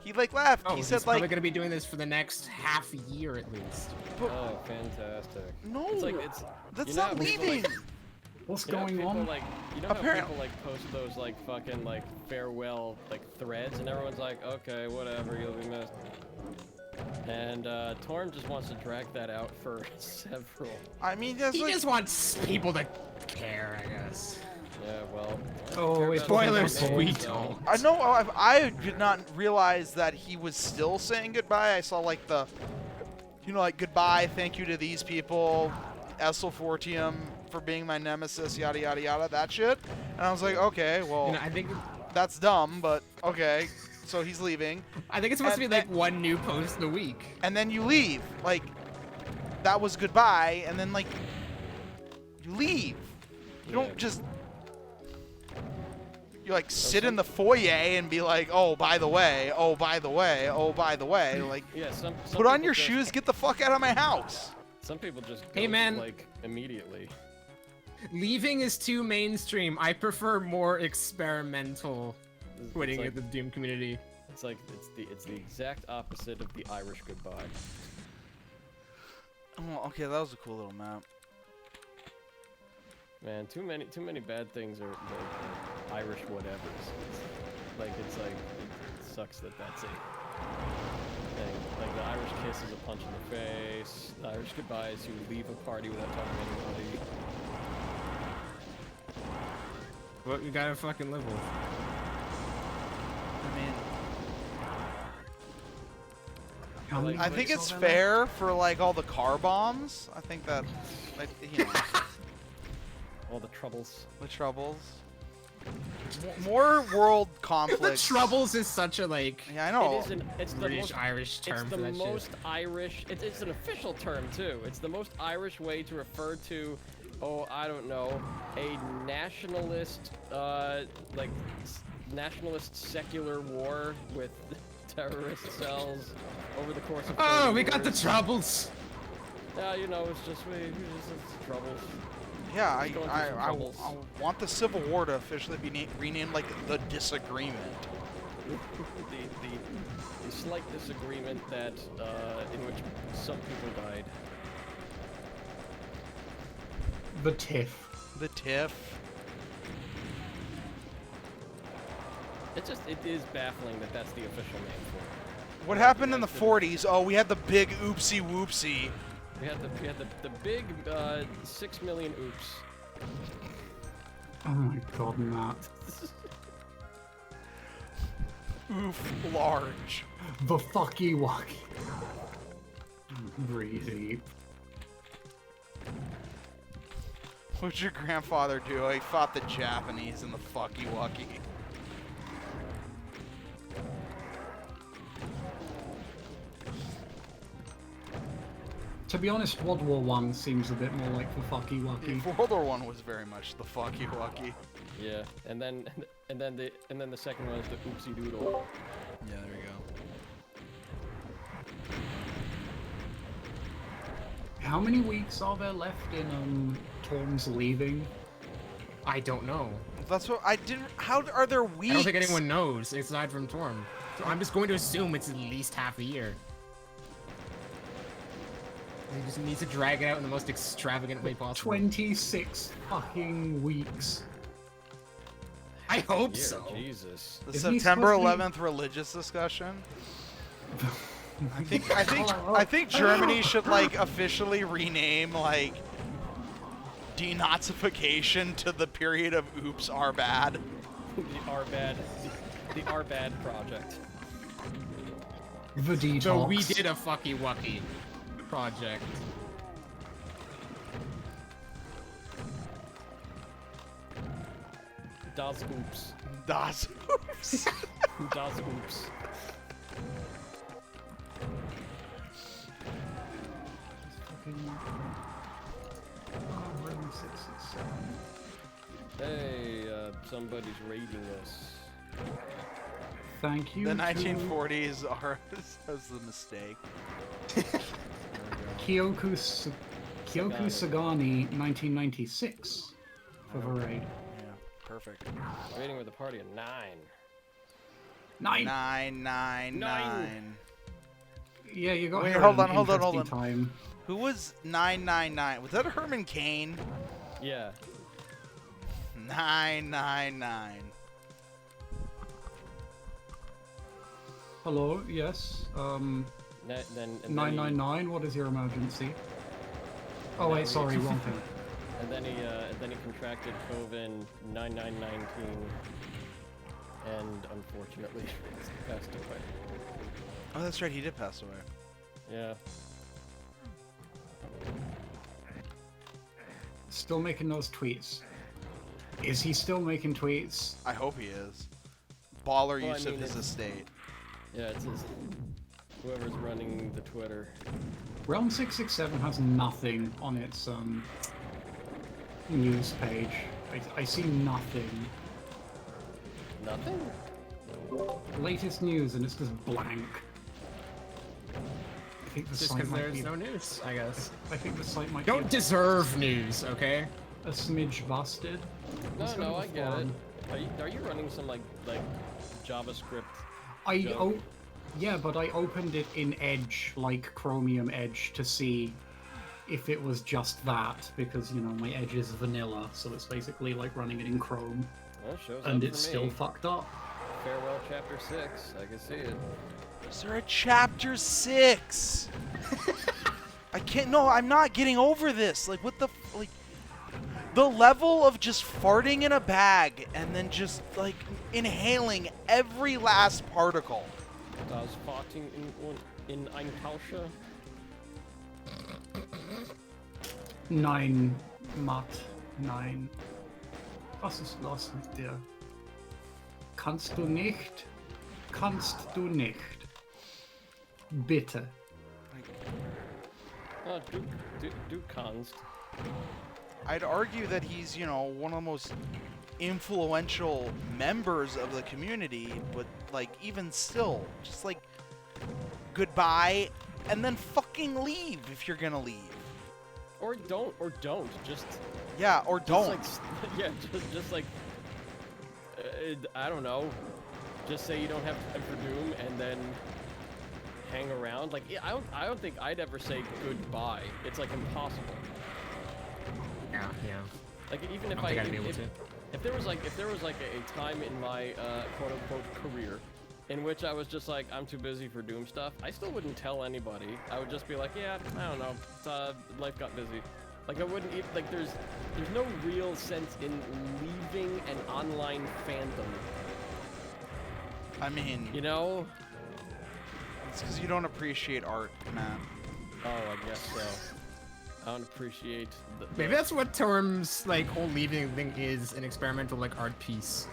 He like left. Oh, he he's said probably like, gonna be doing this for the next half a year at least. Oh, fantastic. no, It's like it's. that's you know not how people, leaving. like, What's you know how going people, on? Like, you know how Apparently- people like post those like fucking like farewell like threads, and everyone's like, okay, whatever, you'll be missed. And Torm just wants to drag that out for several. I mean, that's He like, just wants people to care, I guess. Yeah, well. Oh, it's Spoilers, Torm. we don't. I know. I did not realize that he was still saying goodbye. I saw like the, like goodbye, thank you to these people, Essel Fortium for being my nemesis, yada yada yada, that shit. And I was like, okay, well, I think that's dumb, but okay. So he's leaving, it's supposed to be And like one new post a week. and then you leave. Like, that was goodbye, and then like, you leave. You don't Yeah. just. You like sit in the foyer and be like, oh, by the way, oh, by the way, oh, by the way. Like, Yeah, some put on people your just- shoes, get the fuck out of my house. Some people just Hey, ghost, man. like immediately. Leaving is too mainstream. I prefer more experimental It's quitting like, at the Doom community. It's like it's the exact opposite of the Irish goodbye. Oh, okay, that was a cool little map. Man, too many bad things are like Irish whatevers. It's like it sucks that that's a thing. Like the Irish kiss is a punch in the face. The Irish goodbye is you leave a party without talking to anybody. What we gotta fucking live with. I mean, How many I think weeks it's are there fair for like all the car bombs. I think that, like, All the troubles. the troubles. More world The conflicts. Troubles is such a like Yeah, I know. It's the British most Irish term It's for the that most shit. Irish. It's an official term too. It's the most Irish way to refer to, oh, I don't know, a nationalist, nationalist secular war with terrorist cells over the course of. Oh, 30 we got the years. Troubles. Yeah, it's just it's troubles. Yeah, He's going through some I troubles. want the Civil War to officially be renamed like the Disagreement. the slight disagreement that in which some people died. The TIFF. The TIFF. It is baffling that that's the official name for it. What happened in the 40s? Oh, we had the big oopsie whoopsie. We had the big 6 million oops. Oh my god, Matt. Oof, large. The fucky wucky. Breathe deep. What'd your grandfather do? He fought the Japanese in the fucky wucky. To be honest, World War One seems a bit more like the fucky wucky. World War One was very much the fucky wucky. Yeah, and then the second one is the oopsie doodle. Yeah, there you go. How many weeks are there left in Torm's leaving? I don't know. That's what I didn't. How are there weeks? I don't think anyone knows aside from Torm. So I'm just going to assume it's at least half a year. He just needs to drag it out in the most extravagant way possible. 26 fucking weeks. I hope Yeah, so. Jesus. The Isn't he September supposed to be- 11th religious discussion. I think Germany should like officially rename like denazification to the period of oops are bad. The Arbad project. The detox. So we did a fucky wucky project. Das Oops. Das oops. Das Oops. Hey, somebody's raiding us. Thank you. The to 1940s are was the mistake. Kyoku Sagani, 1996, for the raid. Yeah, perfect. Raiding with a party of 9. 999. Yeah, you got Wait, here hold at on, an hold on, hold interesting on. Time. Who was 999? Was that Herman Cain? Yeah. 999. Hello, yes. And then 999. What is your emergency? Oh wait, sorry, wrong thing. And then he contracted COVID 9919, and unfortunately passed away. Oh, that's right. He did pass away. Yeah. Still making those tweets. Is he still making tweets? I hope he is. Baller Well, I use of mean, his it's- estate. Yeah, it's whoever's running the Twitter. Realm 667 has nothing on its news page. I see nothing. Nothing? Latest news, and it's just blank. I think the Just site because might there's be. no news, I guess. I think the site might Don't be deserve news, okay? a smidge busted. Let's go No, to I the get it. forum. Are you running some like JavaScript? Oh, yeah, but I opened it in Edge, like Chromium Edge, to see if it was just that, because, you know, my Edge is vanilla, so it's basically like running it in Chrome, Well, shows and up it's for still me. fucked up. Farewell Chapter 6. I can see it. Is there a chapter 6? I can't. No, I'm not getting over this. Like, what the like? The level of just farting in a bag and then just like inhaling every last particle. Das Farting in ein Tauscher. 9 Matt, 9. Was ist los mit dir? Kannst du nicht? Kannst du nicht? Bitte. Oh, du kannst. I'd argue that he's, you know, one of the most influential members of the community, but like even still, just like goodbye and then fucking leave if you're gonna leave. Or don't. Just Yeah, or don't. Like, yeah, just like I don't know. Just say you don't have time for Doom and then hang around. Like I don't think I'd ever say goodbye. It's like impossible. Yeah. Like even if I don't think I'd be able to. if there was like a time in my quote unquote career in which I was just like I'm too busy for Doom stuff, I still wouldn't tell anybody. I would just be like, yeah, I don't know, life got busy. Like I wouldn't even, like there's no real sense in leaving an online fandom. I mean, You know? it's because you don't appreciate art, Matt. Oh, I guess so. I don't appreciate the Maybe that's what Torm's like whole leaving thing is, an experimental like art piece.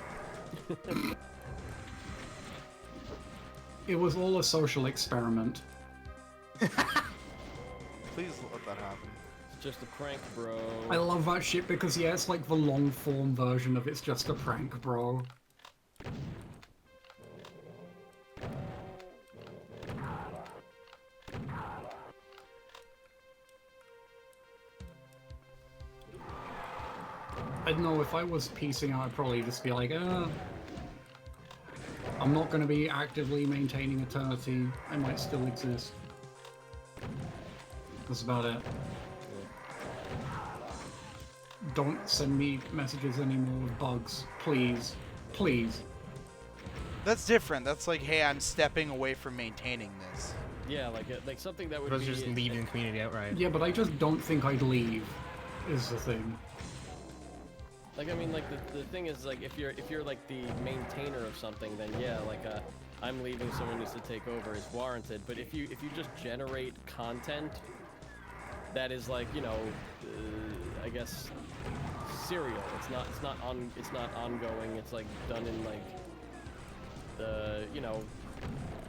It was all a social experiment. Please let that happen. It's just a prank, bro. I love that shit because, yeah, it's like the long form version of It's Just a Prank, bro. I don't know, if I was piecing out, I'd probably just be like, I'm not going to be actively maintaining Eternity. I might still exist. That's about it. Don't send me messages anymore with bugs. Please. Please. That's different. That's like, hey, I'm stepping away from maintaining this. Yeah, like something that would Or be just leaving the community outright. Yeah, but I just don't think I'd leave, is the thing. like, I mean, like the thing is, like, if you're like the maintainer of something, then yeah, like I'm leaving, someone needs to take over is warranted. But if you just generate content that is like, you know, I guess serial. It's not ongoing. It's like done in like the, you know,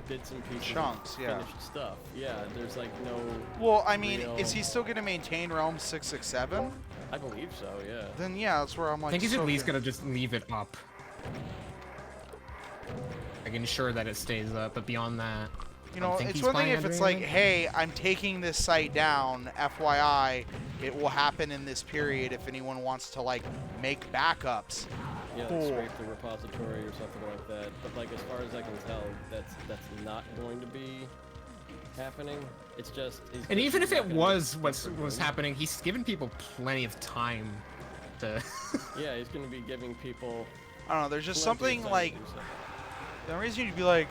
bits and pieces, Chunks, of yeah. finished stuff. Yeah, there's like no. Well, I mean, real- is he still going to maintain Realm 667? I believe so. Yeah. Then yeah, that's where I'm like. I think he's so at least good. gonna just leave it up. Like, ensure that it stays up, but beyond that, You I don't know, think it's he's one thing planning if on it's doing like, anything. hey, I'm taking this site down, FYI, it will happen in this period if anyone wants to like make backups. Yeah, like Cool. scrape the repository or something like that. But like, as far as I can tell, that's not going to be happening. It's just. and even if not it gonna was be what super was good. happening, he's given people plenty of time to. Yeah, he's going to be giving people. I don't know. There's just plenty something of time to like do something. the reason you'd be like,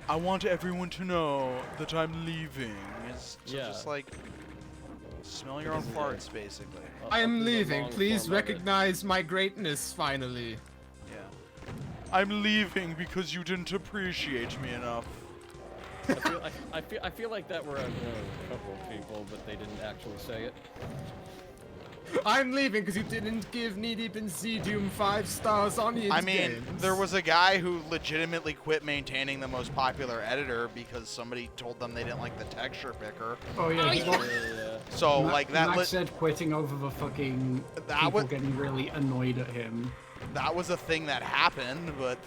I want everyone to know that I'm leaving. Is to Yeah. just like smell your own Because, farts, basically. Up to the long form of it. my greatness finally. Yeah. I'm leaving because you didn't appreciate me enough. I feel like that were a couple of people, but they didn't actually say it. I'm leaving because you didn't give Knee Deep in Sea Doom 5 stars on his I mean, there was a guy who legitimately quit maintaining the most popular editor because somebody told them they didn't like the texture picker. Oh yeah, he got, Yeah. So Mac, like that Mac said quitting over the fucking That people was- getting really annoyed at him. that was a thing that happened, but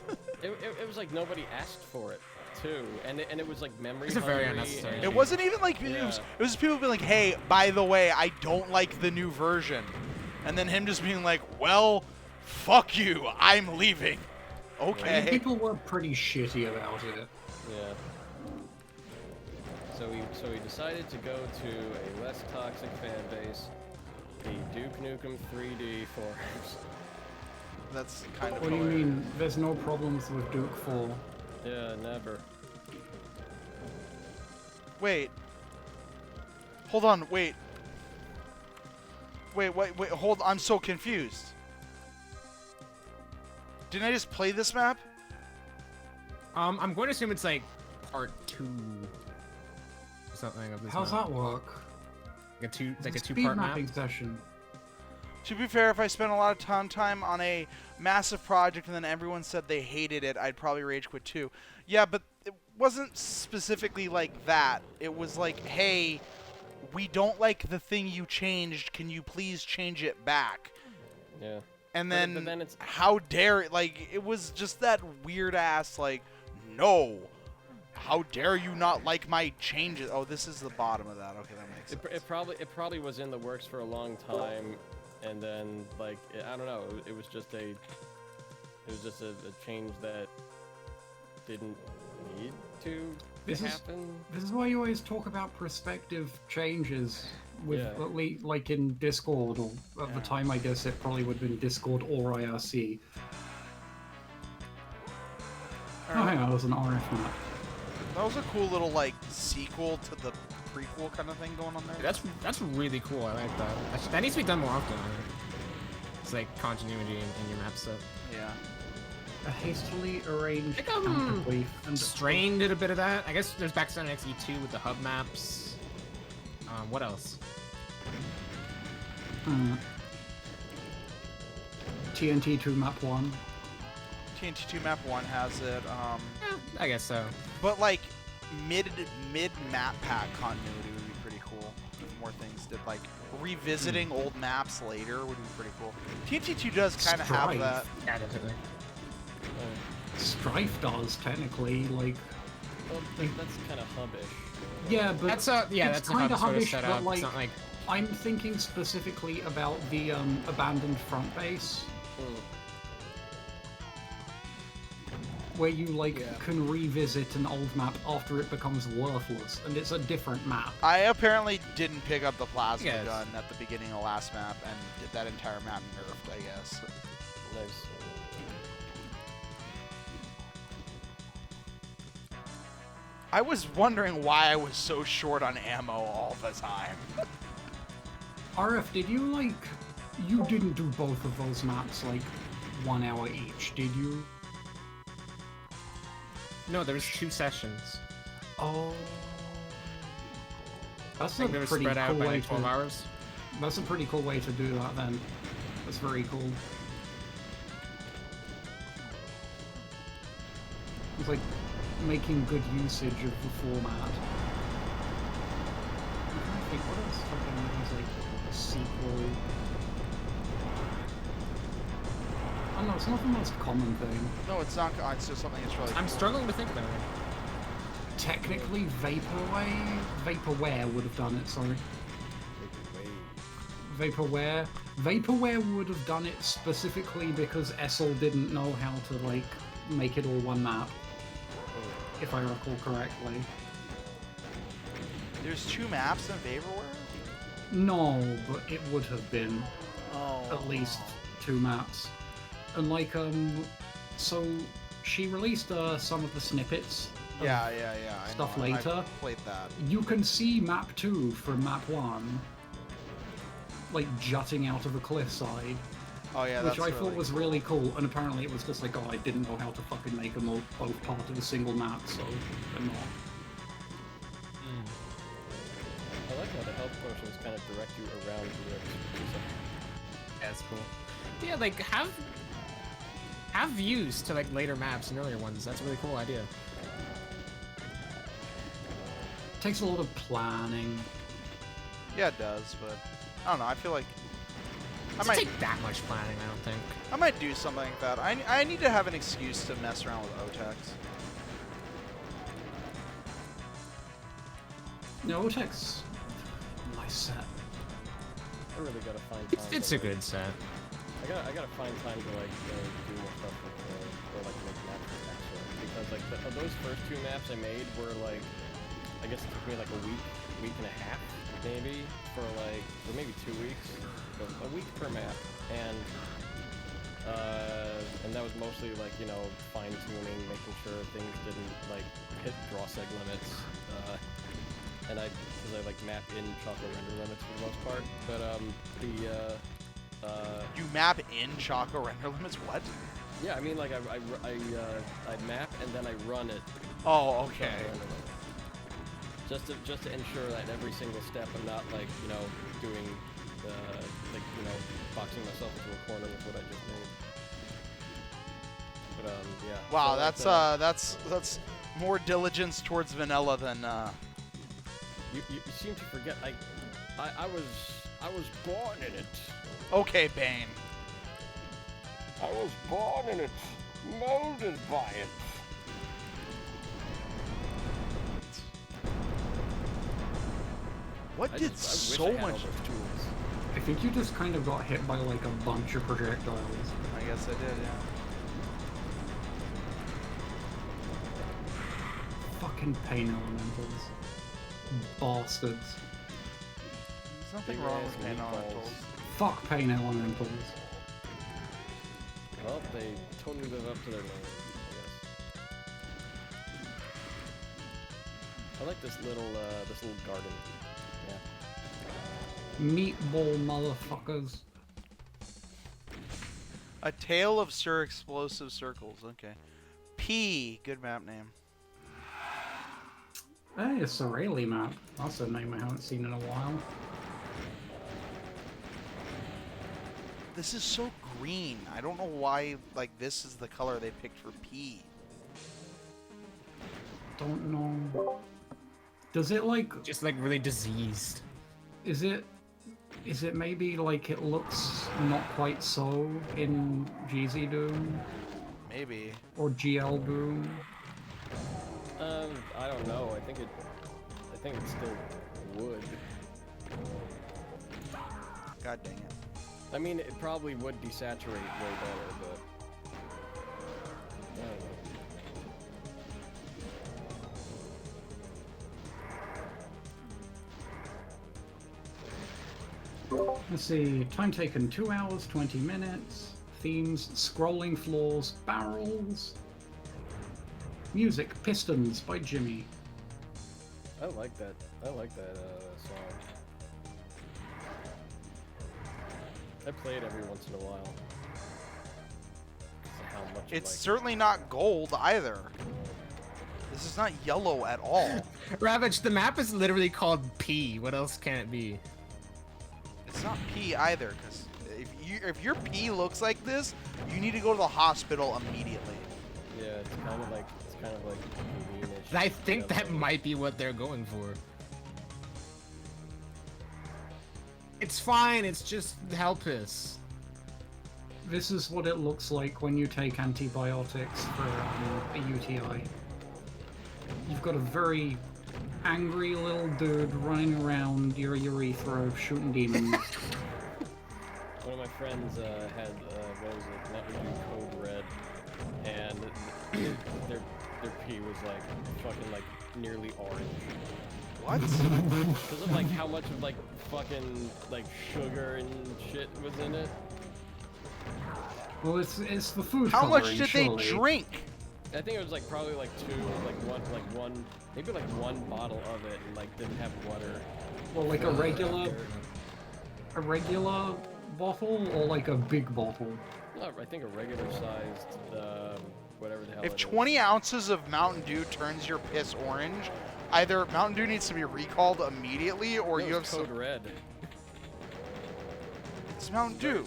It was like nobody asked for it, too, and it was like memory. It's a very hungry unnecessary and- it wasn't even like it was just people being like, "Hey, by the way, I don't like the new version," and then him just being like, "Well, fuck you, I'm leaving." I mean, Okay. people were pretty shitty about it. Yeah. So he decided to go to a less toxic fan base, the Duke Nukem 3D forums. That's kind of. What do you hilarious. mean? There's no problems with Duke 4. Yeah, never. Wait. Hold on. Wait. Wait. Hold. I'm so confused. Didn't I just play this map? I'm going to assume it's like part 2 or something of this. How's map. that work? Like a two, like a It's speed two-part map. mapping session. To be fair, if I spent a lot of time on a massive project and then everyone said they hated it, I'd probably rage quit too. Yeah, but it wasn't specifically like that. It was like, hey, we don't like the thing you changed. Can you please change it back? Yeah. And But- then, but then it's- how dare it? Like, it was just that weird ass, like, no. How dare you not like my changes? Oh, this is the bottom of that. Okay, that makes sense. It probably was in the works for a long time, and then like I don't know. It was just a change that didn't need to This is- happen. This is why you always talk about prospective changes with Yeah. at least like in Discord, or at the time I guess it probably would have been Discord or IRC. Oh, hang on, it was an RF map. That was a cool little, like, sequel to the prequel kind of thing going on there. That's really cool. I like that. That needs to be done more often. It's like continuity in your map stuff. Yeah. A hastily arranged Like, counterbrief and Strain did a bit of that. I guess there's Backstone XE2 with the hub maps. What else? TNT 2 map 1. TNT2 Map 1 has it. I guess so. But, like, mid map pack continuity would be pretty cool. If more things did, like, revisiting old maps later would be pretty cool. TNT2 does kind of have Strife. that. Yeah, definitely. Strife does, technically, like... Well, that's kind of hubbish. Yeah, but That's it's that's how kinda it's sort of hubbish, set but, up. like, It's not like I'm thinking specifically about the abandoned front base. where you like Yeah. can revisit an old map after it becomes worthless, and it's a different map. I apparently didn't pick up the plasma Yes. gun at the beginning of last map and get that entire map nerfed, I guess. Nice. I was wondering why I was so short on ammo all the time. RF, did you like? You didn't do both of those maps like 1 hour each, did you? No, there was 2 sessions. Oh. I That's a think they were pretty spread out cool by way like 12 to. hours. That's a pretty cool way to do that. Then, that's very cool. It's like making good usage of the format. I'm trying to think what else fucking has like a sequel. I don't know, it's not the most common thing. No, it's not. It's just something that's really. I'm struggling to think about it. Technically, Vaporware would have done it, sorry. Vaporware would have done it specifically because A.S.S didn't know how to, like, make it all one map. If I recall correctly. There's 2 maps in Vaporware? No, but it would have been Oh. at least 2 maps. And, like, so she released some of the snippets. Yeah. I Stuff know. later. I played that. You can see map 2 from map 1, like, jutting out of the cliffside. Oh yeah, Which that's I thought was really cool, and apparently it was just like, oh, I didn't know how to fucking make them all both part of a single map, so they're not. I like how the health potions kind of direct you around the Yeah, that's cool. Yeah, like have views to like later maps and earlier ones. That's a really cool idea. Takes a lot of planning. Yeah, it does, but I don't know. I feel like I Doesn't might take that much planning, I don't think. I might do something like that. I need to have an excuse to mess around with OTEX. No, Otex, nice set. I really gotta find time. It's to, a good set. I gotta find time to like do more stuff with, or like make maps with actually, because like those first 2 maps I made were like, I guess it took me like a week and a half maybe for like, or maybe 2 weeks, but a week per map, and that was mostly like, you know, fine tuning, making sure things didn't like hit draw seg limits, and because I like map in chocolate render limits for the most part, but You map in Choco render limits? What? yeah, I mean, like, I map and then I run it. Oh, chocolate okay. render limits. Just to ensure that every single step I'm not, like, you know, doing, like, you know, boxing myself into a corner with what I just made. But, yeah. Wow, So, that's more diligence towards vanilla than You seem to forget, I was born in it. Okay, Bane. I was born in it, molded by it. What I did wish I so had all much? those tools. I think you just kind of got hit by like a bunch of projectiles. I guess I did, yeah. Fucking pain elementals. Bastards. There's nothing Big wrong ass with pain meatballs. elementals. Fuck pain elementals. Well, they totally live up to their name, I guess. I like this little garden. Yeah. Meatball motherfuckers. A Tale of Sir Explosive Circles. Okay. P. Good map name. Hey, a Sorelli map. That's a name I haven't seen in a while. This is so green. I don't know why, like, this is the color they picked for P. Don't know. Does it like... Just like really diseased. Is it maybe like it looks not quite so in GZ Doom? Maybe. Or GL Doom? I don't know. I think it's still wood. God dang it. I mean, it probably would desaturate way better, but I don't know. Let's see. Time taken 2 hours, 20 minutes. Themes, scrolling floors, barrels. Music, Pistons by Jimmy. I like that. I like that song. I play it every once in a while. 'Cause of how much I It's like certainly not gold either. This is not yellow at all. Ravage, the map is literally called P. What else can it be? It's not pee either, because if your pee looks like this, you need to go to the hospital immediately. it. Yeah, it's kind of like greenish. And I think that yellow. might be what they're going for. It's fine, it's just Helpus. This is what it looks like when you take antibiotics for a UTI. You've got a very angry little dude running around your urethra shooting demons. One of my friends had what was it? Mountain Dew Code Red, and their pee was like fucking like nearly orange. What? Because of like how much of like fucking like sugar and shit was in it. Well, it's the food How much coloring, did surely. they drink? I think it was like probably like one, maybe like one bottle of it, and like didn't have water. Well, like a regular bottle or like a big bottle? No, I think a regular sized, whatever the hell. If it is. 20 ounces of Mountain Dew turns your piss orange, either Mountain Dew needs to be recalled immediately, or No, you have it's Code some. Red. It's Mountain Dew.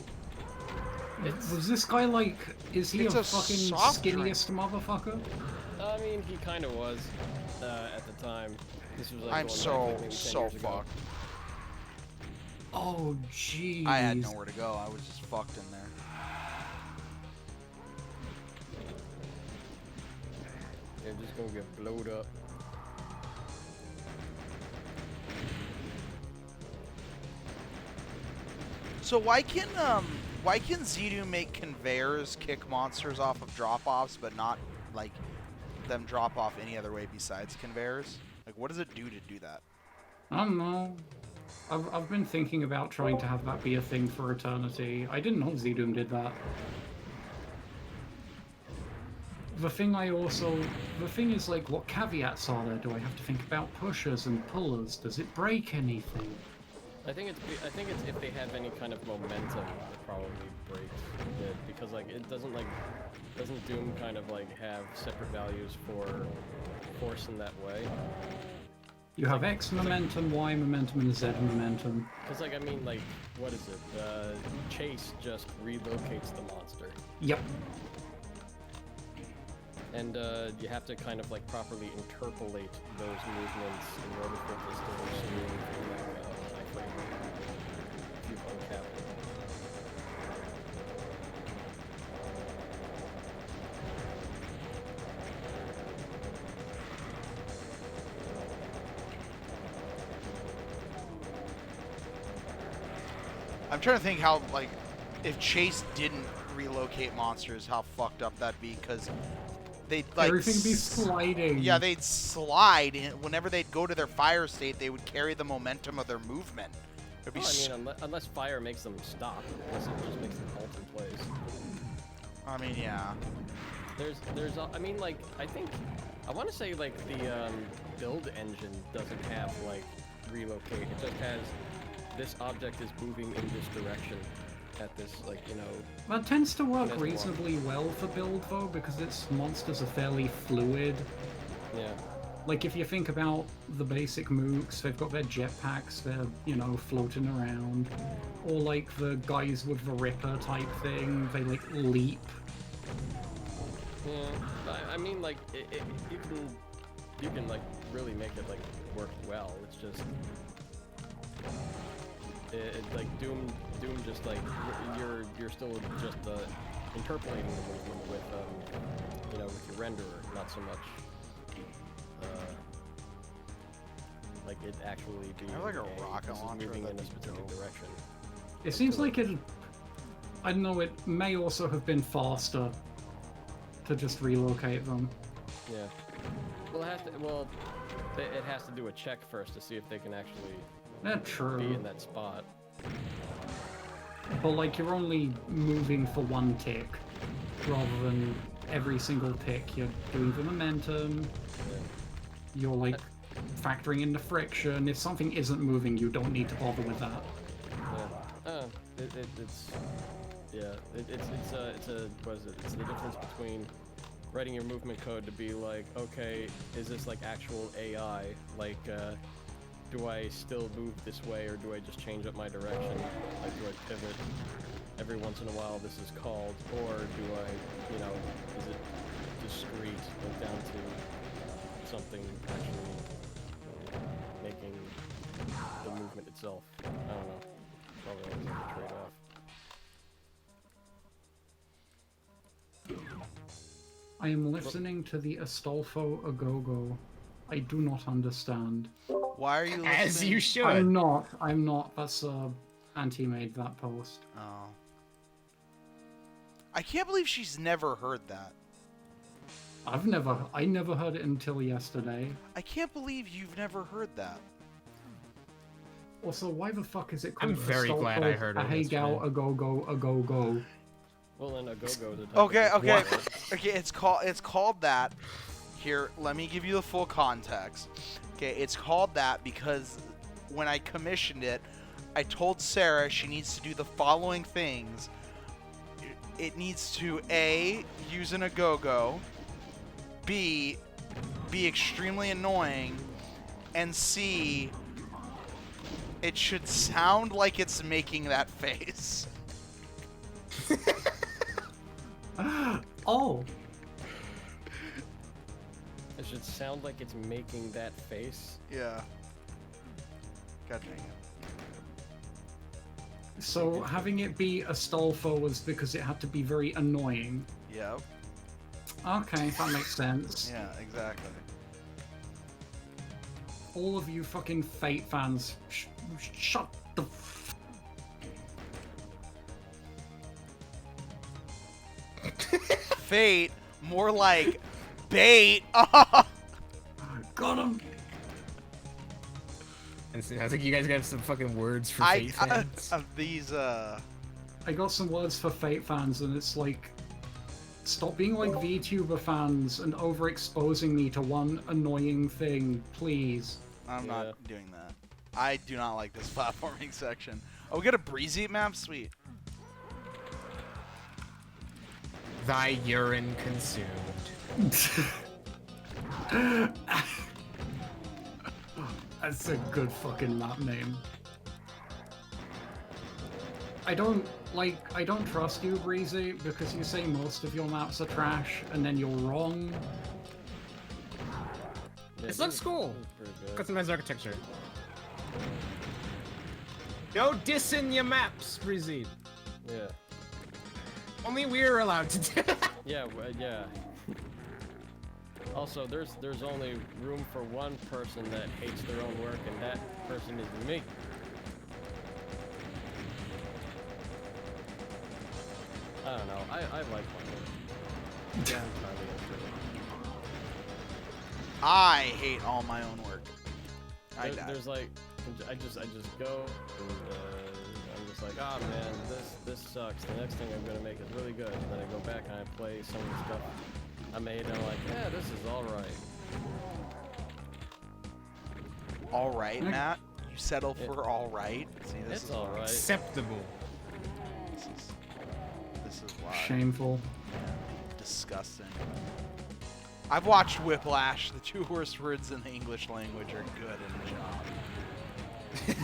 Was this guy like, is he It's a a fucking soft drink. skinniest motherfucker? I mean, he kind of was at the time. This was like I'm going back, so, like, maybe 10 so years ago. fucked. Oh, jeez. I had nowhere to go. I was just fucked in there. They're just gonna get blowed up. So why can Zedu make conveyors kick monsters off of drop-offs, but not like them drop off any other way besides conveyors? Like, what does it do to do that? I don't know. I've been thinking about trying to have that be a thing for eternity. I didn't know Zdoom did that. The thing is like, what caveats are there? Do I have to think about pushers and pullers? Does it break anything? I think it's if they have any kind of momentum, it probably breaks it, because like doesn't Doom kind of like have separate values for force in that way? You have X momentum, Y momentum, and Z momentum. Because like I mean like what is it? Chase just relocates the monster, Yep. and you have to kind of like properly interpolate those movements in order for this to be smooth and like iframe if you uncap it. I'm trying to think how, like, if Chase didn't relocate monsters, how fucked up that'd be, because they'd, like... Everything be sliding. Yeah, they'd slide, and whenever they'd go to their fire state, they would carry the momentum of their movement. It'd be Well, I mean, unless fire makes them stop, unless it just makes them halt in place. I mean, yeah. I mean, like, I want to say, like, the build engine doesn't have, like, relocate. It just has, this object is moving in this direction at this, like, you know... That tends to work That's reasonably well for build, though, because its monsters are fairly fluid. Yeah. Like, if you think about the basic mooks, they've got their jetpacks, they're, you know, floating around. Or, like, the guys with the Ripper type thing, they, like, leap. Yeah, I mean, like, you can, like, really make it, like, work well. It's just... like, Doom just, like, you're still just, interpolating the movement with, you know, with your renderer, not so much, like, it actually being I have, like, a okay, rocket this is launcher moving in a that'd be specific dope. direction. It seems like it... I don't know, it may also have been faster to just relocate them. Yeah. Well, it has to do a check first to see if they can actually Yeah, be true. in that spot. But like you're only moving for one tick, rather than every single tick. You're doing the momentum. You're like factoring in the friction. If something isn't moving, you don't need to bother with that. It's a what is it? It's the difference between writing your movement code to be like, okay, is this like actual AI? Like, do I still move this way, or do I just change up my direction? Like, do I pivot every once in a while? This is called, or do I, you know, is it discrete, like down to something actually making the movement itself? I don't know. Probably always like a trade-off. I am listening to the Astolfo Agogo. I do not understand. Why are you listening? As you should. I'm not. That's Auntie made that post. Oh. I can't believe she's never heard that. I never heard it until yesterday. I can't believe you've never heard that. Also, why the fuck is it called I'm very glad I heard it. Hey That's gal, fine. a go go. Well, then a go-go. Okay. Okay, it's called that. Here, let me give you the full context. Okay, it's called that because when I commissioned it, I told Sarah she needs to do the following things. It needs to A, use an agogo, B, be extremely annoying, and C, it should sound like it's making that face. Oh, It should sound like it's making that face. Yeah. God dang it. so having it be Astolfo was because it had to be very annoying. Yep. Okay, that makes sense. Yeah, exactly. All of you fucking Fate fans, shut the f. Fate, more like bait. Got him. And so I think you guys got some fucking words for I Fate fans. these I got some words for Fate fans, and it's like, stop being like VTuber fans and overexposing me to one annoying thing, please. I'm Yeah. not doing that. I do not like this platforming section. Oh, we got a breezy map? Sweet. Thy urine consumed. That's a good fucking map name. I don't trust you, Breezy, because you say most of your maps are trash, and then you're wrong. This looks cool. Pretty good. Got some nice architecture. Yo, dissing your maps, Breezy. Yeah. Only we're allowed to do. Yeah. Yeah. Also, there's only room for one person that hates their own work, and that person is me. I don't know. I like my work. Yeah, I'm entirely into it. I hate all my own work. There's like, I just go, and I'm just like, ah man, this sucks. The next thing I'm gonna make is really good. And then I go back and I play some of the stuff I made, and I'm like, yeah, this is all right. All right, Matt. You settle for all right. See, this It's is all right. Acceptable. This is why. Shameful. Disgusting. I've watched Whiplash. The two worst words in the English language are good and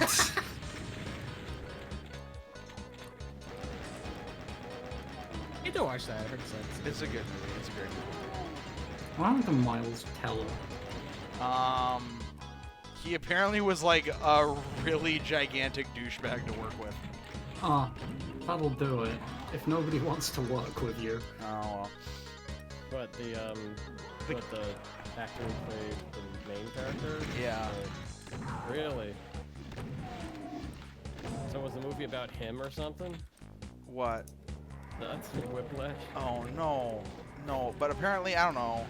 job. You do watch that. I heard it's It's a good movie. It's a great movie. Why would the Miles Teller? He apparently was like a really gigantic douchebag to work with. Ah, that'll do it. If nobody wants to work with you. Oh well. But the actor who played the main character? Yeah. Really? So was the movie about him or something? What? That's Whiplash. Oh no, no. But apparently, I don't know.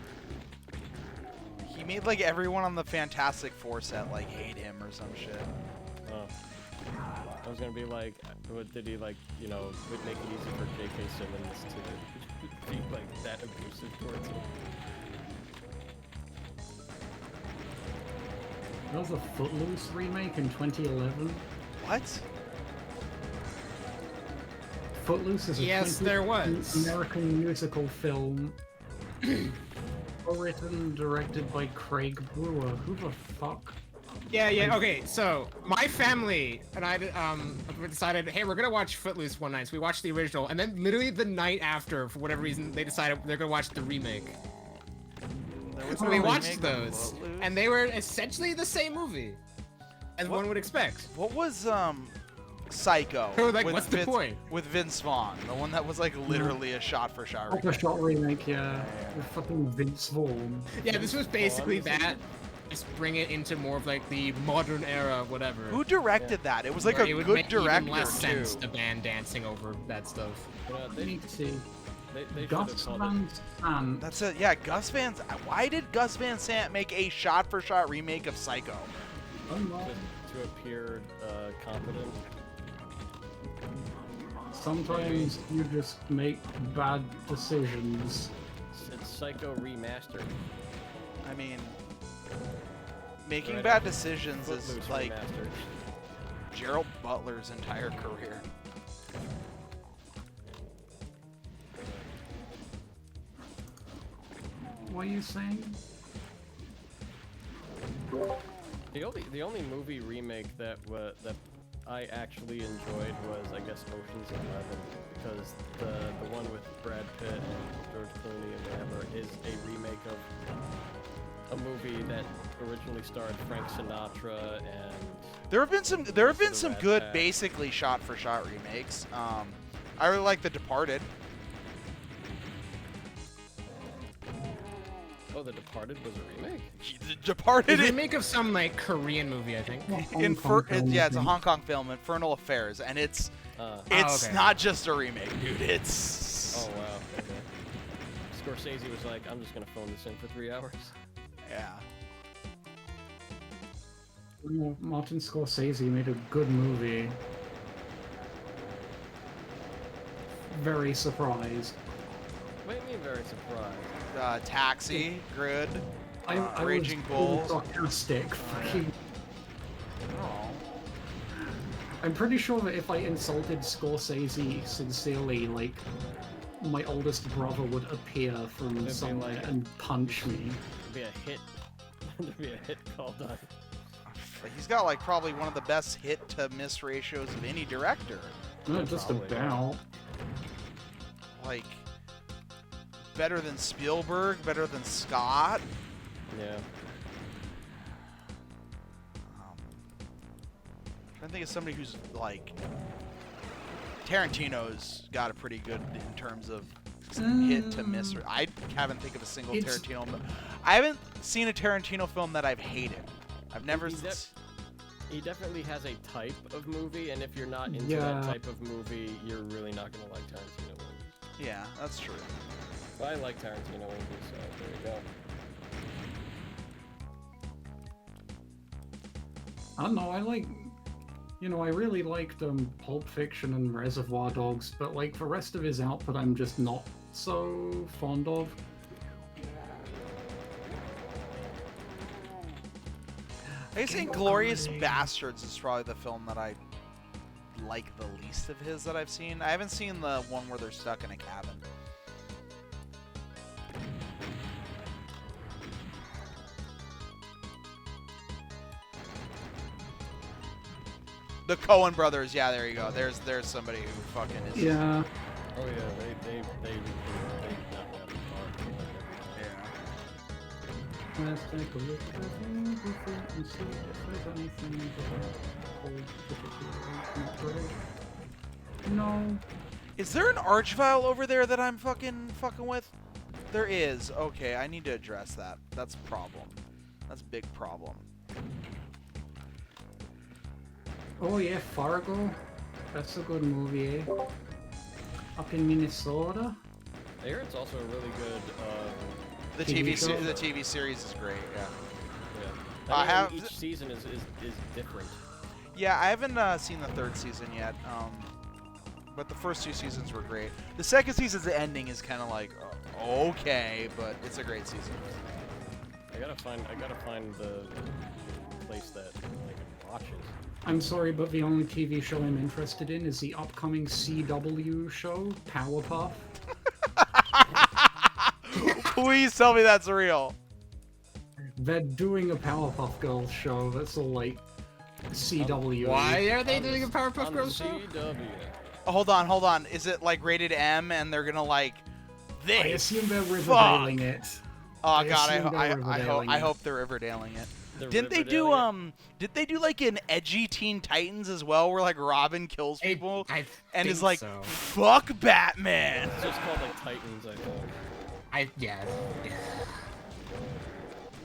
He made like everyone on the Fantastic Four set like hate him or some shit. Oh. I was gonna be like, what did he like? You know, would make it easy for J.K. Simmons to be like that abusive towards him. There was a Footloose remake in 2011. What? Footloose is a Yes, there was. American musical film written and directed by Craig Brewer. Who the fuck? Yeah. Okay, so my family and I decided, hey, we're gonna watch Footloose one night. So we watched the original, and then literally the night after, for whatever reason, they decided they're gonna watch the remake. So we watched those, and they were essentially the same movie, as one would expect. What was Psycho? They were like, with what's the point? With Vince Vaughn, the one that was like literally a shot-for-shot remake. Proper-shot remake, yeah. With fucking Vince Vaughn. Yeah, this was basically that. Just bring it into more of like the modern era, whatever. Who directed that? It was like Where a it would good make even director less too. sense to ban dancing over that stuff. I need to see. They Gus called Van Sant. That's it. Yeah, Gus Van. Why did Gus Van Sant make a shot-for-shot remake of Psycho? Oh no. to appear competent. Sometimes you just make bad decisions. It's Psycho remastered. I mean, making Right bad after decisions is Footloose like remastered. Gerald Butler's entire career. What are you saying? The only movie remake that I actually enjoyed was, I guess, Ocean's 11, because the one with Brad Pitt and George Clooney and whatever is a remake of a movie that originally starred Frank Sinatra and There have been some Rat good, Pack. basically shot-for-shot remakes. I really like The Departed. oh, The Departed was a remake. The Departed. It's a remake of some like Korean movie, I think. Yeah, it's a Hong Kong film, Infernal Affairs, and it's okay. not just a remake, dude. It's Oh wow. Okay. Scorsese was like, I'm just gonna phone this in for 3 hours. yeah. Well, Martin Scorsese made a good movie. Very surprised. What do you mean very surprised? Taxi, Grid, I Raging was Bulls. sarcastic. Fucking. Oh. I'm pretty sure that if I insulted Scorsese sincerely, like, my oldest brother would appear from be somewhere like- and punch me. There'd be a hit. There'd be a hit called on. He's got like probably one of the best hit to miss ratios of any director. No, just Probably, yeah. about. Like better than Spielberg, better than Scott. Yeah. I'm trying to think of somebody who's like Tarantino's got a pretty good in terms of hit to miss. I haven't think of a single It's- Tarantino. I haven't seen a Tarantino film that I've hated. I've never. He definitely has a type of movie, and if you're not into Yeah. that type of movie, you're really not gonna like Tarantino movies. Yeah, that's true. But I like Tarantino movies, so there you go. I don't know, I like... You know, I really liked Pulp Fiction and Reservoir Dogs, but like the rest of his output I'm just not so fond of. I think Glorious Bastards is probably the film that I like the least of his that I've seen. I haven't seen the one where they're stuck in a cabin. The Coen brothers, yeah, there you go. There's somebody who fucking is. Yeah. Oh yeah, they knock it out of the park. Yeah. Let's take a look at everything and see if there's anything that hold particularly not great. No. Is there an archvile over there that I'm fucking with? There is. Okay, I need to address that. That's a problem. That's a big problem. Oh yeah, Fargo. That's a good movie, eh? Up in Minnesota. I hear it's also a really good. The TV show? the TV series is great. Yeah. Yeah. I have- each season is different. Yeah, I haven't seen the third season yet. But the first 2 seasons were great. The second season's ending is kind of like okay, but it's a great season. I gotta find the place that I can watch it. I'm sorry, but the only TV show I'm interested in is the upcoming CW show, Powerpuff. Please tell me that's real. They're doing a Powerpuff Girls show that's all like CW. Why are they doing a Powerpuff On Girls show? CW. Oh, hold on. Is it like rated M and they're gonna like this? I assume they're Riverdale-ing it. Oh god, assume they're I Riverdale-ing hope it. they're Riverdale-ing it. They're Didn't they do Riverdale-ing did they do like an edgy Teen Titans as well where like Robin kills people I and think is like so. fuck Batman? It's just called like Titans, I think. Yeah.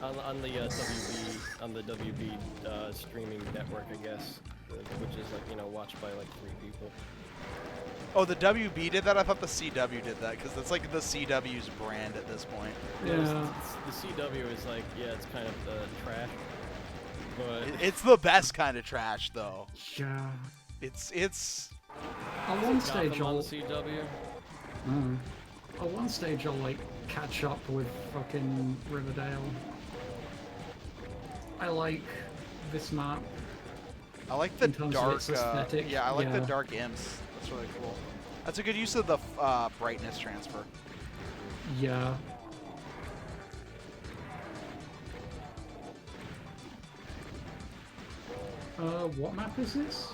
On the WB streaming network, I guess, which is like, you know, watched by like 3 people. Oh, the WB did that? I thought the CW did that because that's like the CW's brand at this point. Yeah. The CW is like, yeah, it's kind of trash, but It's the best kind of trash though. Yeah. It's At one stage, Gotham on I'll... the CW. At one stage, I'll like catch up with fucking Riverdale. I like this map. I like the In terms of dark its aesthetic, yeah, I like the yeah. dark imps. That's really cool. That's a good use of the brightness transfer. Yeah. What map is this?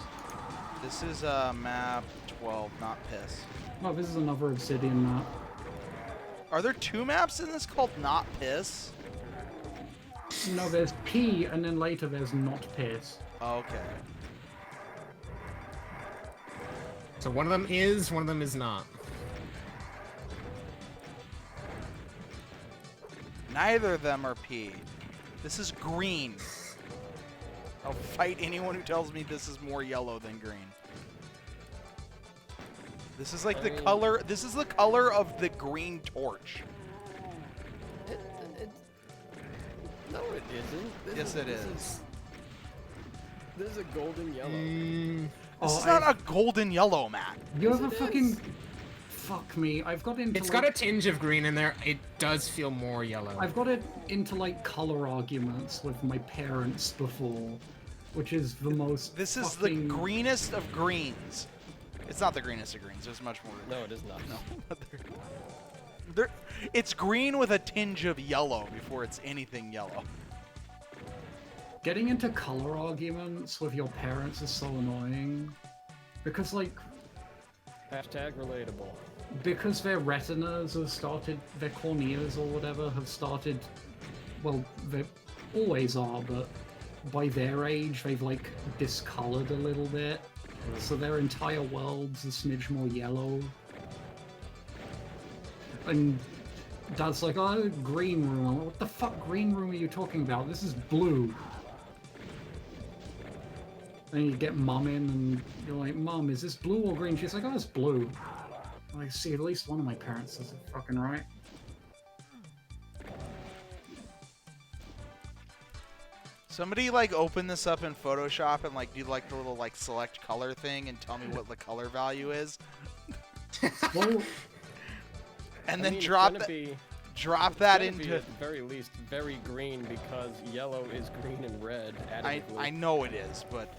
This is map 12, not piss. Oh, this is another Obsidian map. Are there 2 maps in this called not piss? No, there's P, and then later there's not piss. Okay. So one of them is, one of them is not. Neither of them are P. This is green. I'll fight anyone who tells me this is more yellow than green. This is like the color. This is the color of the green torch. No, it isn't. Yes, it is. This is a golden yellow. This Oh, is not a golden yellow map. You have a it fucking... is. Fuck me, I've got into It's like... got a tinge of green in there. It does feel more yellow. I've got it into like color arguments with my parents before, which is the most This is fucking... the greenest of greens. It's not the greenest of greens. There's much more. No, it is not. No. It's green with a tinge of yellow before it's anything yellow. Getting into color arguments with your parents is so annoying. Because, like, Hashtag relatable. because their retinas have started, their corneas or whatever have started, well, they always are, but by their age, they've, like, discolored a little bit. So their entire world's a smidge more yellow. And Dad's like, oh, green room. I'm like, what the fuck green room are you talking about? This is blue. Then you get Mum in and you're like, Mum, is this blue or green? She's like, oh, it's blue. I'm like, see, at least one of my parents is fucking right. Somebody like open this up in Photoshop and like do like the little like select color thing and tell me what the color value is, Well, and I then mean, it's drop gonna that. be- Drop it's that gonna be into. at the very least very green because yellow is green and red. I additively. know it is, but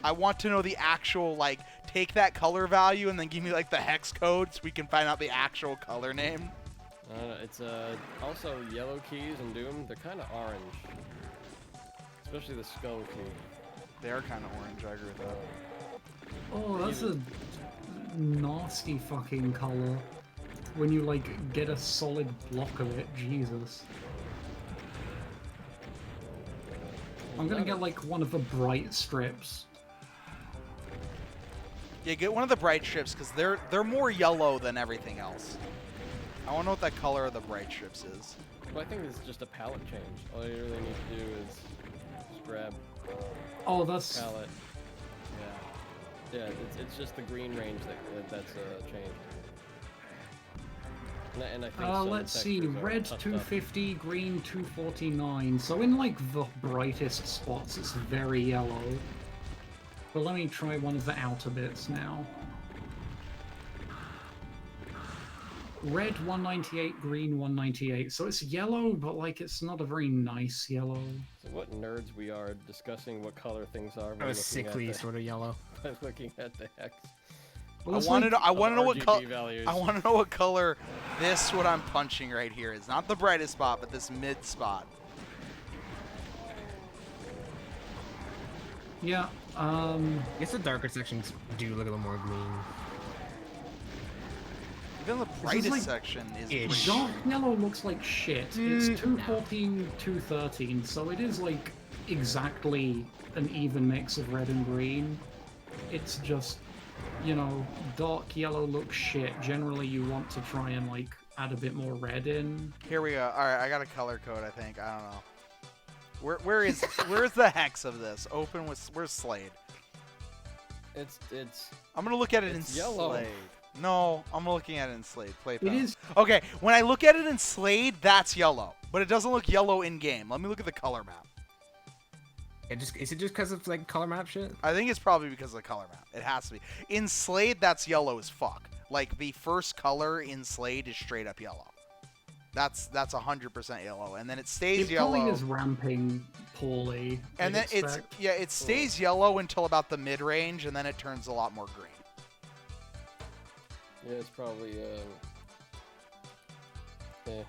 I want to know the actual like. Take that color value and then give me like the hex code so we can find out the actual color name. It's also yellow keys in Doom. They're kind of orange, especially the skull key. They're kind of orange. I agree with that. oh, that's a nasty fucking color. When you, like, get a solid block of it, Jesus. I'm gonna get, like, one of the bright strips. Yeah, get one of the bright strips because they're more yellow than everything else. I want to know what that color of the bright strips is. Well, I think it's just a palette change. All you really need to do is just grab Oh, that's... palette. Yeah, it's just the green range that's changed. And I think some of the let's see, textures are red touched up. 250, green 249. So in, like, the brightest spots, it's very yellow. But let me try one of the outer bits now. Red 198, green 198. So it's yellow, but like it's not a very nice yellow. So what nerds we are discussing what color things are by A looking sickly at the, sort of yellow. by looking at the hex. Well, I it's want to like- know. I want to know what RGB color. values. I want to know what color this. What I'm punching right here is not the brightest spot, but this mid spot. Yeah. I guess the darker sections do look a little more green. Even the is brightest like- section is Ish. green. Dark yellow looks like shit. It's 214, 213, so it is like exactly an even mix of red and green. It's just, you know, dark yellow looks shit. Generally, you want to try and like add a bit more red in. Here we go. All right, I got a color code. I think. I don't know. Where's the hex of this? Open with where's Slade? It's I'm gonna look at it It's in yellow. Slade. No, I'm looking at it in Slade. It is. Okay, when I look at it in Slade, that's yellow, but it doesn't look yellow in game. Let me look at the color map. Is it just because of like color map shit? I think it's probably because of the color map. It has to be. In Slade, that's yellow as fuck. Like the first color in Slade is straight up yellow. That's 100% yellow, and then it stays It yellow. probably is ramping poorly. And then I'd expect. it stays yellow until about the mid range, and then it turns a lot more green. yeah, it's probably yeah.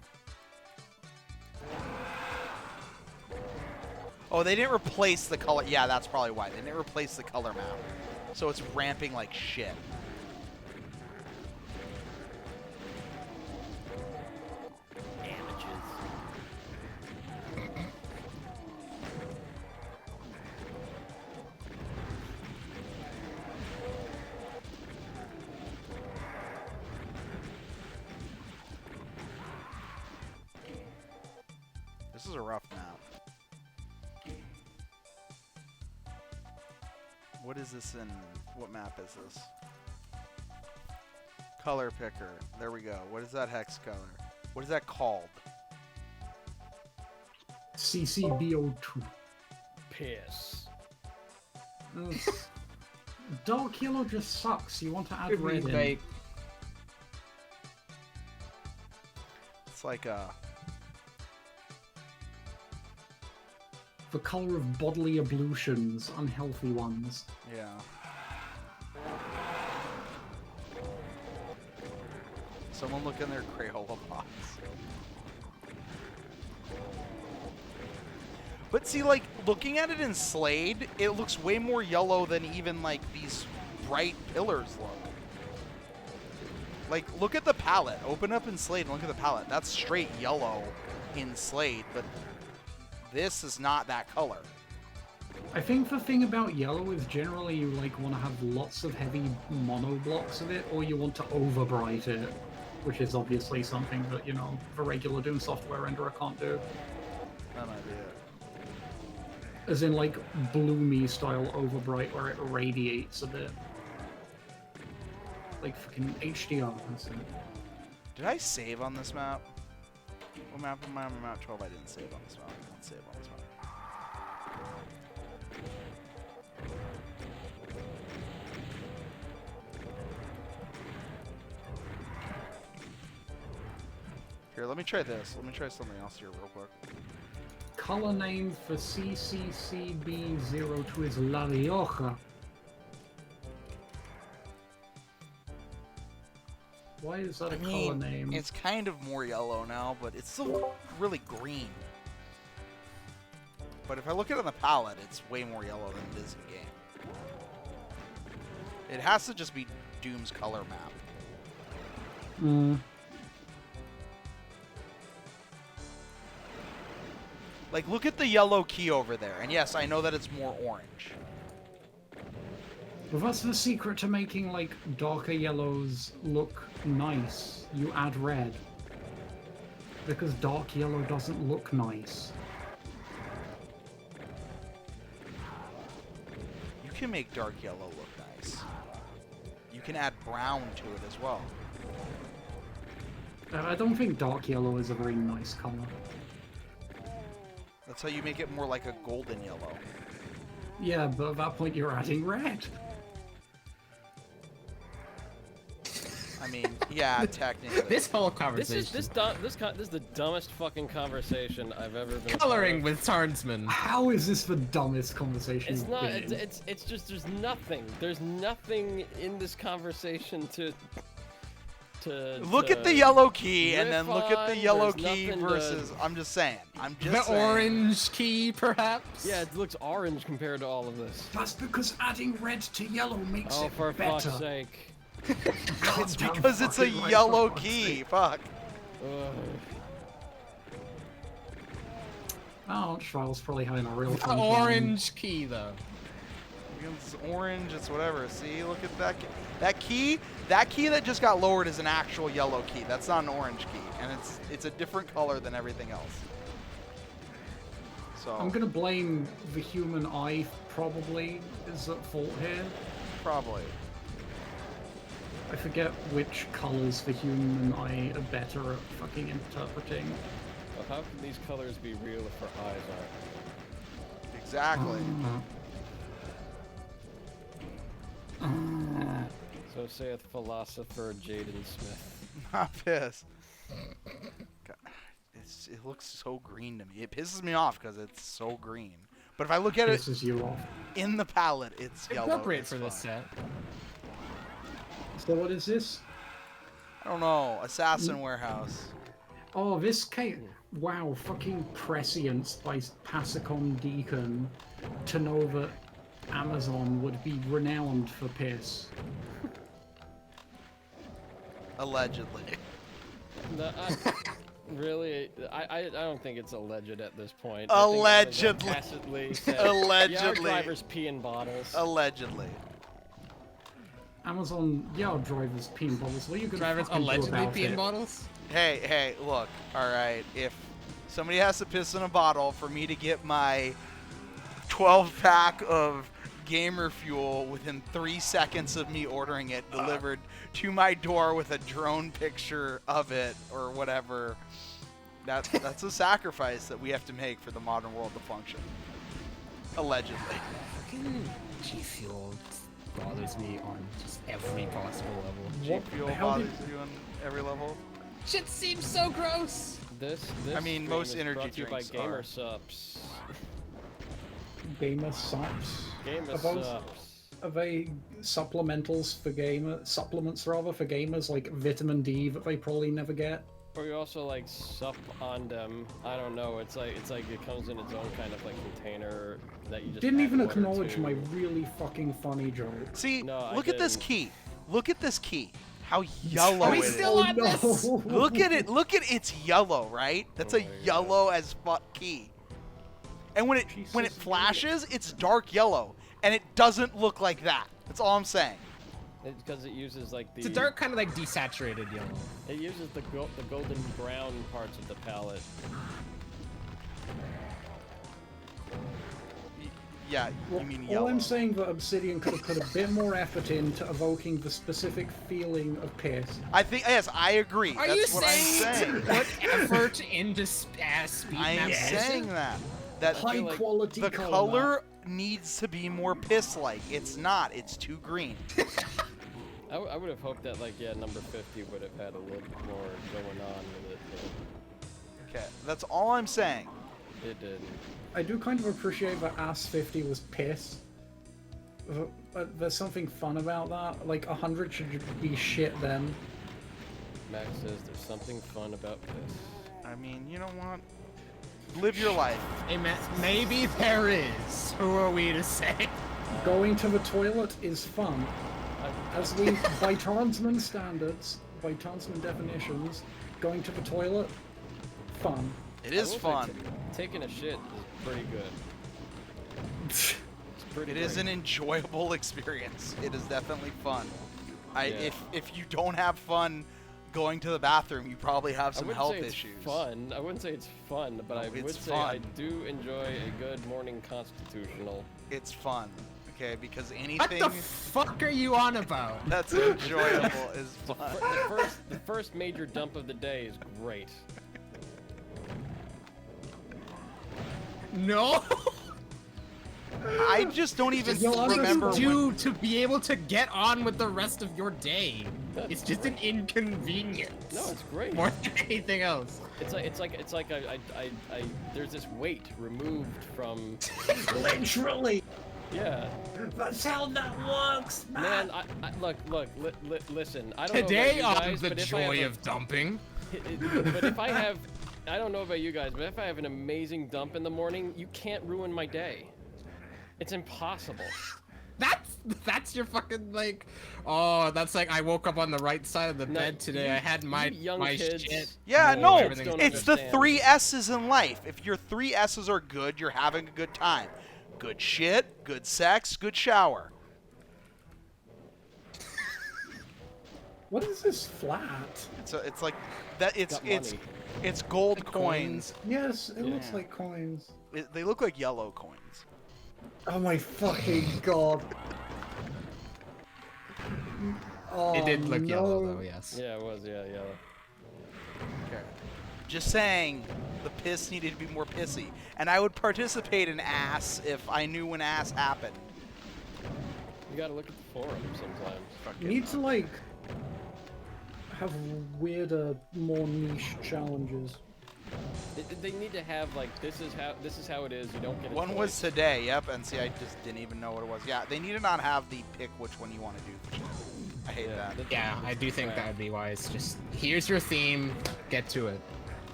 Oh, they didn't replace the color. Yeah, that's probably why. They didn't replace the color map. So it's ramping like shit. Damages. This is a rough map. What is this in? What map is this? Color picker. There we go. What is that hex color? What is that called? CCBO2. Piss. Dark yellow just sucks. You want to add red in. Like, It's like a. The color of bodily ablutions, unhealthy ones. Yeah. Someone look in their Crayola box. But see, like, looking at it in Slade, it looks way more yellow than even, like, these bright pillars look. Like, look at the palette. Open up in Slade and look at the palette. That's straight yellow in Slade, but this is not that color. I think the thing about yellow is generally you like want to have lots of heavy mono blocks of it, or you want to overbright it, which is obviously something that, you know, the regular Doom software renderer can't do. That might be it. As in, like, bloomy style overbright where it radiates a bit. Like fucking HDR. That's it. Did I save on this map? What map am I on? Map 12? I didn't save on this map. I didn't save on this map. Here, let me try this. Let me try something else here real quick. Color name for CCCB02 is La Rioja. Why is that a color name? It's kind of more yellow now, but it's still really green. But if I look at it on the palette, it's way more yellow than it is in game. It has to just be Doom's color map. Like, look at the yellow key over there. And yes, I know that it's more orange. Well, that's the secret to making, like, darker yellows look nice. You add red. Because dark yellow doesn't look nice. You can make dark yellow look nice. You can add brown to it as well. I don't think dark yellow is a very nice color. That's how you make it more like a golden yellow. Yeah, but at that point you're adding red. I mean, yeah, technically. This whole This conversation. is the dumbest fucking conversation I've ever been. a part Coloring of. with Tarnsman. How is this the dumbest conversation It's you've not. been in? It's just there's nothing. There's nothing in this conversation to. Look at the yellow key and then riff look at the on, yellow there's key nothing to- versus. I'm just saying. I'm just The saying. orange key, perhaps? Yeah, it looks orange compared to all of this. That's because adding red to yellow makes Oh, it for better. fuck's sake. It's Goddamn because it's a fucking right, yellow for fuck's key. sake. Fuck. Ugh. Oh, trial's probably having a real The fun time. orange key, though. It's orange. It's whatever. See, look at that. That key. That key that just got lowered is an actual yellow key. That's not an orange key, and it's a different color than everything else. So I'm gonna blame the human eye. Probably is at fault here. probably. I forget which colors the human eye are better at fucking interpreting. Well, how can these colors be real if our eyes aren't? Exactly. So saith philosopher Jaden Smith. Not pissed. God, it looks so green to me. It pisses me off because it's so green. But if I look at it Pisses you off. in the palette, it's yellow. Appropriate It's for this fine. set. So what is this? I don't know. Assassin Warehouse. Oh, this came. Wow, fucking prescience by Passicon Deacon to know that Amazon would be renowned for piss. Allegedly. No, really, I don't think it's alleged at this point. Allegedly. I think Amazon tacitly said, Yeah, our Allegedly. drivers pee in bottles. Allegedly. Amazon, yeah, drivers pee in bottles. What are you gonna Drivers fucking do allegedly about pee in it? bottles? Hey, look. All right. If somebody has to piss in a bottle for me to get my 12-pack of gamer fuel within 3 seconds of me ordering it delivered to my door with a drone picture of it or whatever, that's a sacrifice that we have to make for the modern world to function. Allegedly. Fucking G Fuel bothers me on just every possible level. What Fuel the hell bothers did... you on every level. Shit seems so gross! This I mean, stream most is energy brought to you by drinks are. GamerSups. Gamer sups? GamerSups. Are they supplementals for supplements rather for gamers like vitamin D that they probably never get? Or you also like sup on them. I don't know. It's like it comes in its own kind of like container that you just Didn't add even water acknowledge to. my really fucking funny joke. See, No, I look at this didn't. key. Look at this key. How yellow Are we it is. still on this? Look at it. Look at it's yellow, right? That's Oh a my God. yellow as fuck key. And when it Jesus, flashes, it's dark yellow, and it doesn't look like that. That's all I'm saying. It's because it uses like the. It's a dark kind of like desaturated yellow. It uses the golden brown parts of the palette. Yeah, you mean All yellow. I'm saying that Obsidian could have put a bit more effort into evoking the specific feeling of piss. I think yes, I agree. Are That's you what saying I'm saying. to put effort into speed I am map saying that. That High like quality the color. color needs to be more piss-like. It's not. It's too green. I would have hoped that like number 50 would have had a little bit more going on with it. Okay, that's all I'm saying. But it didn't. I do kind of appreciate that Ass 50 was piss. There's something fun about that. Like 100 should be shit then. Max says there's something fun about piss. I mean, you know what? Live your life. Hey, maybe there is. Who are we to say? Going to the toilet is fun. As we, by Tarnsman standards, by Tarnsman definitions, going to the toilet, fun. It is I will say fun. Taking a shit is pretty good. It's pretty It is great. an enjoyable experience. It is definitely fun. Yeah. If you don't have fun going to the bathroom, you probably have I some wouldn't health say it's issues. fun. I wouldn't say it's fun, but No, I it's would say I fun. do enjoy a good morning constitutional. It's fun. Okay, because What anything the fuck are you on about? that's enjoyable is fun. The first major dump of the day is great. No. I just don't even You'll remember when. do to be able to get on with the rest of your day. It's just an inconvenience. No, it's great. More than anything else. It's like there's this weight removed from. Literally. Yeah. That's how that works, Man, look, listen. I don't Today know about on you guys, the but if I have joy a- of dumping. But if I have, I don't know about you guys, but if I have an amazing dump in the morning, you can't ruin my day. It's impossible. That's your fucking like. Oh, that's like I woke up on the right side of the No, bed today. you- I had my you young my kids- shit. Yeah, Oh, no, everything's don't it's the understand. 3 S's in life. If your 3 S's are good, you're having a good time. Good shit, good sex, good shower. What is this flat? It's like that. Got money. It's gold coins. Yes, it looks Yeah. like coins. They look like yellow coins. Oh my fucking god. Oh, It did look no. yellow though, yes. Yeah, it was. Yeah. Just saying, the piss needed to be more pissy, and I would participate in ass if I knew when ass happened. You gotta look at the forum sometimes. You need to like have weirder, more niche challenges. They need to have like this is how it is. You don't get a One was choice. today, yep, and see, I just didn't even know what it was. Yeah, they need to not have the pick which one you want to do. For sure. I hate that. that's- Yeah, I do think that would be wise. Just here's your theme, get to it.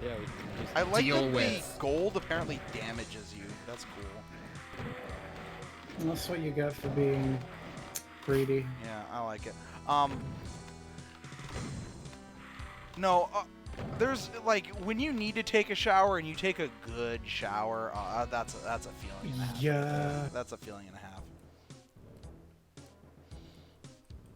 Yeah, we just, I like Deal that the with. gold apparently damages you. That's cool. And that's what you get for being greedy. Yeah, I like it. No, there's like when you need to take a shower and you take a good shower. That's a feeling and a half. Yeah. That's a feeling and a half.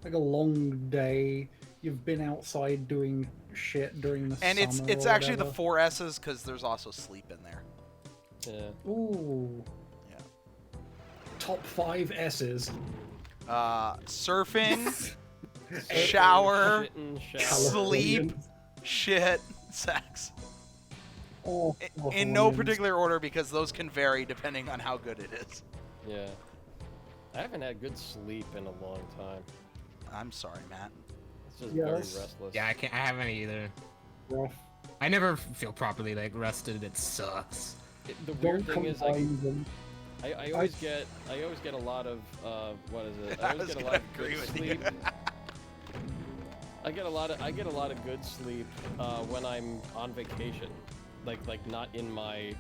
Like a long day. You've been outside doing shit during the And summer. it's or actually the whatever. 4 S's because there's also sleep in there. yeah. Ooh. Yeah. Top 5 S's. Surfing, shower, Shitting, shower. sleep, shit, sex. Oh, In no particular order because those can vary depending on how good it is. Yeah. I haven't had good sleep in a long time. I'm sorry, Matt. It's just Yeah, very that's- restless. Yeah, I haven't either. rough. I never feel properly like rested. It sucks. The weird Don't thing is like combine them. I always get a lot of what is it? I always get a lot of agree good with sleep. you. I get a lot of good sleep when I'm on vacation, like not in my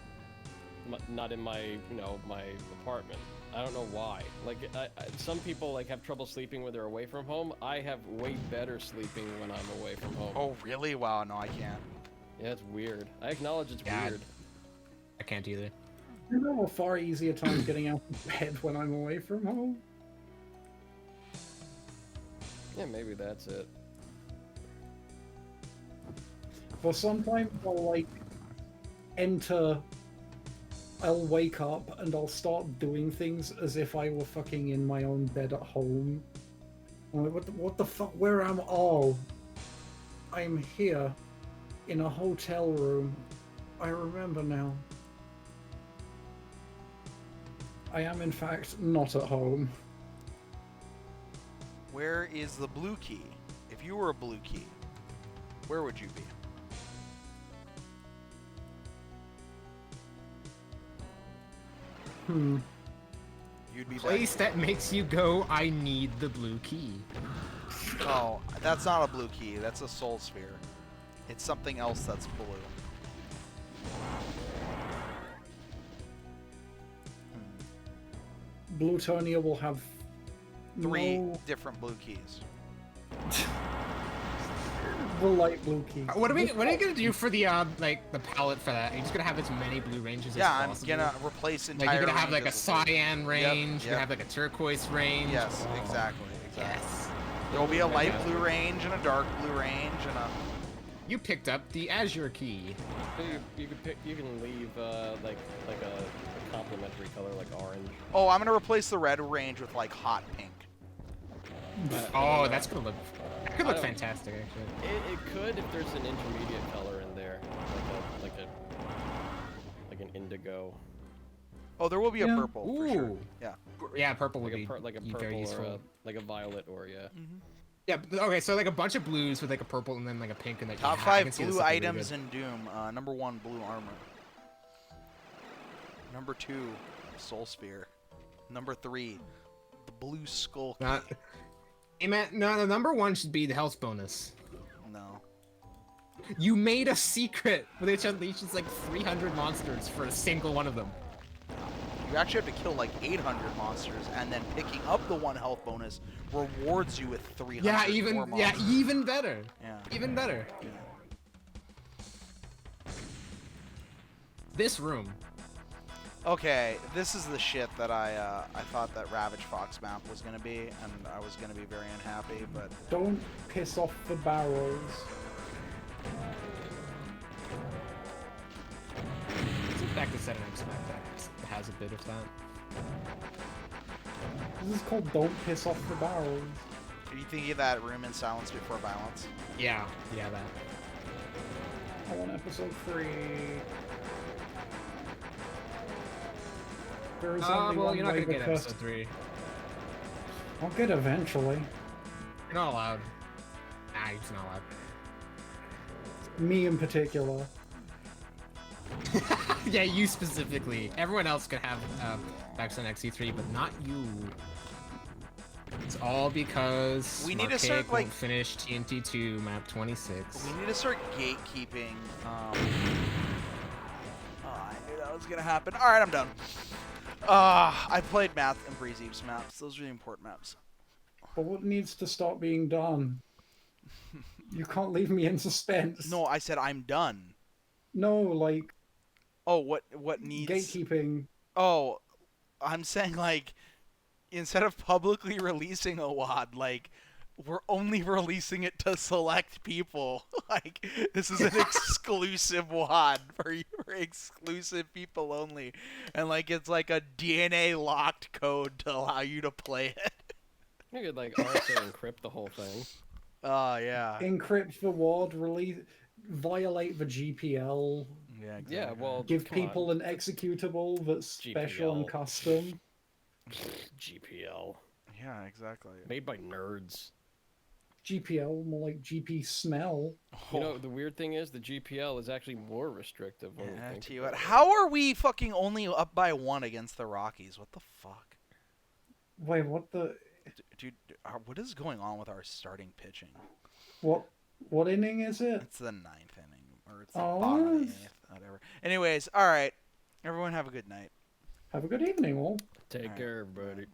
my apartment. I don't know why. Like some people like have trouble sleeping when they're away from home. I have way better sleeping when I'm away from home. Oh, really? Wow, no, I can't. Yeah, it's weird. I acknowledge it's Yeah. weird. I can't either. You know a far easier time getting out of bed when I'm away from home? Yeah, maybe that's it. For sometimes I'll like I'll wake up and I'll start doing things as if I were fucking in my own bed at home. I'm like, what the fuck? Where am I? Oh, I'm here in a hotel room. I remember now. I am in fact not at home. Where is the blue key? If you were a blue key, where would you be? You'd be Place that makes you go, I need the blue key. Oh, that's not a blue key. That's a soul sphere. It's something else that's blue. Blutonia will have 3 no, different blue keys. the light blue key. What are you gonna do for the like the palette for that? Are you just gonna have as many blue ranges Yeah, as I'm possible? gonna replace entire. Like you're gonna have like a ranges of blue. cyan range. You're yep. gonna have like a turquoise range. Yes, Oh, exactly. Yes. There will be a light blue range and a dark blue range and a. You picked up the azure key. So you can leave like a complementary color like orange. Oh, I'm gonna replace the red range with like hot pink. Oh, that's gonna look. That could look I don't- fantastic, actually. It could if there's an intermediate color in there, like an indigo. Oh, there will be a Yeah. purple for sure. Ooh. Yeah. Yeah, purple would Like be like a very purple useful. or like a violet or yeah. Yeah. Okay. So like a bunch of blues with like a purple and then like a pink and like Top yeah, I 5 can see this blue looking really items good. in Doom. Number 1, blue armor. Number 2, soul sphere. Number 3, the blue skull key. Not. Hey man, no, the number 1 should be the health bonus. No. You made a secret which unleashes like 300 monsters for a single one of them. You actually have to kill like 800 monsters, and then picking up the 1 health bonus rewards you with 300 Yeah, more even monsters. even better. Yeah. Even better. Yeah. This room. Okay, this is the shit that I thought that Ravage Fox map was gonna be, and I was gonna be very unhappy, but Don't piss off the barrels. Let's get back to 7X map that has a bit of that. This is called Don't Piss Off the Barrels. are you thinking of that room in Silence Before Violence? Yeah, that. I want episode 3. There is only Well, one you're not way gonna get the curse- episode 3. I'll get eventually. You're not allowed. Nah, you're just not allowed. Me in particular. Yeah, you specifically. Everyone else could have Vax on XE3, but not you. It's all because We need to Marquette start, like- won't finish TNT2 map 26. We need to start gatekeeping. Oh, I knew that was gonna happen. All right, I'm done. I played Math and Breeze Eve's maps. Those are the important maps. But what needs to stop being done? You can't leave me in suspense. No, I said I'm done. No, like, Oh, what needs? gatekeeping. Oh, I'm saying like, instead of publicly releasing a WAD, like, we're only releasing it to select people. Like, this is an exclusive WAD for exclusive people only, and like it's like a DNA locked code to allow you to play it. You could like RSA encrypt the whole thing. Oh yeah. Encrypt the ward, release, violate the GPL, Yeah. Exactly. Yeah, well, give come people on. an executable that's special and GPL. custom. GPL Yeah, exactly. made by nerds. GPL, more like GP smell. You know, the weird thing is the GPL is actually more restrictive when Yeah, we I think tell you about what. it. How are we fucking only up by 1 against the Rockies? What the fuck, Wait, what the? dude? What is going on with our starting pitching? What inning is it? It's the 9th inning, or it's the Oh, bottom of the it's- 8th, whatever. Anyways, all right. Everyone have a good night. Have a good evening, all. Take Alright. care, everybody.